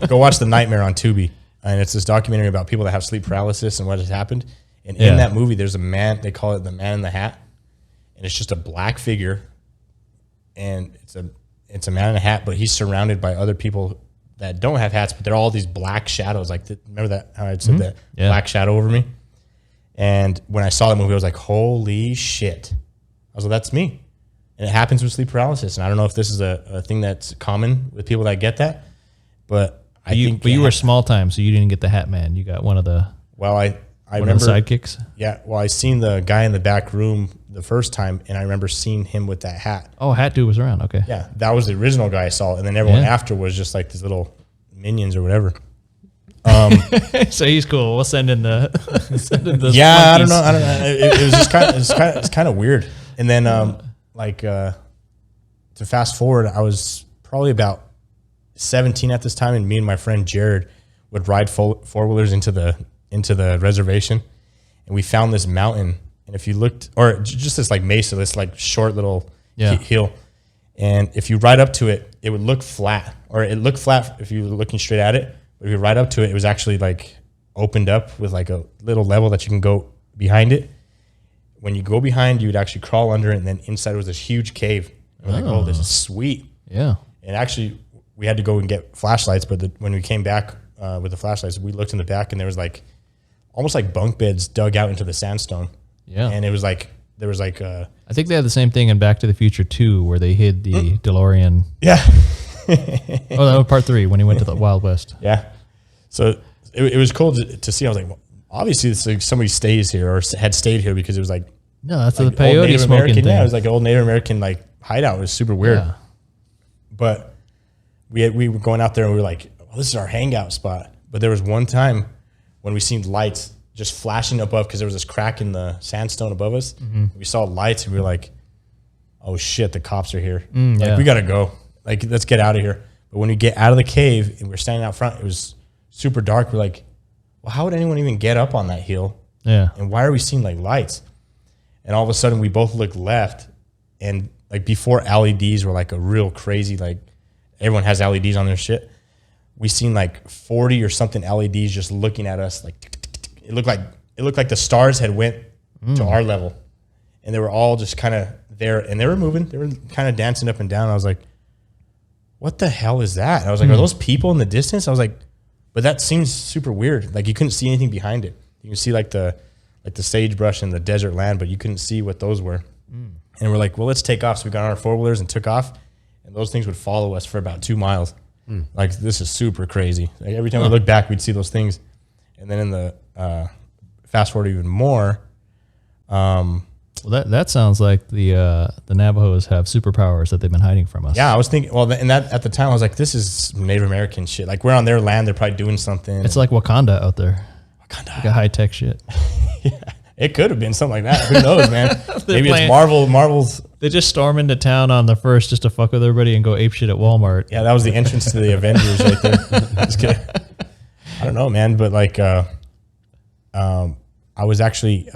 go watch The Nightmare on Tubi. And it's this documentary about people that have sleep paralysis and what has happened. And Yeah. in that movie, there's a man, they call it the Man in the Hat. And it's just a black figure. And it's a man in a hat, but he's surrounded by other people that don't have hats, but they're all these black shadows. Like, remember that, how I said that Yeah. black shadow over me? And when I saw that movie, I was like, holy shit. I was like, that's me. And it happens with sleep paralysis. And I don't know if this is a thing that's common with people that get that, but I think. But you were small time, so you didn't get the Hat Man. You got one of the Well, I one remember. of the sidekicks. Yeah. Well, I seen the guy in the back room the first time, and I remember seeing him with that hat. Oh, Hat Dude was around. Okay. Yeah. That was the original guy I saw. And then everyone Yeah. after was just like these little minions or whatever. So he's cool. We'll send in the. Yeah, I don't know. It was just it's kind of weird. And then to fast forward, I was probably about 17 at this time, and me and my friend Jared would ride four-wheelers into the reservation, and we found this mountain. And if you looked, or just this like mesa, this like short little hill, and if you ride up to it, it would look flat, or it looked flat if you were looking straight at it. But if you ride up to it, it was actually like opened up with like a little level that you can go behind it. When you go behind, you would actually crawl under it, and then inside was this huge cave. And we're like, oh, this is sweet. Yeah. And actually, we had to go and get flashlights, but when we came back with the flashlights, we looked in the back, and there was like almost like bunk beds dug out into the sandstone. Yeah. And it was like, there was like I think they had the same thing in Back to the Future 2 where they hid the DeLorean. yeah. Oh, that was part 3 when he went to the Wild West. Yeah. So it was cool to see. I was like, well, obviously it's like somebody stays here or had stayed here, because it was like, No, that's like the old peyote Native smoking American. thing. Yeah, it was like an old Native American like hideout. It was super weird. Yeah. But we were going out there and we were like, well, this is our hangout spot. But there was one time when we seen lights just flashing above, because there was this crack in the sandstone above us. We saw lights and we were like, oh shit, the cops are here. yeah. We got to go. Like, let's get out of here. But when we get out of the cave and we're standing out front, it was super dark. We're like, well, how would anyone even get up on that hill? Yeah. And why are we seeing like lights? And all of a sudden we both looked left, and like before LEDs were like a real crazy, like everyone has LEDs on their shit. We seen like 40 or something LEDs just looking at us. Like it looked like the stars had went to our level, and they were all just kind of there, and they were moving. They were kind of dancing up and down. I was like, what the hell is that? And I was like, are those people in the distance? I was like, but that seems super weird. Like you couldn't see anything behind it. You can see like the sagebrush and the desert land, but you couldn't see what those were. And we're like, well, let's take off. So we got on our four-wheelers and took off, and those things would follow us for about 2 miles. Like, this is super crazy. Like, every time we look back, we'd see those things. And then in the fast forward even more, Well, that sounds like the Navajos have superpowers that they've been hiding from us. Yeah, I was thinking. Well, and that at the time I was like, this is Native American shit. Like we're on their land, they're probably doing something. It's like Wakanda out there. Wakanda. Like a high tech shit. Yeah, it could have been something like that. Who knows, man? Maybe playing- it's Marvel's. They just storm into town on the 1st just to fuck with everybody and go ape shit at Walmart. Yeah, that was the entrance to the Avengers right there. Just kidding. I don't know, man, but like, I was actually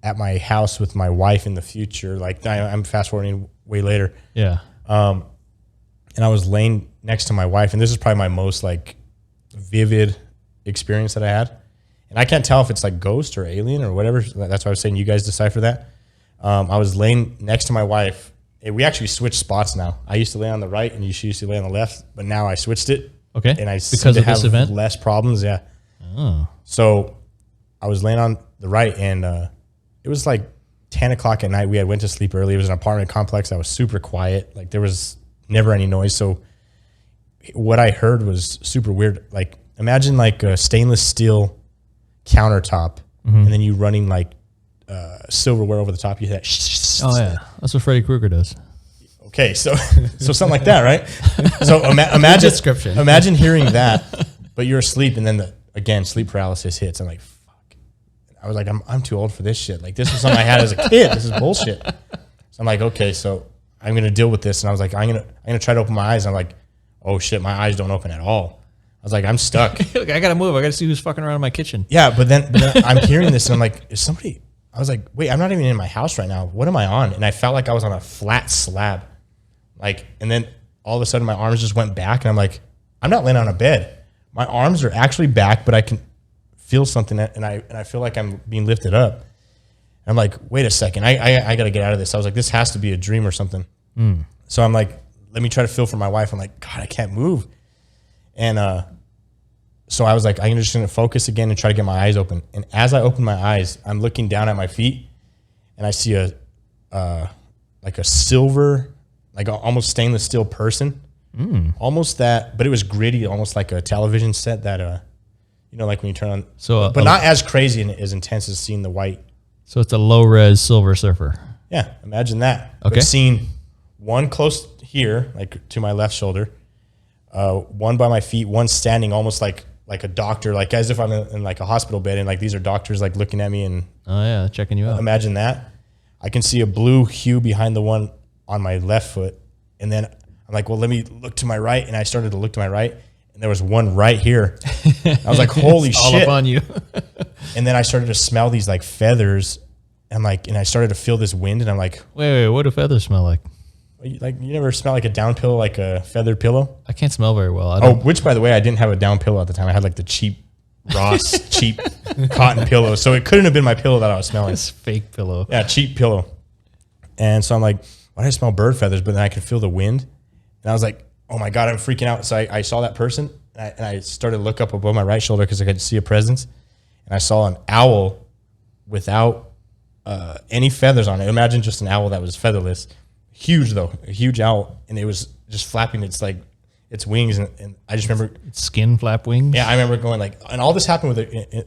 at my house with my wife in the future. Like, I'm fast forwarding way later. Yeah. And I was laying next to my wife, and this is probably my most like vivid experience that I had. And I can't tell if it's like ghost or alien or whatever. That's why I was saying you guys decipher that. I was laying next to my wife. We actually switched spots now. I used to lay on the right, and she used to lay on the left. But now I switched it. Okay. And I because of this event, less problems. Yeah. Oh. So I was laying on the right, and it was like 10 o'clock at night. We had went to sleep early. It was an apartment complex that was super quiet. Like there was never any noise. So what I heard was super weird. Like imagine like a stainless steel countertop, and then you running like silverware over the top. You hear that. Oh yeah, that's what Freddy Krueger does. Okay, so something like that, right? So imagine description. Imagine hearing that, but you're asleep, and then again sleep paralysis hits. I'm like, fuck. I was like, I'm too old for this shit. Like this was something I had as a kid. This is bullshit. So I'm like, okay, so I'm gonna deal with this, and I was like, I'm gonna try to open my eyes. And I'm like, oh shit, my eyes don't open at all. I was like, I'm stuck. Look, I gotta move. I gotta see who's fucking around in my kitchen. Yeah, but then I'm hearing this, and I'm like, is somebody? I was like, wait, I'm not even in my house right now. What am I on? And I felt like I was on a flat slab. Like, and then all of a sudden my arms just went back, and I'm like, I'm not laying on a bed. My arms are actually back, but I can feel something, and I feel like I'm being lifted up. And I'm like, wait a second, I got to get out of this. I was like, this has to be a dream or something. So I'm like, let me try to feel for my wife. I'm like, God, I can't move. And so I was like, I'm just going to focus again and try to get my eyes open. And as I open my eyes, I'm looking down at my feet, and I see like a silver, like almost stainless steel person. Almost that, but it was gritty, almost like a television set that, you know, like when you turn on. So, but not as crazy and as intense as seeing the white. So it's a low res Silver Surfer. Yeah, imagine that. Okay. But seeing one close here, like to my left shoulder, one by my feet, one standing almost like a doctor, like as if I'm in like a hospital bed, and like these are doctors like looking at me, and Oh yeah, checking you out. imagine that. I can see a blue hue behind the one on my left foot, and then I'm like, well, let me look to my right, and I started to look to my right, and there was one right here. I was like, holy All shit. up on you. And then I started to smell these like feathers, and I started to feel this wind, and I'm like, Wait, what do feathers smell like? you never smell like a down pillow, like a feathered pillow? I can't smell very well. I Oh, don't, which by the way, I didn't have a down pillow at the time. I had like the cheap Ross cheap cotton pillow. So it couldn't have been my pillow that I was smelling. This fake pillow. Yeah, cheap pillow. And so I'm like, why do I smell bird feathers? But then I could feel the wind. And I was like, oh my God, I'm freaking out. So I saw that person, and I started to look up above my right shoulder because I could see a presence. And I saw an owl without any feathers on it. Imagine just an owl that was featherless. Huge though, a huge owl. And it was just flapping its wings. And I just remember, Skin flap wings. yeah, I remember going like, and all this happened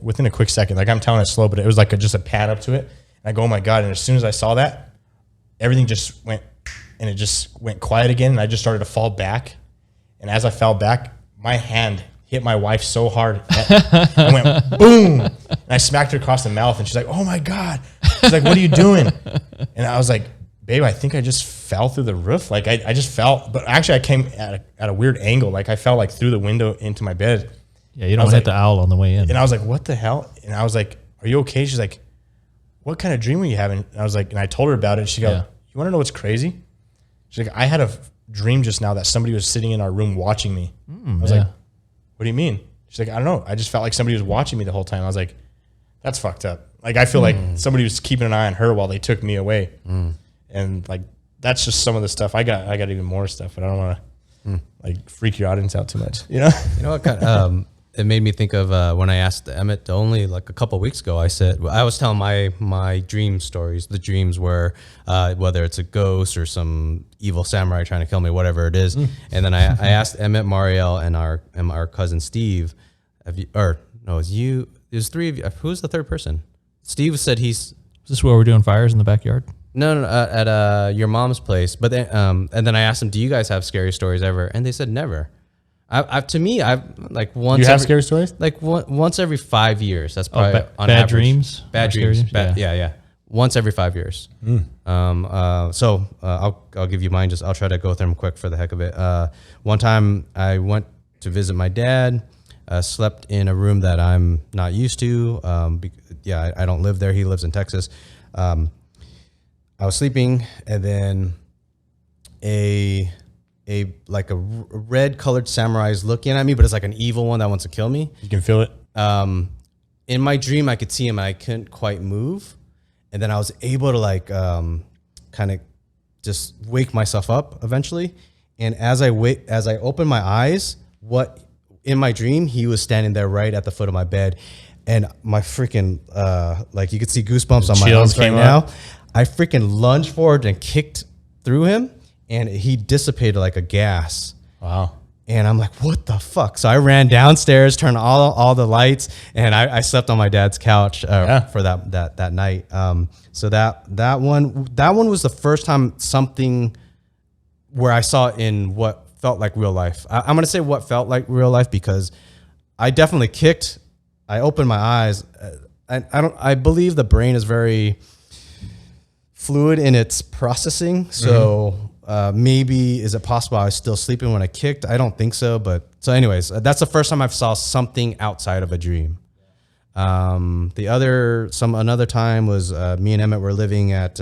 within a quick second. Like I'm telling it slow, but it was like just a pan up to it. And I go, oh my God. And as soon as I saw that, everything just went, and it just went quiet again. And I just started to fall back. And as I fell back, my hand hit my wife so hard. I went boom. And I smacked her across the mouth, and she's like, oh my God. She's like, what are you doing? And I was like, babe, I think I just fell through the roof. Like I just fell, but actually I came at a weird angle. Like I fell like through the window into my bed. Yeah, you don't hit the owl on the way in. And I was like, what the hell? And I was like, are you okay? She's like, what kind of dream were you having? And I was like, and I told her about it. She goes, Yeah. you want to know what's crazy? She's like, I had a dream just now that somebody was sitting in our room watching me. I was like, what do you mean? She's like, I don't know. I just felt like somebody was watching me the whole time. I was like, that's fucked up. Like, I feel like somebody was keeping an eye on her while they took me away. And like, that's just some of the stuff. I got even more stuff, but I don't want to like freak your audience out too much. You know? You know what? It made me think of when I asked Emmett only like a couple of weeks ago. I said I was telling my dream stories. The dreams were whether it's a ghost or some evil samurai trying to kill me, whatever it is. And then I asked Emmett, Marielle, and our cousin Steve. It was you. There's three of you. Who's the third person? Steve said he's Is this where we're doing fires in the backyard? No, at your mom's place. But then, and then I asked them, "Do you guys have scary stories ever?" And they said never. To me, I've like once. You have scary stories? Like once every 5 years. That's probably on bad average. dreams. Bad Or scary dreams. dreams? Yeah. Once every 5 years. I'll give you mine. I'll try to go through them quick for the heck of it. One time I went to visit my dad. Slept in a room that I'm not used to. I don't live there. He lives in Texas. I was sleeping, and then a red colored samurai is looking at me, but it's like an evil one that wants to kill me. You can feel it. In my dream, I could see him, and I couldn't quite move. And then I was able to kind of just wake myself up eventually. And as I opened my eyes, in my dream, he was standing there right at the foot of my bed, and my freaking you could see goosebumps on my arms right now. I freaking lunged forward and kicked through him, and he dissipated like a gas. Wow. And I'm like, what the fuck? So I ran downstairs, turned all the lights, and I slept on my dad's couch for that night. So that one was the first time something where I saw it in what felt like real life. I'm gonna say what felt like real life because I definitely kicked. I opened my eyes. I believe the brain is very fluid in its processing. So maybe is it possible I was still sleeping when I kicked? I don't think so. But so anyways, that's the first time I saw something outside of a dream. Another time was me and Emmett were living at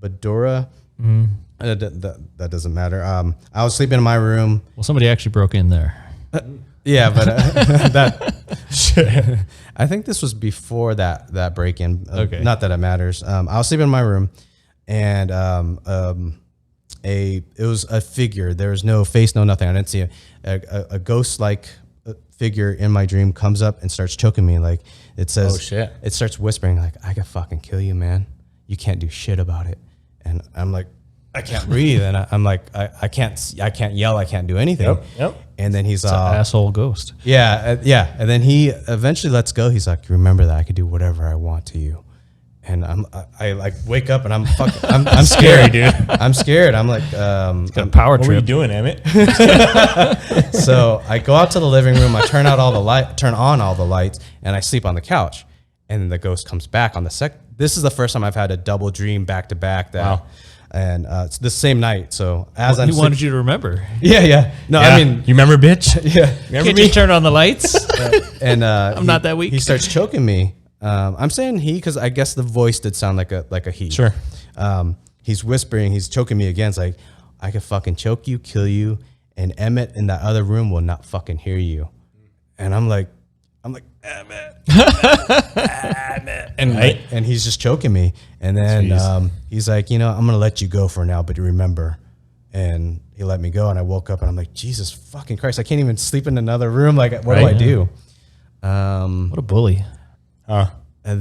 Pandora. That doesn't matter. I was sleeping in my room. Well, somebody actually broke in there. Yeah, but I think this was before that break-in. Okay. Not that it matters. I was sleeping in my room, and it was a figure. There was no face, no nothing. I didn't see a ghost-like figure in my dream comes up and starts choking me. Like it says, "Oh shit!" It starts whispering like, "I can fucking kill you, man. You can't do shit about it." And I'm like, I can't breathe, and I'm like, I can't yell, I can't do anything. Yep. And then he's It's an asshole ghost. yeah. And then he eventually lets go. He's like, remember that I could do whatever I want to you. And I like wake up and I'm scared, dude. I'm scared. I'm like, Got a power What trip. were you doing, Emmett? so I go out to the living room. I turn on all the lights, and I sleep on the couch. And then the ghost comes back on the This is the first time I've had a double dream back to back. Wow. And it's the same night. So as He wanted you to remember. yeah. No, Yeah. I mean, you remember, bitch? yeah. Remember Can't me? you turn on the lights? And I'm not that weak. He starts choking me. I'm saying he because I guess the voice did sound like a he. Sure. He's whispering. He's choking me again. It's like I could fucking choke you, kill you, and Emmett in that other room will not fucking hear you. And I'm like Emmett, and he's just choking me. And then he's like, I'm gonna let you go for now, but remember. And he let me go, and I woke up, and I'm like, Jesus fucking Christ, I can't even sleep in another room. Like, what do I do? What a bully. And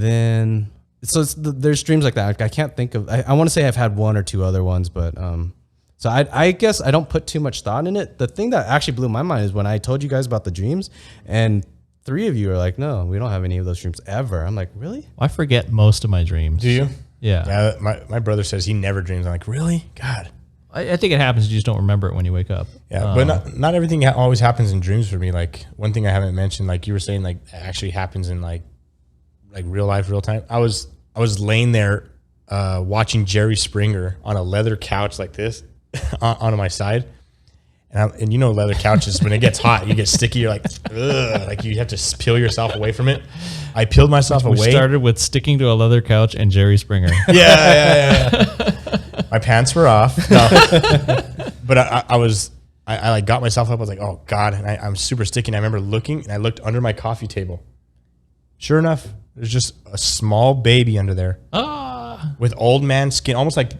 then there's dreams like that. I can't think of. I want to say I've had one or two other ones, but so I guess I don't put too much thought in it. The thing that actually blew my mind is when I told you guys about the dreams, and 3 of you are like, no, we don't have any of those dreams ever. I'm like, really? I forget most of my dreams. Do you? Yeah. Yeah. My brother says he never dreams. I'm like, really? God. I think it happens. You just don't remember it when you wake up. Yeah, but not everything always happens in dreams for me. Like one thing I haven't mentioned, like you were saying, like actually happens in like real life, real time. I was laying there watching Jerry Springer on a leather couch like this on my side. And leather couches, when it gets hot, you get sticky. You're like, ugh, like you have to peel yourself away from it. I peeled myself away. We started with sticking to a leather couch and Jerry Springer. Yeah. My pants were off. No. But I like got myself up. I was like, oh God. And I'm super sticky. And I remember looking, and I looked under my coffee table. Sure enough, there's just a small baby under there with old man skin, almost like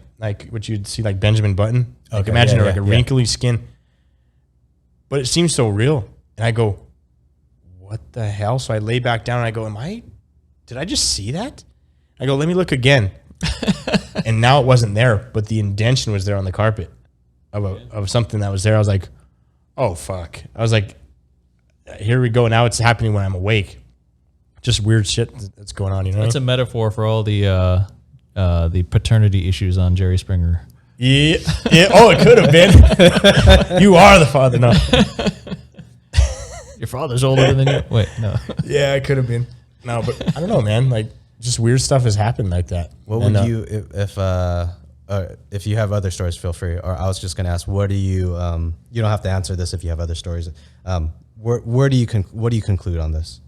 what you'd see like Benjamin Button. Like imagine like a wrinkly skin. But it seems so real. And I go, what the hell? So I lay back down and I go, did I just see that? I go, let me look again. And now it wasn't there, but the indention was there on the carpet of something that was there. I was like, oh, fuck. I was like, here we go. Now it's happening when I'm awake. just weird shit that's going on. You know, That's a metaphor for all the paternity issues on Jerry Springer. yeah. Oh, it could have been. You are the father. No. Your father's older than you. Wait, no. Yeah, it could have been. No, but I don't know, man. Like, just weird stuff has happened like that. What would you, if you have other stories, feel free. Or I was just going to ask, what do you, you don't have to answer this if you have other stories. What do you conclude on this?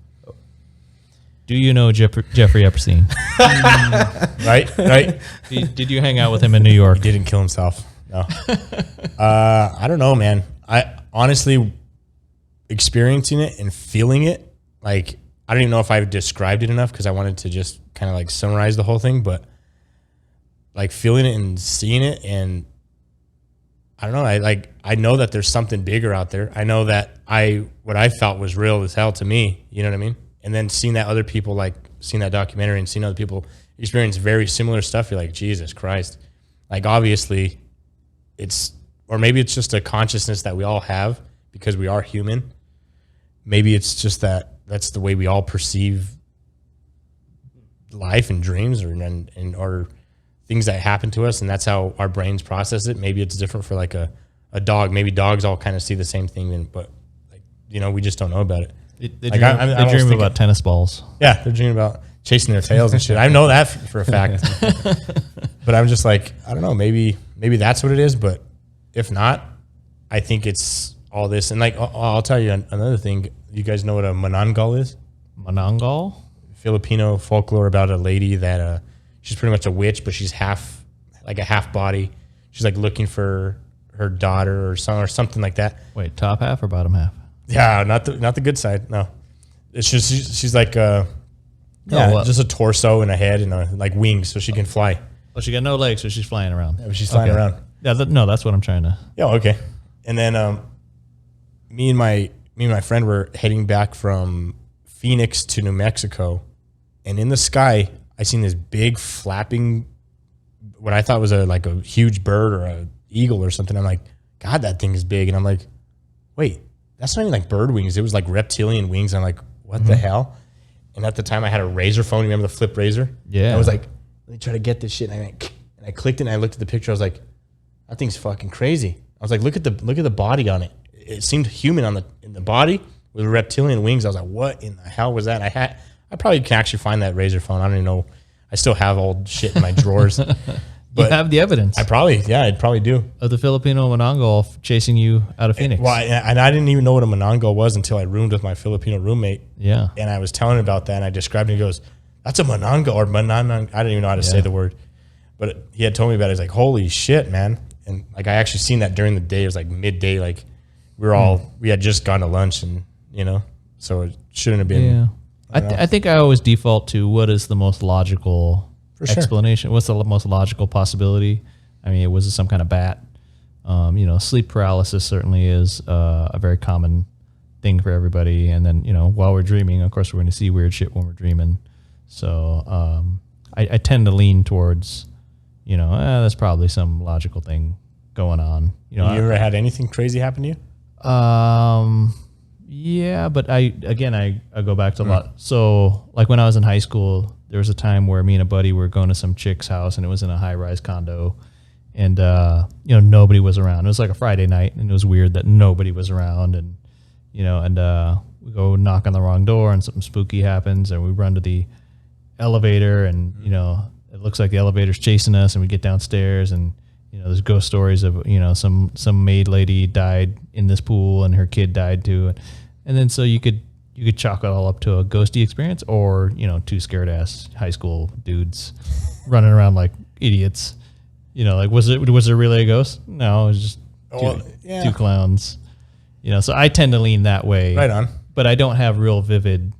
Do you know Jeffrey Epstein? Right? Did you hang out with him in New York? He didn't kill himself. No. I don't know, man. I honestly, experiencing it and feeling it, like, I don't even know if I've described it enough because I wanted to just kind of like summarize the whole thing, but like feeling it and seeing it, and I don't know. I know that there's something bigger out there. I know that what I felt was real as hell to me. You know what I mean? And then seeing that other people, like seeing that documentary and seeing other people experience very similar stuff, you're like, Jesus Christ. Like, obviously or maybe it's just a consciousness that we all have because we are human. Maybe it's just that's the way we all perceive life and dreams or things that happen to us, and that's how our brains process it. Maybe it's different for like a dog. Maybe dogs all kind of see the same thing, but like, you know, we just don't know about it. They dream about tennis balls. Yeah, they're dreaming about chasing their tails and shit. I know that for a fact. But I'm just like, I don't know, maybe that's what it is, but if not, I think it's all this. And like, I'll tell you another thing. You guys know what a manananggal is? Manananggal? Filipino folklore about a lady that she's pretty much a witch, but she's half body. She's like looking for her daughter or something like that. Wait, top half or bottom half? Yeah, not the good side. No, it's just she's like just a torso and a head and like wings, so she can fly. Well, she got no legs, so she's flying around. Yeah, but she's flying around. Yeah, that's what I'm trying to. Yeah, okay. And then me and my friend were heading back from Phoenix to New Mexico, and in the sky I seen this big flapping, what I thought was a huge bird or a eagle or something. I'm like, God, that thing is big. And I'm like, wait, that's not even like bird wings. It was like reptilian wings. I'm like, what the hell? And at the time I had a razor phone. You remember the flip razor? Yeah. I was like, let me try to get this shit. And I clicked it and I looked at the picture. I was like, that thing's fucking crazy. I was like, look at the body on it. It seemed human in the body with reptilian wings. I was like, what in the hell was that? I probably can actually find that razor phone. I don't even know. I still have old shit in my drawers. You have the evidence. I'd probably do. Of the Filipino manananggal chasing you out of Phoenix. Well, and I didn't even know what a manananggal was until I roomed with my Filipino roommate. Yeah. And I was telling him about that, and I described it. He goes, that's a manananggal or mananang. I didn't even know how to say the word. But he had told me about it. He's like, holy shit, man. And like, I actually seen that during the day. It was like midday. Like, we had just gone to lunch, and, you know, so it shouldn't have been. Yeah. I think I always default to what is the most logical explanation. What's the most logical possibility? I mean, was it some kind of bat? You know, sleep paralysis certainly is a very common thing for everybody. And then, you know, while we're dreaming, of course, we're going to see weird shit when we're dreaming. So I tend to lean towards, you know, that's probably some logical thing going on. You know, you ever had anything crazy happen to you? Yeah, but I go back to a lot. So like when I was in high school, there was a time where me and a buddy were going to some chick's house, and it was in a high-rise condo, and you know, nobody was around. It was like a Friday night, and it was weird that nobody was around, and you know, and we go knock on the wrong door, and something spooky happens, and we run to the elevator, and you know, it looks like the elevator's chasing us, and we get downstairs, and you know, there's ghost stories of, you know, some maid lady died in this pool and her kid died too. And then so you could chalk it all up to a ghosty experience, or, you know, two scared ass high school dudes running around like idiots. You know, like, was there really a ghost? No, it was just two clowns. You know, so I tend to lean that way. Right on. But I don't have real vivid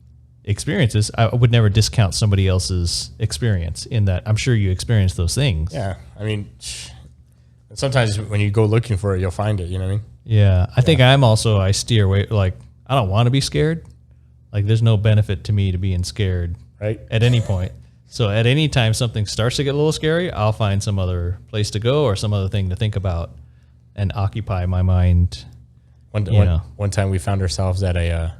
experiences. I would never discount somebody else's experience in that. I'm sure you experience those things. Yeah. I mean, sometimes when you go looking for it, you'll find it. You know what I mean? Yeah. I think I steer away. Like, I don't want to be scared. Like, there's no benefit to me to being scared, right? At any point. So at any time something starts to get a little scary, I'll find some other place to go or some other thing to think about and occupy my mind. One time we found ourselves at a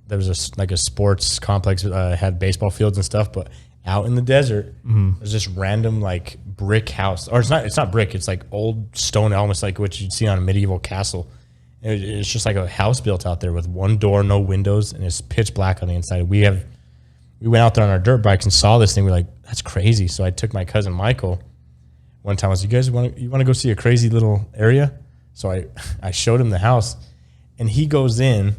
there was like a sports complex, had baseball fields and stuff, but out in the desert, there's this random like brick house, or it's not brick, it's like old stone, almost like what you'd see on a medieval castle. It's just like a house built out there with one door, no windows, and it's pitch black on the inside. We went out there on our dirt bikes and saw this thing. We're like, that's crazy. So I took my cousin Michael one time. I was, you guys want to go see a crazy little area? So I showed him the house, and he goes in,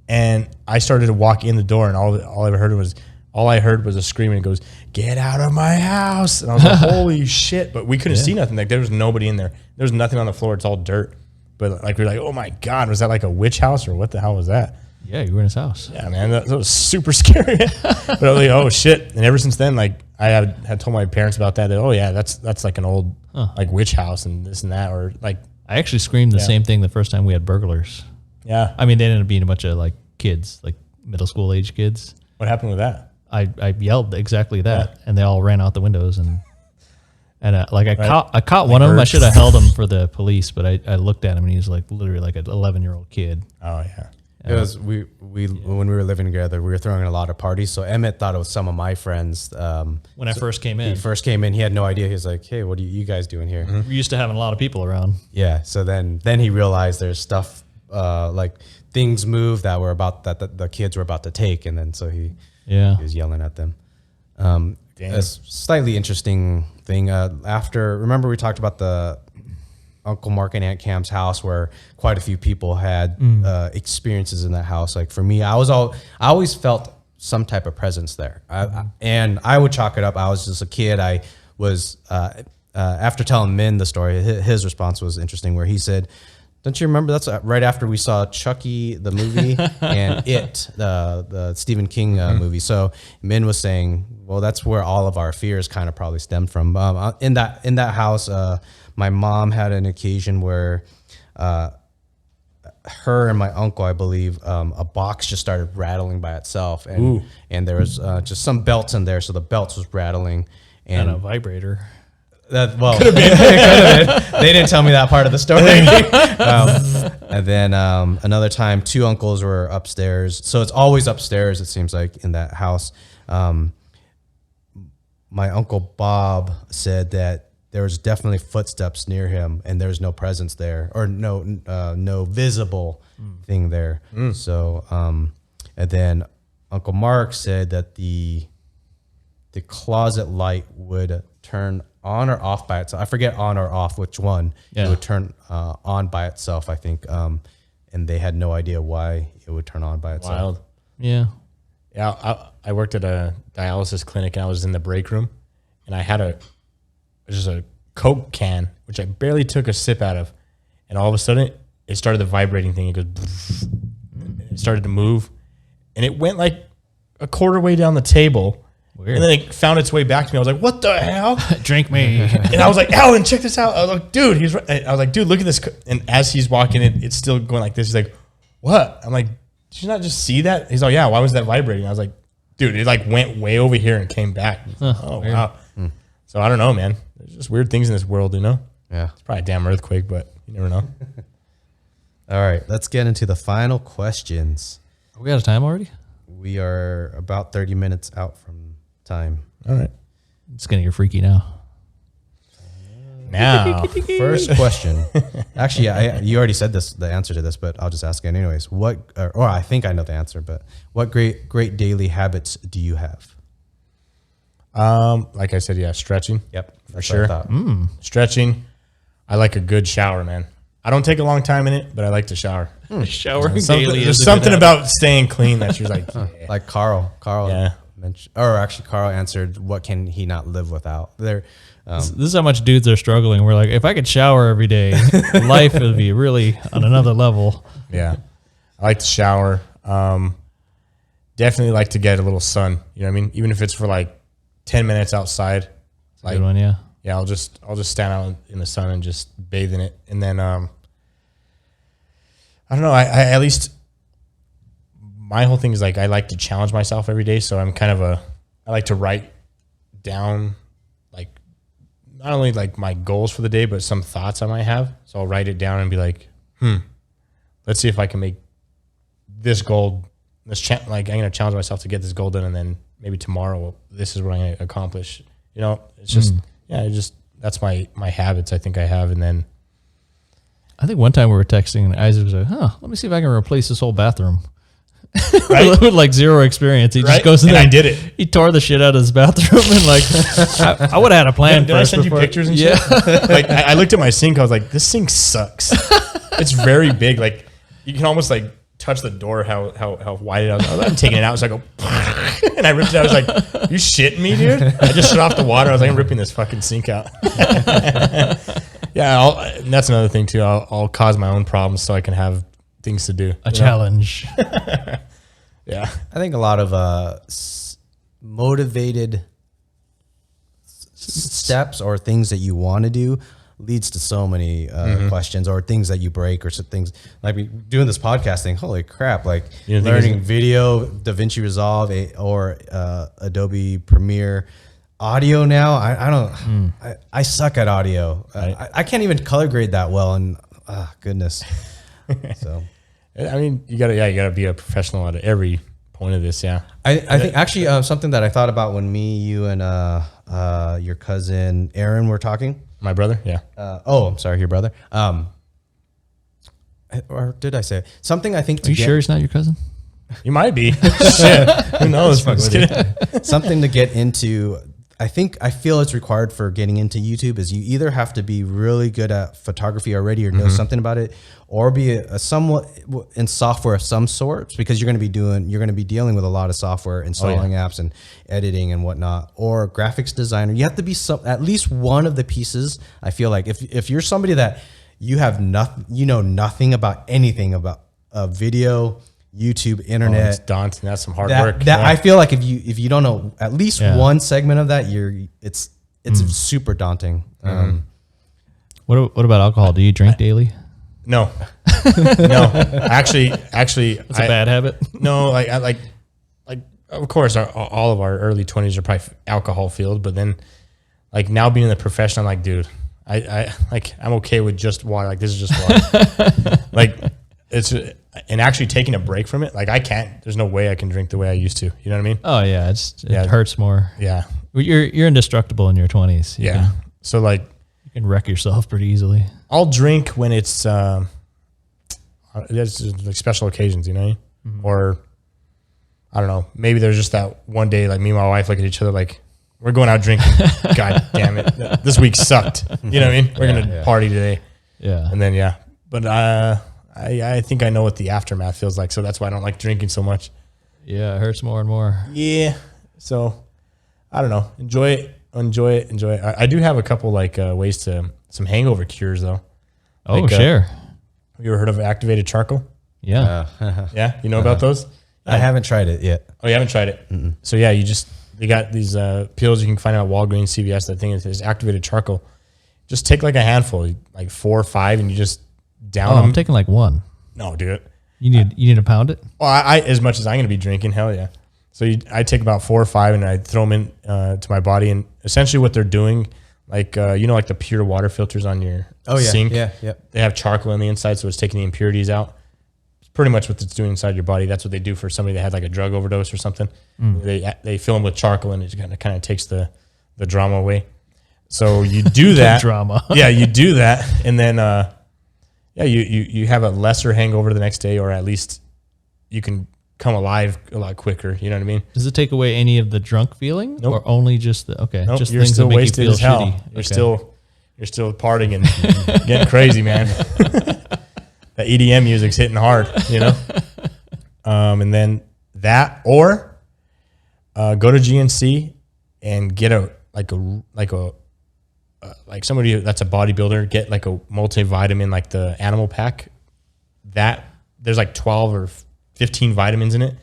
and I started to walk in the door, and all I heard was a scream, and it goes, "Get out of my house!" And I was like, "Holy shit!" But we couldn't see nothing. Like there was nobody in there. There was nothing on the floor. It's all dirt. But like we were like, "Oh my god, was that like a witch house or what the hell was that?" Yeah, you were in his house. Yeah, man, that was super scary. But I was like, "Oh shit!" And ever since then, like I had told my parents about that. Oh yeah, that's like an old like witch house and this and that, or like I actually screamed the same thing the first time we had burglars. yeah. I mean, they ended up being a bunch of like kids, like middle school age kids. What happened with that? I yelled exactly that, and they all ran out the windows, and like I caught one of them. I should have held him for the police, but I looked at him, and he was like literally like an 11-year-old kid. Oh yeah. It was we when we were living together, we were throwing a lot of parties. So Emmett thought it was some of my friends. When I first came in, he had no idea. He was like, "Hey, what are you guys doing here?" we used to having a lot of people around. Yeah. So then he realized there's stuff like things moved that were about that the kids were about to take, and then so he was yelling at them. A slightly interesting thing. Remember we talked about the Uncle Mark and Aunt Cam's house where quite a few people had experiences in that house. Like for me, I always felt some type of presence there. And I would chalk it up. I was just a kid. I was, after telling Min the story, his response was interesting where he said, "Don't you remember that's right after we saw Chucky, the movie, and It, the Stephen King movie." So Min was saying, well, that's where all of our fears kind of probably stemmed from. In that house, my mom had an occasion where her and my uncle, I believe, a box just started rattling by itself, and there was just some belts in there, so the belts was rattling, And a vibrator. Could have been. They didn't tell me that part of the story. And then another time, two uncles were upstairs. So it's always upstairs, it seems like, in that house. My uncle Bob said that there was definitely footsteps near him, and there's no presence there, or no visible thing there. So, and then Uncle Mark said that the closet light would turn on or off by itself. I forget on or off which one. Yeah. It would turn on by itself, I think. And they had no idea why it would turn on by itself. Wild. Yeah. Yeah, I worked at a dialysis clinic, and I was in the break room, and I had just a Coke can, which I barely took a sip out of, and all of a sudden it started the vibrating thing. It goes, it started to move, and it went like a quarter way down the table. Weird. And then it found its way back to me. I was like, "What the hell?" Drink me. And I was like, "Alan, check this out." I was like, "Dude, he's right." I was like, "Dude, look at this." And as he's walking in, it's still going like this. He's like, "What?" I'm like, "Did you not just see that?" He's like, "Yeah, why was that vibrating?" I was like, "Dude, it like went way over here and came back." Oh, weird. wow. So I don't know, man. There's just weird things in this world, you know? Yeah. It's probably a damn earthquake, but you never know. All right, let's get into the final questions. Are we out of time already? We are about 30 minutes out from time. All right. It's going to get freaky now. Now, First question. Actually, you already said the answer to this, but I'll just ask it anyways. Or I think I know the answer, but what great daily habits do you have? like I said, yeah, stretching. Yep, For sure. Stretching. I like a good shower, man. I don't take a long time in it, but I like to shower. Showering There's daily. is a good something habit. about staying clean that you're like, yeah. Like Carl. Yeah. mentioned, or actually Carl answered, what can he not live without? This is how much dudes are struggling. We're like, if I could shower every day, life would be really on another level. Yeah. I like to shower. Definitely like to get a little sun. You know what I mean? Even if it's for like 10 minutes outside. Like, Good one, yeah. yeah, I'll just stand out in the sun and just bathe in it. And then I don't know, I at least my whole thing is like I like to challenge myself every day. So I'm kind of I like to write down like not only like my goals for the day, but some thoughts I might have. So I'll write it down and be like, let's see if I can make this goal I'm gonna challenge myself to get this goal done, and then maybe tomorrow this is what I'm gonna accomplish. You know, it's just that's my habits I think I have, and then I think one time we were texting and Isaac was like, let me see if I can replace this whole bathroom. Right? With like zero experience. He just goes in there. I did it. He tore the shit out of his bathroom and like, I would have had a plan. Did I send you pictures and shit? Like I looked at my sink. I was like, this sink sucks. It's very big. Like you can almost like touch the door how wide it is. I'm taking it out. So I go, and I ripped it out. I was like, you shitting me, dude? I just shut off the water. I was like, I'm ripping this fucking sink out. Yeah, that's another thing too. I'll cause my own problems so I can have things to do. A challenge. Yeah. I think a lot of motivated steps or things that you want to do leads to so many questions or things that you break or some things like doing this podcast thing. Holy crap. Like learning video, DaVinci Resolve or Adobe Premiere. Audio now, I don't. I suck at audio. I can't even color grade that well. And goodness. So, I mean, you gotta be a professional at every point of this. Yeah, I think actually something that I thought about when you and your cousin Aaron were talking. My brother, yeah. I'm sorry, your brother. Or did I say something? I think. Are you sure he's not your cousin? You might be. Shit, who knows? Something to get into. I feel it's required for getting into YouTube is you either have to be really good at photography already or know something about it, or be a somewhat in software of some sort, because you're going to be dealing with a lot of software, installing apps and editing and whatnot, or graphics designer. You have to be at least one of the pieces. I feel like if you're somebody that you have nothing about anything about video, YouTube, internet, it's daunting. That's some hard work. I feel like if you don't know at least one segment of that, it's super daunting. What about alcohol? Do you drink daily? No. Actually, it's a bad habit. No, like of course, all of our early 20s are probably alcohol filled, but then like now being in the profession, I'm like, dude, I'm okay with just water. Like this is just water. Like and actually taking a break from it, like I can't. There's no way I can drink the way I used to. You know what I mean? Oh yeah, it hurts more. Yeah, you're indestrecial in your 20s. So like you can wreck yourself pretty easily. I'll drink when it's like special occasions, you know, or I don't know. Maybe there's just that one day, like me and my wife look at each other like we're going out drinking. God damn it, this week sucked. You know what I mean? We're gonna party today. Yeah, and then but I think I know what the aftermath feels like, so that's why I don't like drinking so much. Yeah, it hurts more and more. Yeah, so I don't know. Enjoy it. I do have a couple like ways to some hangover cures though. Oh, like, share. Have you ever heard of activated charcoal? Yeah. Yeah, you know about those? I haven't tried it yet. Oh, you haven't tried it? Mm-mm. So yeah, they got these pills you can find out at Walgreens, CVS. That thing is activated charcoal. Just take like a handful, like 4 or 5, and you just down them. I'm taking like 1. No, dude. You need to pound it? Well, I as much as I'm going to be drinking, hell yeah. So I take about 4 or 5 and I throw them in to my body. And essentially what they're doing, like, like the pure water filters on your sink. Yeah. They have charcoal on the inside, so it's taking the impurities out. It's pretty much what it's doing inside your body. That's what they do for somebody that had like a drug overdose or something. They fill them with charcoal and it kind of takes the drama away. So you do that. Drama. Yeah, you do that. And then, you have a lesser hangover the next day, or at least you can come alive a lot quicker. You know what I mean? Does it take away any of the drunk feeling? Nope. Or only just the, okay. Nope, just you're things still that make wasted you feel as hell. shitty. You're still partying and getting crazy, man. The EDM music's hitting hard, you know? And then that, or go to GNC and get like somebody that's a bodybuilder, get like a multivitamin, like the animal pack. That there's like 12 or 15 vitamins in it.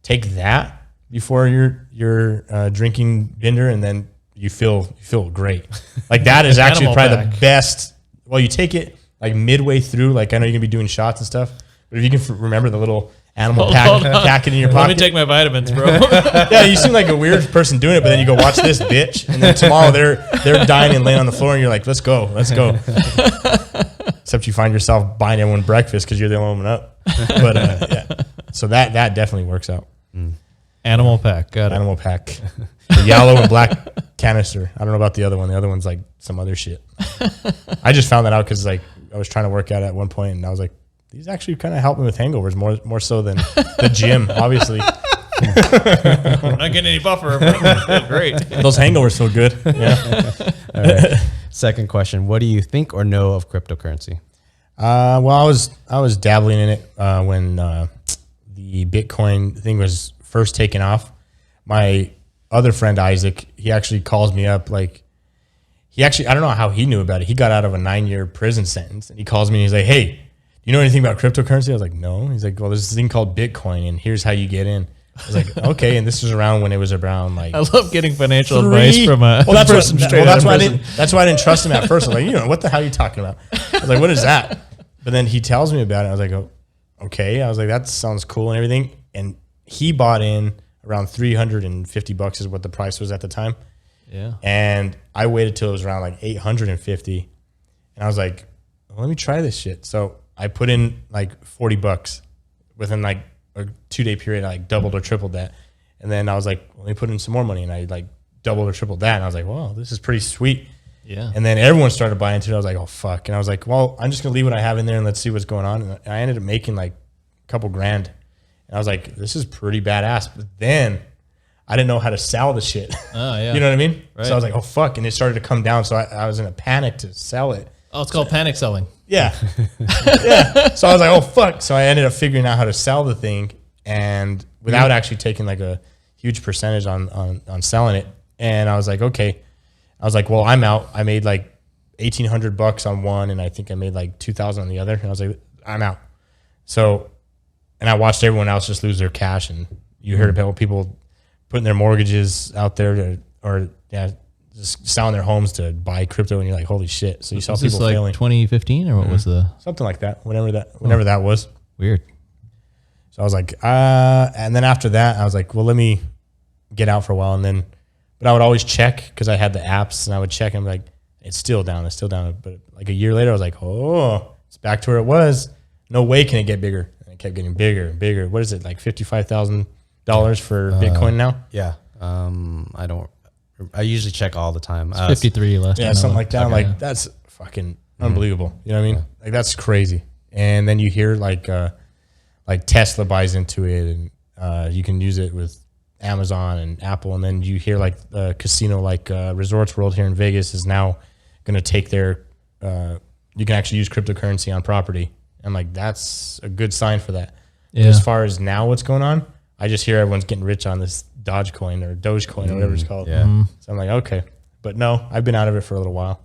Take that before your drinking bender, and then you feel great. Like that is actually probably the best. Well, you take it like midway through. Like I know you're gonna be doing shots and stuff, but if you can remember the little animal packet in your pocket. Let me take my vitamins, bro. Yeah, you seem like a weird person doing it, but then you go watch this bitch, and then tomorrow they're dying and laying on the floor, and you're like, let's go. except you find yourself buying everyone breakfast because you're the only one up. But yeah, so that definitely works out. Animal pack. Got it. Animal pack, the yellow and black canister. I don't know about the other one. The other one's like some other shit. I just found that out because like I was trying to work out at one point, and I was like, these actually kind of help me with hangovers more so than the gym, obviously. I'm not getting any buffer. Great. Those hangovers feel good. Yeah. All right. Second question: what do you think or know of cryptocurrency? Well, I was dabbling in it when the Bitcoin thing was first taken off. My other friend Isaac, he actually calls me up. Like, I don't know how he knew about it. He got out of a 9-year prison sentence, and he calls me and he's like, "Hey, you know anything about cryptocurrency?" I was like, "No." He's like, "Well, there's this thing called Bitcoin, and here's how you get in." I was like, "Okay." And this was around when it was around like I love getting financial advice from a person straight out of prison. That's why I didn't trust him at first. I was like, what the hell are you talking about? I was like, what is that? But then he tells me about it. I was like, oh, okay. I was like, that sounds cool and everything. And he bought in around $350 is what the price was at the time. Yeah. And I waited till it was around like 850. And I was like, well, let me try this shit. So I put in like $40 within like a 2-day period. I like doubled or tripled that. And then I was like, well, let me put in some more money. And I like doubled or tripled that. And I was like, wow, this is pretty sweet. Yeah. And then everyone started buying into it. I was like, oh, fuck. And I was like, well, I'm just going to leave what I have in there and let's see what's going on. And I ended up making like a couple grand. And I was like, this is pretty badass. But then I didn't know how to sell the shit. Oh, yeah. You know what I mean? Right. So I was like, oh, fuck. And it started to come down. So I was in a panic to sell it. Oh, it's called panic selling. Yeah. Yeah. So I was like, oh, fuck. So I ended up figuring out how to sell the thing and without actually taking like a huge percentage on selling it. And I was like, okay. I was like, well, I'm out. I made like $1,800 on one, and I think I made like 2,000 on the other. And I was like, I'm out. So, and I watched everyone else just lose their cash, and you heard about people putting their mortgages out there just selling their homes to buy crypto, and you're like, holy shit. So you saw people like failing. 2015 or what was the Something like that. Whenever that was. weird? So I was like, and then after that, I was like, well, let me get out for a while. And then, but I would always check because I had the apps and I would check and I'm like, it's still down. But like a year later, I was like, oh, it's back to where it was. No way can it get bigger. And it kept getting bigger and bigger. What is it? Like $55,000 for Bitcoin now? Yeah. I usually check all the time. 53 last time. Yeah, something like that. Okay. Like that's fucking unbelievable. You know what I mean? Like that's crazy. And then you hear like Tesla buys into it, and you can use it with Amazon and Apple. And then you hear like a casino like Resorts World here in Vegas is now going to take their. You can actually use cryptocurrency on property, and like that's a good sign for that. Yeah. But as far as now, what's going on? I just hear everyone's getting rich on this Dogecoin or Dogecoin or whatever it's called. Yeah. So I'm like, okay, but no, I've been out of it for a little while.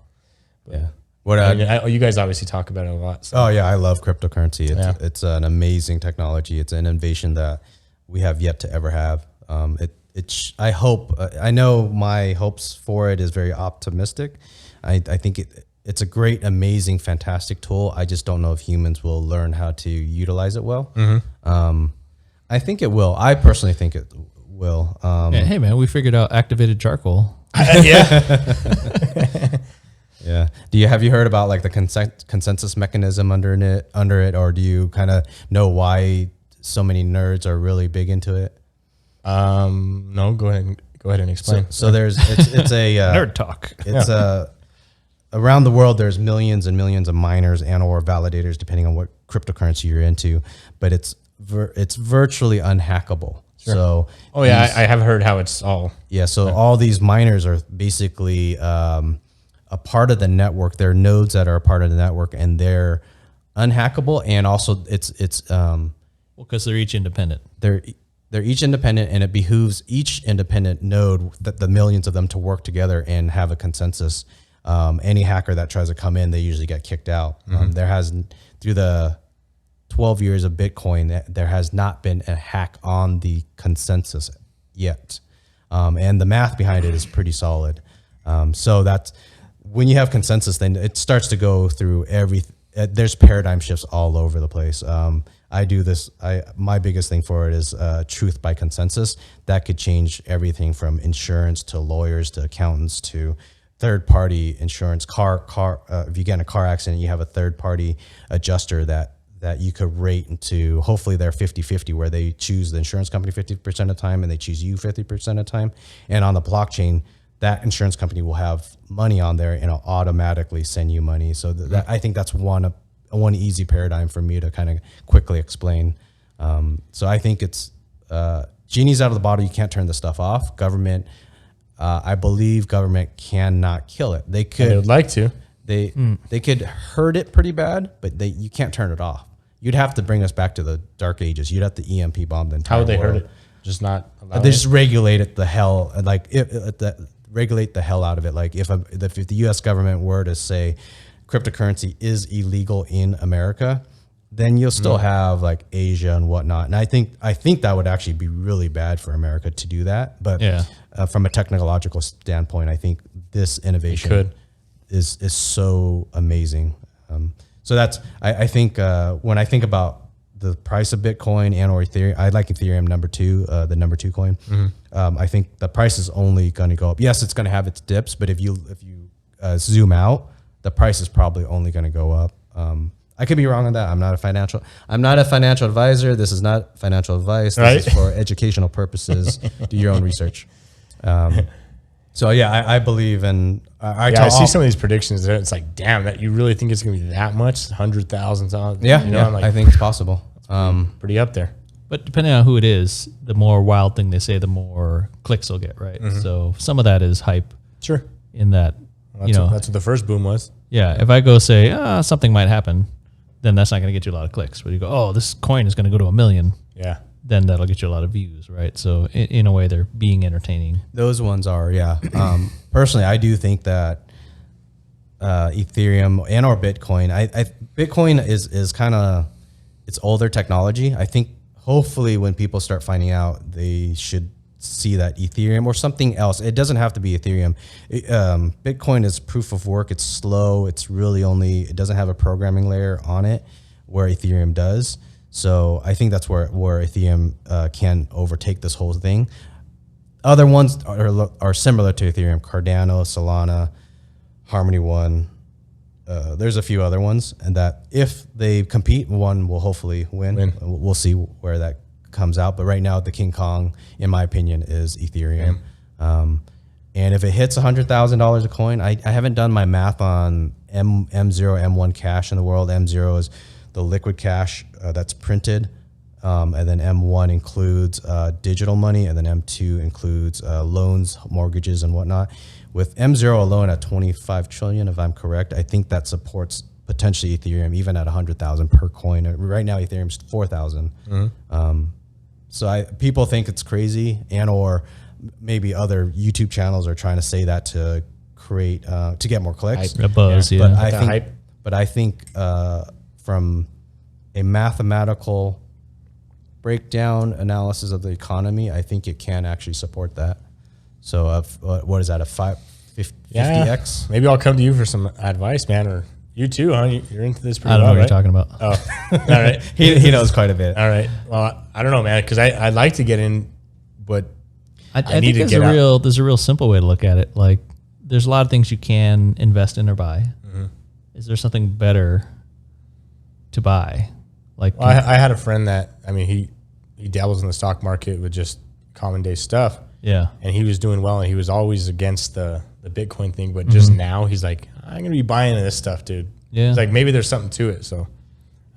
Yeah. You guys obviously talk about it a lot. So. Oh yeah, I love cryptocurrency. It's an amazing technology. It's an innovation that we have yet to ever have. I know my hopes for it is very optimistic. I think it's a great, amazing, fantastic tool. I just don't know if humans will learn how to utilize it well. I think it will. I personally think it will. Hey man, we figured out activated charcoal. Yeah. Yeah. Have you heard about like the consensus mechanism under it, or do you kind of know why so many nerds are really big into it? No, go ahead and explain. So it's a Nerd talk. It's around the world. There's millions and millions of miners and or validators, depending on what cryptocurrency you're into. But it's virtually unhackable. Sure. So I have heard how it's all. Yeah. So all these miners are basically a part of the network. They're nodes that are a part of the network, and they're unhackable. And also, it's because they're each independent. They're each independent, and it behooves each independent node, that the millions of them, to work together and have a consensus. Any hacker that tries to come in, they usually get kicked out. Through the 12 years of Bitcoin, there has not been a hack on the consensus yet. And the math behind it is pretty solid. So that's when you have consensus, then it starts to go through there's paradigm shifts all over the place. I do this. My biggest thing for it is truth by consensus. That could change everything from insurance to lawyers to accountants to third party insurance if you get in a car accident, you have a third party adjuster that you could rate into, hopefully they're 50-50 where they choose the insurance company 50% of the time and they choose you 50% of the time. And on the blockchain, that insurance company will have money on there and it'll automatically send you money. So I think that's one easy paradigm for me to kind of quickly explain. So I think it's genie's out of the bottle. You can't turn the stuff off. Government, I believe government cannot kill it. They could. They would like to. They could hurt it pretty bad, but you can't turn it off. You'd have to bring us back to the dark ages. You'd have to EMP bomb the entire How would they world. hurt it? Just not allow They it? just regulate it the hell, like regulate the hell out of it. Like if the U.S. government were to say cryptocurrency is illegal in America, then you'll still have like Asia and whatnot. And I think that would actually be really bad for America to do that. But from a technological standpoint, I think this innovation is so amazing. So that's, I think when I think about the price of Bitcoin and or Ethereum, I like Ethereum number 2, the number 2 coin. I think the price is only going to go up. Yes, it's going to have its dips, but if you zoom out, the price is probably only going to go up. I could be wrong on that. I'm not a financial advisor. This is not financial advice. This is for educational purposes. Do your own research. So yeah, I believe in. I see some of these predictions there. It's like, damn, that you really think it's going to be that much? $100,000? Yeah, you know, I'm like, I think it's possible. pretty up there. But depending on who it is, the more wild thing they say, the more clicks they'll get, right? So some of that is hype. Sure. In that, That's what the first boom was. Yeah, if I go say something might happen, then that's not going to get you a lot of clicks. But you go, oh, this coin is going to go to 1 million. Yeah. Then that'll get you a lot of views, right? So in a way, they're being entertaining. Those ones are, yeah. Personally, I do think that Ethereum and or Bitcoin, Bitcoin is kind of, it's older technology. I think hopefully when people start finding out, they should see that Ethereum or something else. It doesn't have to be Ethereum. Bitcoin is proof of work. It's slow. It's really it doesn't have a programming layer on it where Ethereum does. So I think that's where Ethereum can overtake this whole thing. Other ones are similar to Ethereum: Cardano, Solana, Harmony One. There's a few other ones, and that if they compete, one will hopefully win. We'll see where that comes out. But right now, the King Kong, in my opinion, is Ethereum. And if it hits $100,000 a coin, I haven't done my math on M0, M1 cash in the world. M0 is the liquid cash that's printed, and then M1 includes digital money, and then M2 includes loans, mortgages, and whatnot. With M0 alone at 25 trillion, if I'm correct, I think that supports potentially Ethereum even at 100,000 per coin. Right now, Ethereum's 4,000. So people think it's crazy, and or maybe other YouTube channels are trying to say that to create to get more clicks. A buzz, yeah. But I think from a mathematical breakdown analysis of the economy, I think it can actually support that. So what is that, a 50x? Maybe I'll come to you for some advice, man, or you too, huh? You're into this pretty I don't know well, what right? you're talking about. Oh, all right. He knows quite a bit. All right. Well, I don't know, man, because I'd like to get in, but I need think to there's a real simple way to look at it. Like, there's a lot of things you can invest in or buy. Is there something better to buy? Like, well, I had a friend that, I mean, he dabbles in the stock market with just common day stuff. yeah, And he was doing well, and he was always against the Bitcoin thing. But just now he's like, I'm going to be buying this stuff, dude. Yeah. It's like, maybe there's something to it. So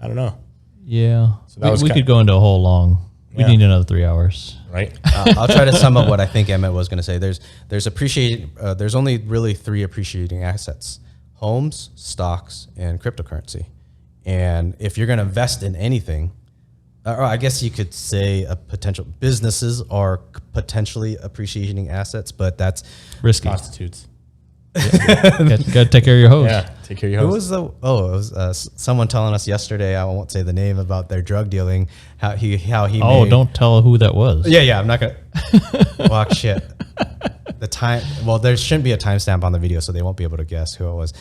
I don't know. yeah. So that was we kind- could go into a whole long. We Yeah. need another 3 hours. Right. I'll try to sum up what I think Emmett was going to say. There's only really 3 appreciating assets: homes, stocks, and cryptocurrency. And if you're going to invest in anything, or I guess you could say a potential businesses are potentially appreciating assets, but that's Risky. Prostitutes. Got to take care of your host. Yeah. Take care of your who host. was it was someone telling us yesterday. I won't say the name, about their drug dealing. How he Oh, made, don't tell who that was. Yeah, I'm not gonna. Well, shit. The time. Well, there shouldn't be a timestamp on the video, so they won't be able to guess who it was.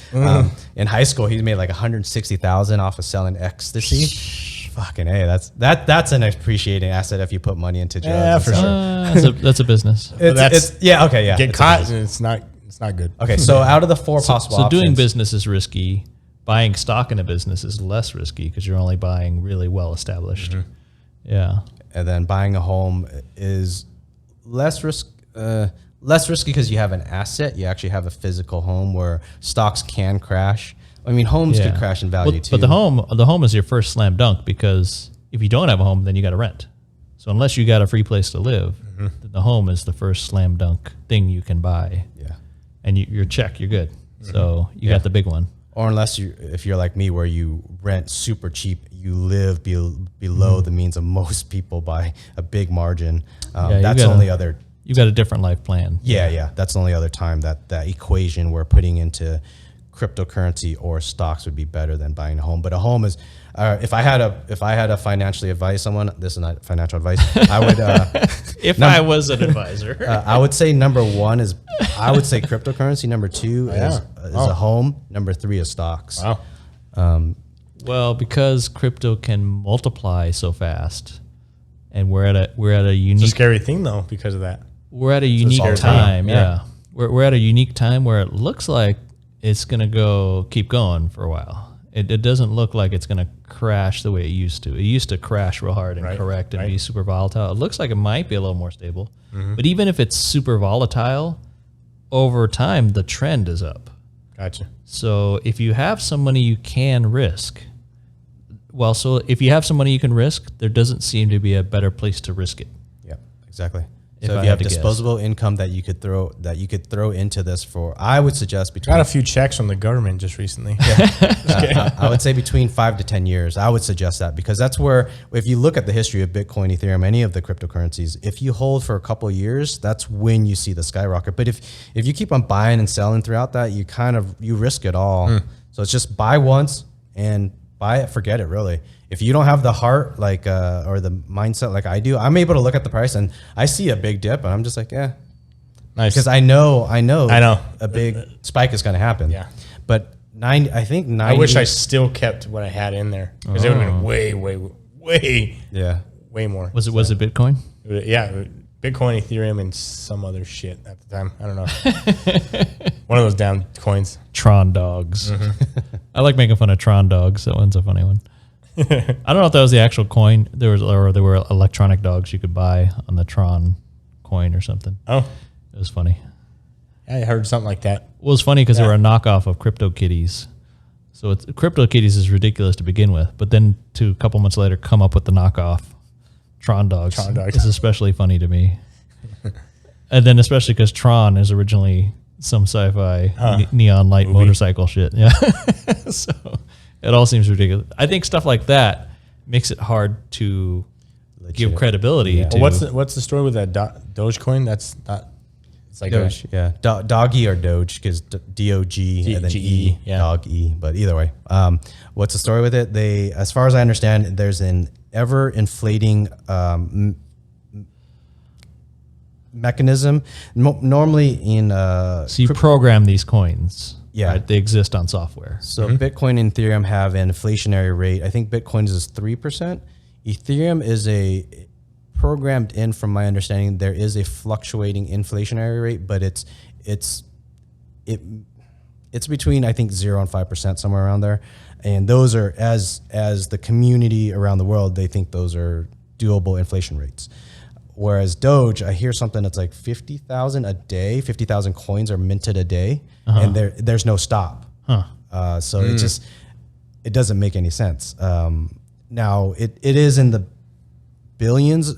In high school, he made like 160,000 off of selling ecstasy. Fucking A. That's an appreciating asset if you put money into drugs. Yeah, for So sure. That's a business. It's yeah, okay, yeah. Get it's caught, okay. and it's not It's not good. Okay, so out of the four So, possible so options, doing business is risky. Buying stock in a business is less risky because you're only buying really well established. Yeah. and then buying a home is less risky because you have an asset. You actually have a physical home where stocks can crash. I mean, homes could crash in value too. But the home is your first slam dunk because if you don't have a home, then you got to rent. So unless you got a free place to live, then the home is the first slam dunk thing you can buy. Yeah. And you're check, you're good. So you got the big one. Or unless if you're like me, where you rent super cheap, you live below the means of most people by a big margin. That's the only other. You got a different life plan. Yeah. That's the only other time that equation we're putting into cryptocurrency or stocks would be better than buying a home. But a home is, if I had a financially advise someone, this is not financial advice. I would, If I was an advisor, I would say number one is, I would say cryptocurrency. Number two is a home. Number three is stocks. Wow. well, because crypto can multiply so fast, and we're at a It's a unique scary thing though because of that. we're at a unique all time. yeah. Yeah, we're at a unique time where it looks like it's gonna keep going for a while. It doesn't look like it's gonna crash the way it used to. It used to crash real hard and correct and be super volatile. It looks like it might be a little more stable, but even if it's super volatile, over time the trend is up. Gotcha. So if you have some money you can risk, if you have some money you can risk, there doesn't seem to be a better place to risk it. Yeah, exactly. If So I if you had have to guess. disposable income that you could throw into this for, I would suggest between Got a few checks from the government just recently. I would say between 5 to 10 years. I would suggest that because that's where, if you look at the history of Bitcoin, Ethereum, any of the cryptocurrencies, if you hold for a couple of years, that's when you see the skyrocket. But if you keep on buying and selling throughout that, you risk it all. So it's just buy once and buy it, forget it really. If you don't have the heart or the mindset like I do, I'm able to look at the price and I see a big dip and I'm just like, yeah. Nice. Because I know a big spike is going to happen. Yeah. But 90, I think 90. I wish I still kept what I had in there because it would have been way more. Was it Bitcoin? Yeah, Bitcoin, Ethereum, and some other shit at the time. I don't know. One of those damn coins. Tron dogs. I like making fun of Tron dogs. That one's a funny one. I don't know if that was the actual coin. There were electronic dogs you could buy on the Tron coin or something. Oh, It was funny. I heard something like that. Well, it was funny because they were a knockoff of Crypto Kitties. So Crypto Kitties is ridiculous to begin with, but then to a couple months later come up with the knockoff Tron dogs. Is especially funny to me. And then especially because Tron is originally some sci-fi neon light motorcycle shit. Yeah. So it all seems ridiculous. I think stuff like that makes it hard to give credibility to. Well, what's the story with that Dogecoin? That's not. It's like Doge, Doggy or Doge, because D-O-G and then E, Dog E. But either way, what's the story with it? As far as I understand, there's an ever inflating mechanism. Normally in So you program these coins. Yeah. Right? They exist on software. So Bitcoin and Ethereum have an inflationary rate. I think Bitcoin is 3%. Ethereum is programmed in, from my understanding, there is a fluctuating inflationary rate, but it's between, I think, 0 and 5%, somewhere around there. And those are, as the community around the world, they think those are doable inflation rates. Whereas Doge, I hear something that's like 50,000 a day, 50,000 coins are minted a day, and there's no stop. So it doesn't make any sense. Now it is in the billions.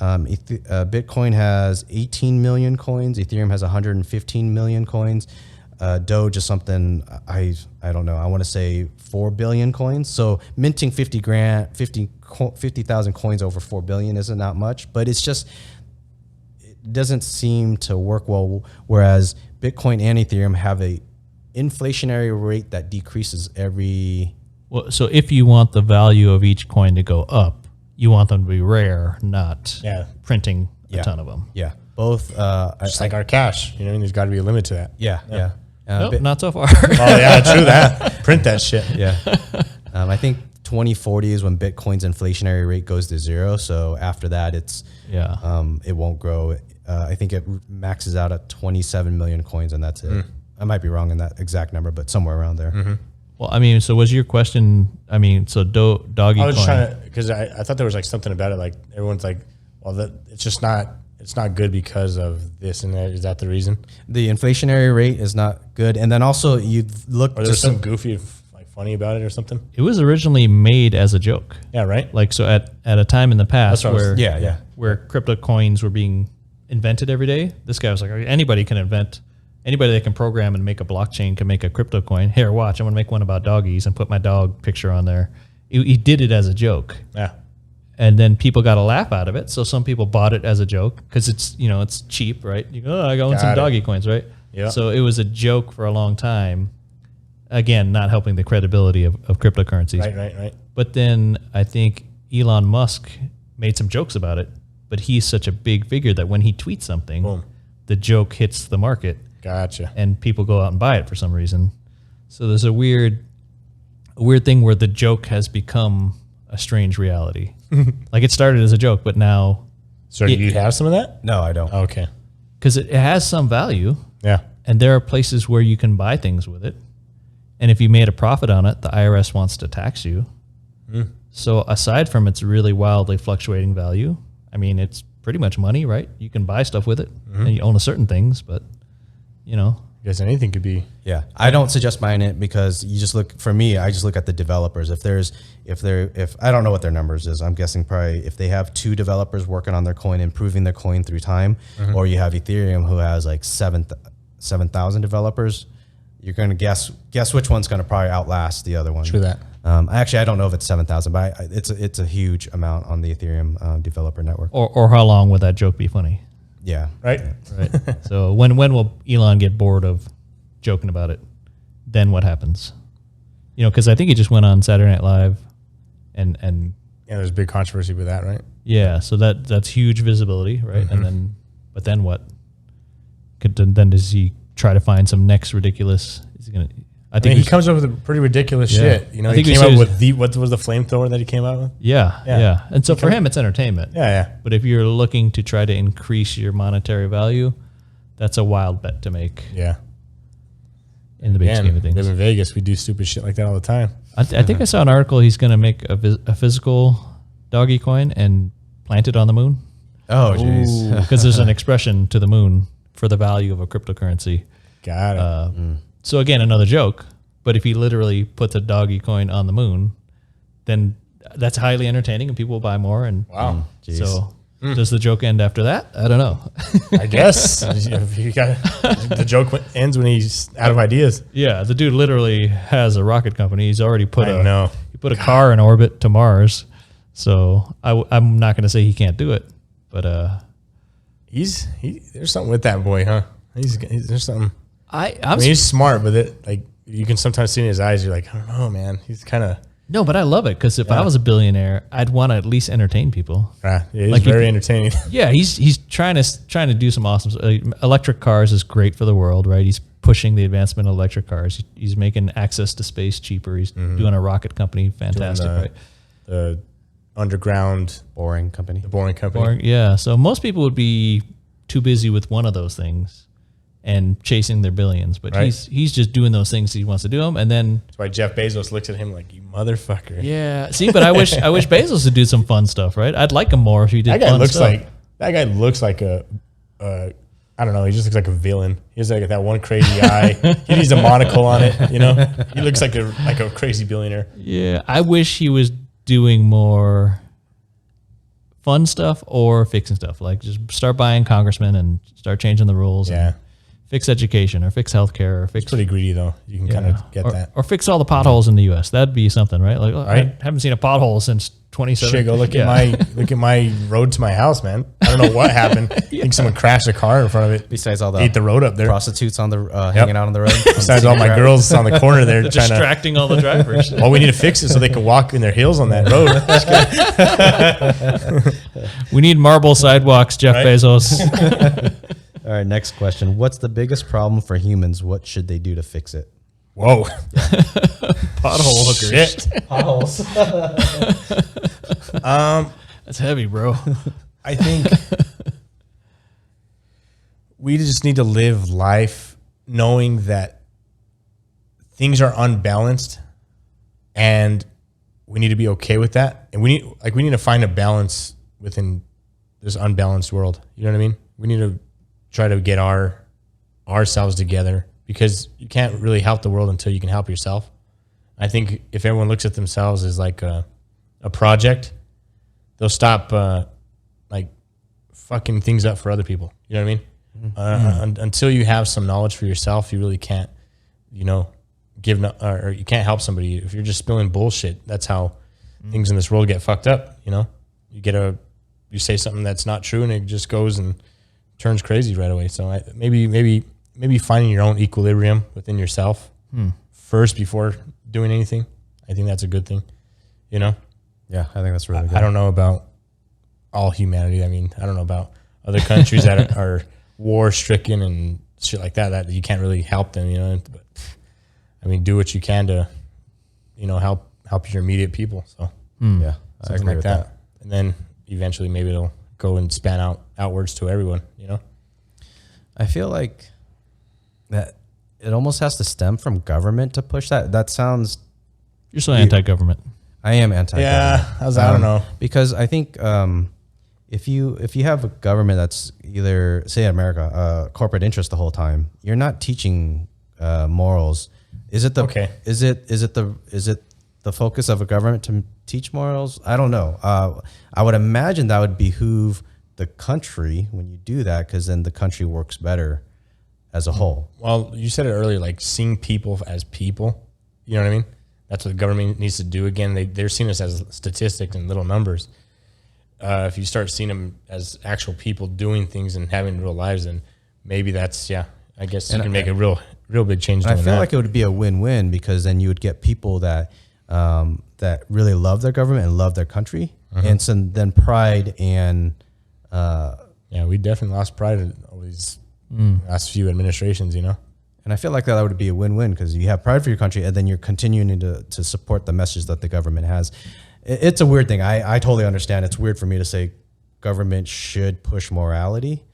Bitcoin has 18 million coins. Ethereum has 115 million coins. Doge is something I don't know. I want to say 4 billion coins. So minting 50,000 coins over 4 billion isn't that much, but it doesn't seem to work well. Whereas Bitcoin and Ethereum have a inflationary rate that decreases every. Well, so if you want the value of each coin to go up, you want them to be rare, not printing a ton of them. Yeah, both. Just like our cash, you know, there's got to be a limit to that. Yeah. Nope, not so far. Oh yeah, true that. Print that shit. Yeah. I think 2040 is when Bitcoin's inflationary rate goes to 0. So after that, it won't grow I think it maxes out at 27 million coins, and that's it. I might be wrong in that exact number, but somewhere around there. Well, I mean, so was your question? I mean, so doggy. I was coin. trying to, because I thought there was like something about it. Like everyone's like, well, it's not good because of this and that. Is that the reason? The inflationary rate is not good, and then also you look. Or there's some goofy, like funny about it or something. It was originally made as a joke. Yeah, right. Like so, at a time in the past That's what I was- where where crypto coins were being invented every day, this guy was like, anybody can invent. Anybody that can program and make a blockchain can make a crypto coin. Here, watch. I'm going to make one about doggies and put my dog picture on there. He did it as a joke. Yeah. And then people got a laugh out of it. So some people bought it as a joke because it's, it's cheap, right? You go, I go in some doggy coins, right? Yeah. So it was a joke for a long time. Again, not helping the credibility of cryptocurrencies. Right. But then I think Elon Musk made some jokes about it. But he's such a big figure that when he tweets something, Boom. the joke hits the market. Gotcha. And people go out and buy it for some reason. So there's a weird thing where the joke has become a strange reality. Like it started as a joke, but now. So do you have some of that? No, I don't. Okay. Because it has some value. Yeah. And there are places where you can buy things with it. And if you made a profit on it, the IRS wants to tax you. So aside from its really wildly fluctuating value, I mean, it's pretty much money, right? You can buy stuff with it and you own certain things, but I guess anything could be. Yeah, I don't suggest buying it because you just look. For me, I just look at the developers. If I don't know what their numbers is, I'm guessing probably if they have 2 developers working on their coin, improving their coin through time, or you have Ethereum who has like 7,000 developers, you're going to guess which one's going to probably outlast the other one. True that. Actually, I don't know if it's 7,000, but it's a huge amount on the Ethereum developer network. or how long would that joke be funny? Yeah, Right. Right. So when will Elon get bored of joking about it? Then what happens? Because I think he just went on Saturday Night Live, and Yeah, there's a big controversy with that, right? yeah, so that's huge visibility, right? And then what? Then does he try to find some next ridiculous? Is he gonna? I think he comes up with a pretty ridiculous shit. I think he we came up said- with what was the flamethrower that he came out with? Yeah. And so for him, it's entertainment. Yeah. But if you're looking to try to increase your monetary value, that's a wild bet to make Yeah. in the big scheme of We live things. in Vegas. We do stupid shit like that all the time. I think I saw an article. He's going to make a physical doggy coin and plant it on the moon Oh, jeez. because there's an expression to the moon for the value of a cryptocurrency. Got it. So again, another joke. But if he literally puts a doggy coin on the moon, then that's highly entertaining and people will buy more. And Wow. so does the joke end after that? I don't know. I guess if you got, the joke ends when he's out of ideas. Yeah, the dude literally has a rocket company. He's already put I know. he put a car in orbit to Mars. So I'm not going to say he can't do it, but There's something with that boy, huh? There's something. I mean, he's smart, but you can sometimes see in his eyes. You're like, I don't know, man. He's kind of. no, but I love it because if I was a billionaire, I'd want to at least entertain people. He's Like, very entertaining. Yeah, he's trying to do some awesome. Electric cars is great for the world, right? He's pushing the advancement of electric cars. He's making access to space cheaper. He's doing a rocket company, fantastic, right? The underground, Boring company. the boring company. Or, yeah, so most people would be too busy with one of those things and chasing their billions, but Right. he's just doing those things he wants to do them, and then That's why Jeff Bezos looks at him like, you motherfucker. yeah. See, but I wish Bezos would do some fun stuff, right? I'd like him more if he did. That guy fun looks stuff. like a I don't know. He just looks like a villain. He has like that one crazy eye. He needs a monocle on it. He looks like a crazy billionaire. Yeah, I wish he was doing more fun stuff or fixing stuff. Like just start buying congressmen and start changing the rules. Yeah, And fix education or fix healthcare or fix pretty greedy though. You can kind of get or, that. or fix all the potholes in the U.S. That'd be something, right? Like Right. I haven't seen a pothole since 2017. Shit, go look at my road to my house, man. I don't know what happened. I think someone crashed a car in front of it. Besides all the Ate the road up there. prostitutes on the hanging out on the road. Besides all my girls on the corner there trying to. distracting all the drivers. Well, we need to fix it so they can walk in their heels on that road. We need marble sidewalks, Jeff Right. Bezos. All right, next question. What's the biggest problem for humans? What should they do to fix it? Whoa. Pothole hookers. Shit. Potholes. That's heavy, bro. I think we just need to live life knowing that things are unbalanced, and we need to be okay with that. And we need to find a balance within this unbalanced world. You know what I mean? We need to try to get ourselves together, because you can't really help the world until you can help yourself. I think if everyone looks at themselves as like a project, they'll stop like fucking things up for other people. You know what I mean? Until you have some knowledge for yourself, you really can't, give or you can't help somebody. If you're just spilling bullshit, that's how things in this world get fucked up. You say something that's not true, and it just goes and turns crazy right away. So maybe finding your own equilibrium within yourself first before doing anything. I think that's a good thing. Yeah, I think that's really good. I don't know about all humanity. I mean, I don't know about other countries that are war stricken and shit like that you can't really help them, but I mean, do what you can to, help your immediate people. So yeah, I something agree like with that. And then eventually maybe it'll go and span outwards to everyone, I feel like that it almost has to stem from government to push that. That sounds... You're so anti-government. I am anti-government. Yeah, I don't know. Because I think if you have a government that's either, say in America, corporate interest the whole time, you're not teaching morals. Is it the focus of a government to teach morals? I don't know. I would imagine that would behoove the country when you do that, because then the country works better as a whole. Well, you said it earlier, like seeing people as people. You know what I mean? That's what the government needs to do. Again, they're seeing us as statistics and little numbers. If you start seeing them as actual people doing things and having real lives, then maybe that's, I guess you can make a real big change. I feel like it would be a win-win, because then you would get people that that really love their government and love their country, and so then pride and we definitely lost pride in all these last few administrations, And I feel like that would be a win-win, because you have pride for your country, and then you're continuing to support the message that the government has. It's a weird thing. I totally understand. It's weird for me to say government should push morality.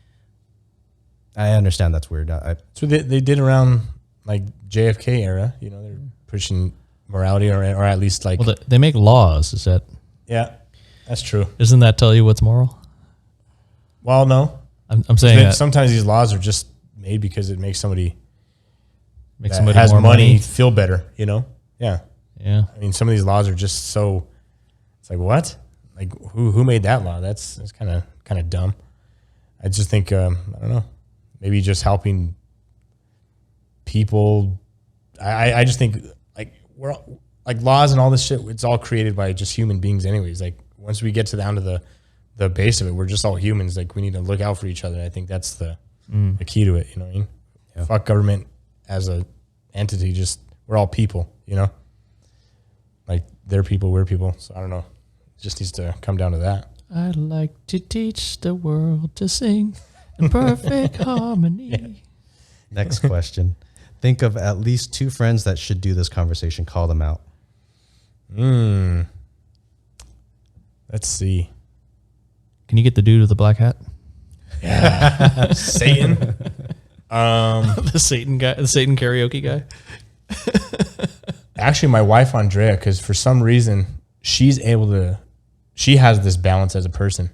I understand that's weird. So they did around like JFK era. They're pushing morality, or at least like. Well, they make laws. Is that? Yeah, that's true. Doesn't that tell you what's moral? Well, no. I'm saying that sometimes these laws are just made because it makes somebody somebody has more money feel better. Yeah. Yeah. I mean, some of these laws are just so. It's like, what? Like who made that law? That's kind of dumb. I just think I don't know. Maybe just helping people. I just think we're like laws and all this shit. It's all created by just human beings, anyways. Like once we get down to the base of it, we're just all humans. Like we need to look out for each other. I think that's the key to it. You know what I mean? Yeah. Fuck government as a entity. Just we're all people. Like they're people, we're people. So I don't know. It just needs to come down to that. I'd like to teach the world to sing in perfect harmony. Yeah. Next question. Think of at least 2 friends that should do this conversation. Call them out. Let's see. Can you get the dude with the black hat? Yeah. Satan. The Satan guy, the Satan karaoke guy. Actually, my wife, Andrea, because for some reason, she has this balance as a person,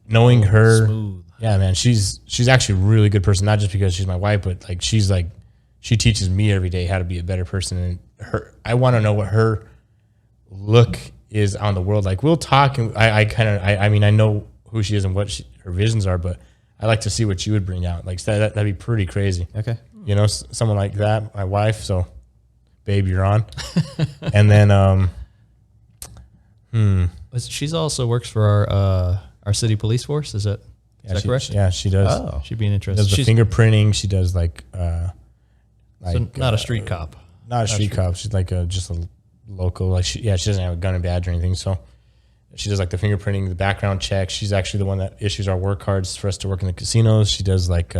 knowing her. Smooth. Yeah, man, she's actually a really good person, not just because she's my wife, but she teaches me every day how to be a better person. And I want to know what her look is on the world. Like we'll talk, and I mean, I know who she is and what her visions are, but I like to see what she would bring out. Like that'd be pretty crazy. Okay. Someone like that, my wife. So, babe, you're on. And then, She's also works for our city police force. Is that correct? Yeah, she does. Oh, she'd be an She interesting. does the fingerprinting. She does so not a street cop. Not a street cop. She's like just a local. She doesn't have a gun and badge or anything. So she does like the fingerprinting, the background check. She's actually the one that issues our work cards for us to work in the casinos. She does like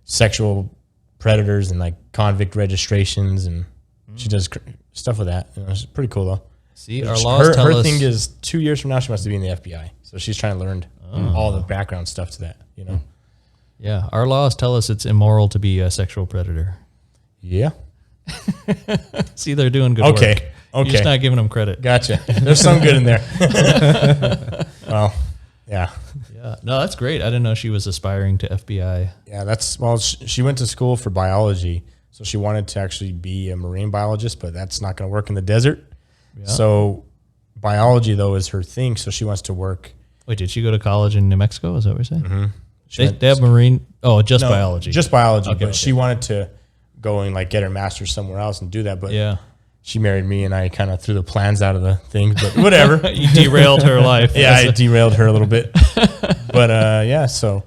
sexual predators and like convict registrations, and she does stuff with that. It's pretty cool though. See, our laws tell us. Her thing is 2 years from now she wants to be in the FBI, so she's trying to learn all the background stuff to that. Yeah, our laws tell us it's immoral to be a sexual predator. Yeah. See, they're doing good work. Okay. You're just not giving them credit. Gotcha. There's some good in there. Well, yeah. Yeah. No, that's great. I didn't know she was aspiring to FBI. Yeah, she went to school for biology, so she wanted to actually be a marine biologist, but that's not going to work in the desert. Yeah. So biology, though, is her thing, so she wants to work. Wait, did she go to college in New Mexico? Is that what you're saying? Mm-hmm. They have marine. Oh, just biology. Just biology, but she wanted to go and like get her master's somewhere else and do that. But yeah, she married me, and I kind of threw the plans out of the thing. But whatever, you derailed her life. Yeah, I derailed her a little bit. But yeah, so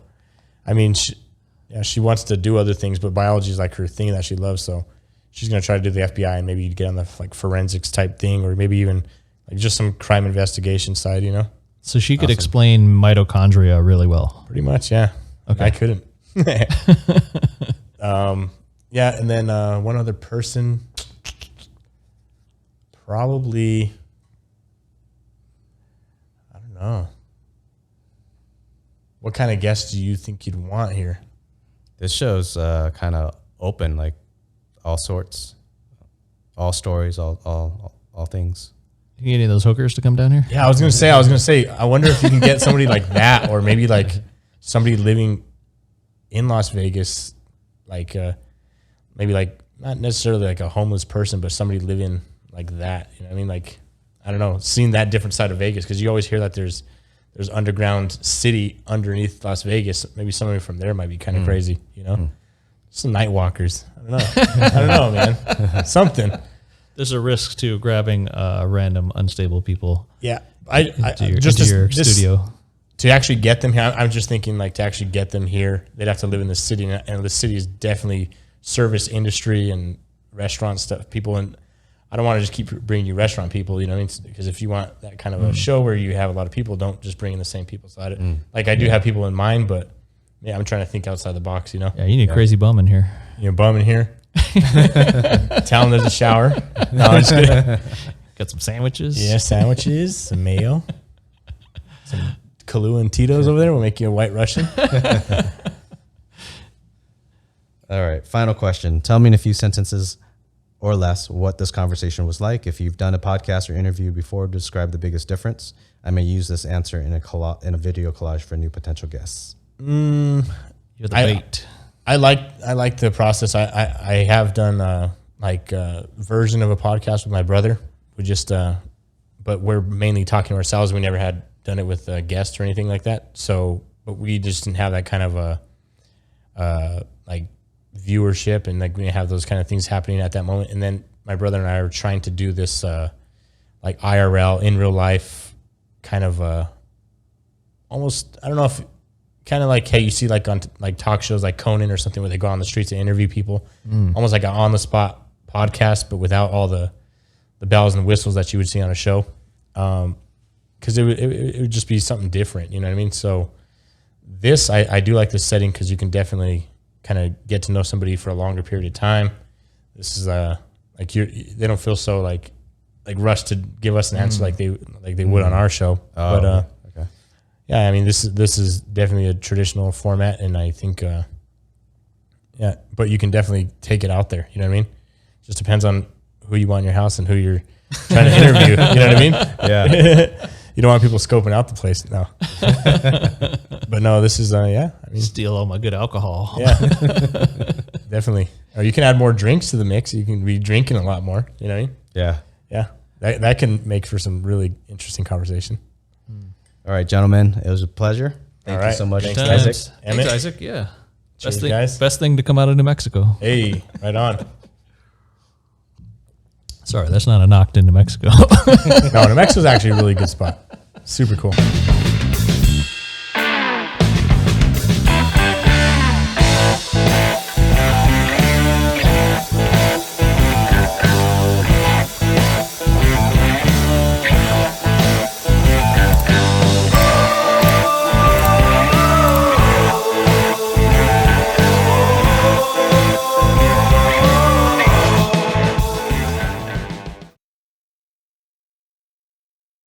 I mean, she wants to do other things, but biology is like her thing that she loves. So she's gonna try to do the FBI and maybe get on the like forensics type thing, or maybe even like just some crime investigation side, you know. So she could explain mitochondria really well. Pretty much, yeah. Okay. I couldn't. Yeah, and then one other person, probably, I don't know. What kind of guest do you think you'd want here? This show's kind of open, like all sorts, all stories, all things. You get any of those hookers to come down here? Yeah, I was gonna say. I wonder if you can get somebody like that, or maybe like somebody living in Las Vegas, like maybe like not necessarily like a homeless person, but somebody living like that. You know what I mean? Like, I don't know, seeing that different side of Vegas, because you always hear that there's underground city underneath Las Vegas. Maybe somebody from there might be kind of crazy. You know, some night walkers. I don't know. I don't know, man. Something. There's a risk to grabbing random unstable people. Yeah, into your studio. To actually get them here, I'm just thinking like to actually get them here, they'd have to live in the city, and the city is definitely service industry and restaurant stuff. People, and I don't want to just keep bringing you restaurant people, you know, because if you want that kind of a show where you have a lot of people, don't just bring in the same people. So I do have people in mind, but yeah, I'm trying to think outside the box, you know. Yeah, you need crazy bum in here. You know, bum in here. Tell them there's a shower. No, I'm just kidding. Got some sandwiches. Yeah, sandwiches, some mayo, some Kahlua and Tito's over there will make you a white Russian. All right, final question. Tell me in a few sentences or less what this conversation was like. If you've done a podcast or interview before, describe the biggest difference. I may use this answer in a video collage for new potential guests. You're the bait. I like the process. I have done like a version of a podcast with my brother. We just, but we're mainly talking to ourselves. We never had done it with guests or anything like that. So, but we just didn't have that kind of a like viewership, and like we have those kind of things happening at that moment. And then my brother and I are trying to do this like IRL, in real life, kind of almost, I don't know if, kind of like, hey, you see like on like talk shows like Conan or something where they go on the streets and interview people, almost like an on the spot podcast, but without all the bells and whistles that you would see on a show. Because it would just be something different, you know what I mean? So this, I do like this setting because you can definitely kind of get to know somebody for a longer period of time. This is like they don't feel so like rushed to give us an answer like they would on our show. But okay. Yeah, I mean this is definitely a traditional format, and I think yeah, but you can definitely take it out there. You know what I mean? Just depends on who you want in your house and who you're trying to interview. You know what I mean? Yeah. You don't want people scoping out the place. No. But no, this is, yeah. I mean, steal all my good alcohol. Yeah. Definitely. Or you can add more drinks to the mix. You can be drinking a lot more. You know what I mean? Yeah. Yeah. That can make for some really interesting conversation. All right, gentlemen. It was a pleasure. Thank you so much, Thanks, Isaac. Thanks, Isaac. Yeah. Cheers, Best thing to come out of New Mexico. Hey, right on. Sorry, that's not a knock to New Mexico. No, New Mexico's actually a really good spot. Super cool.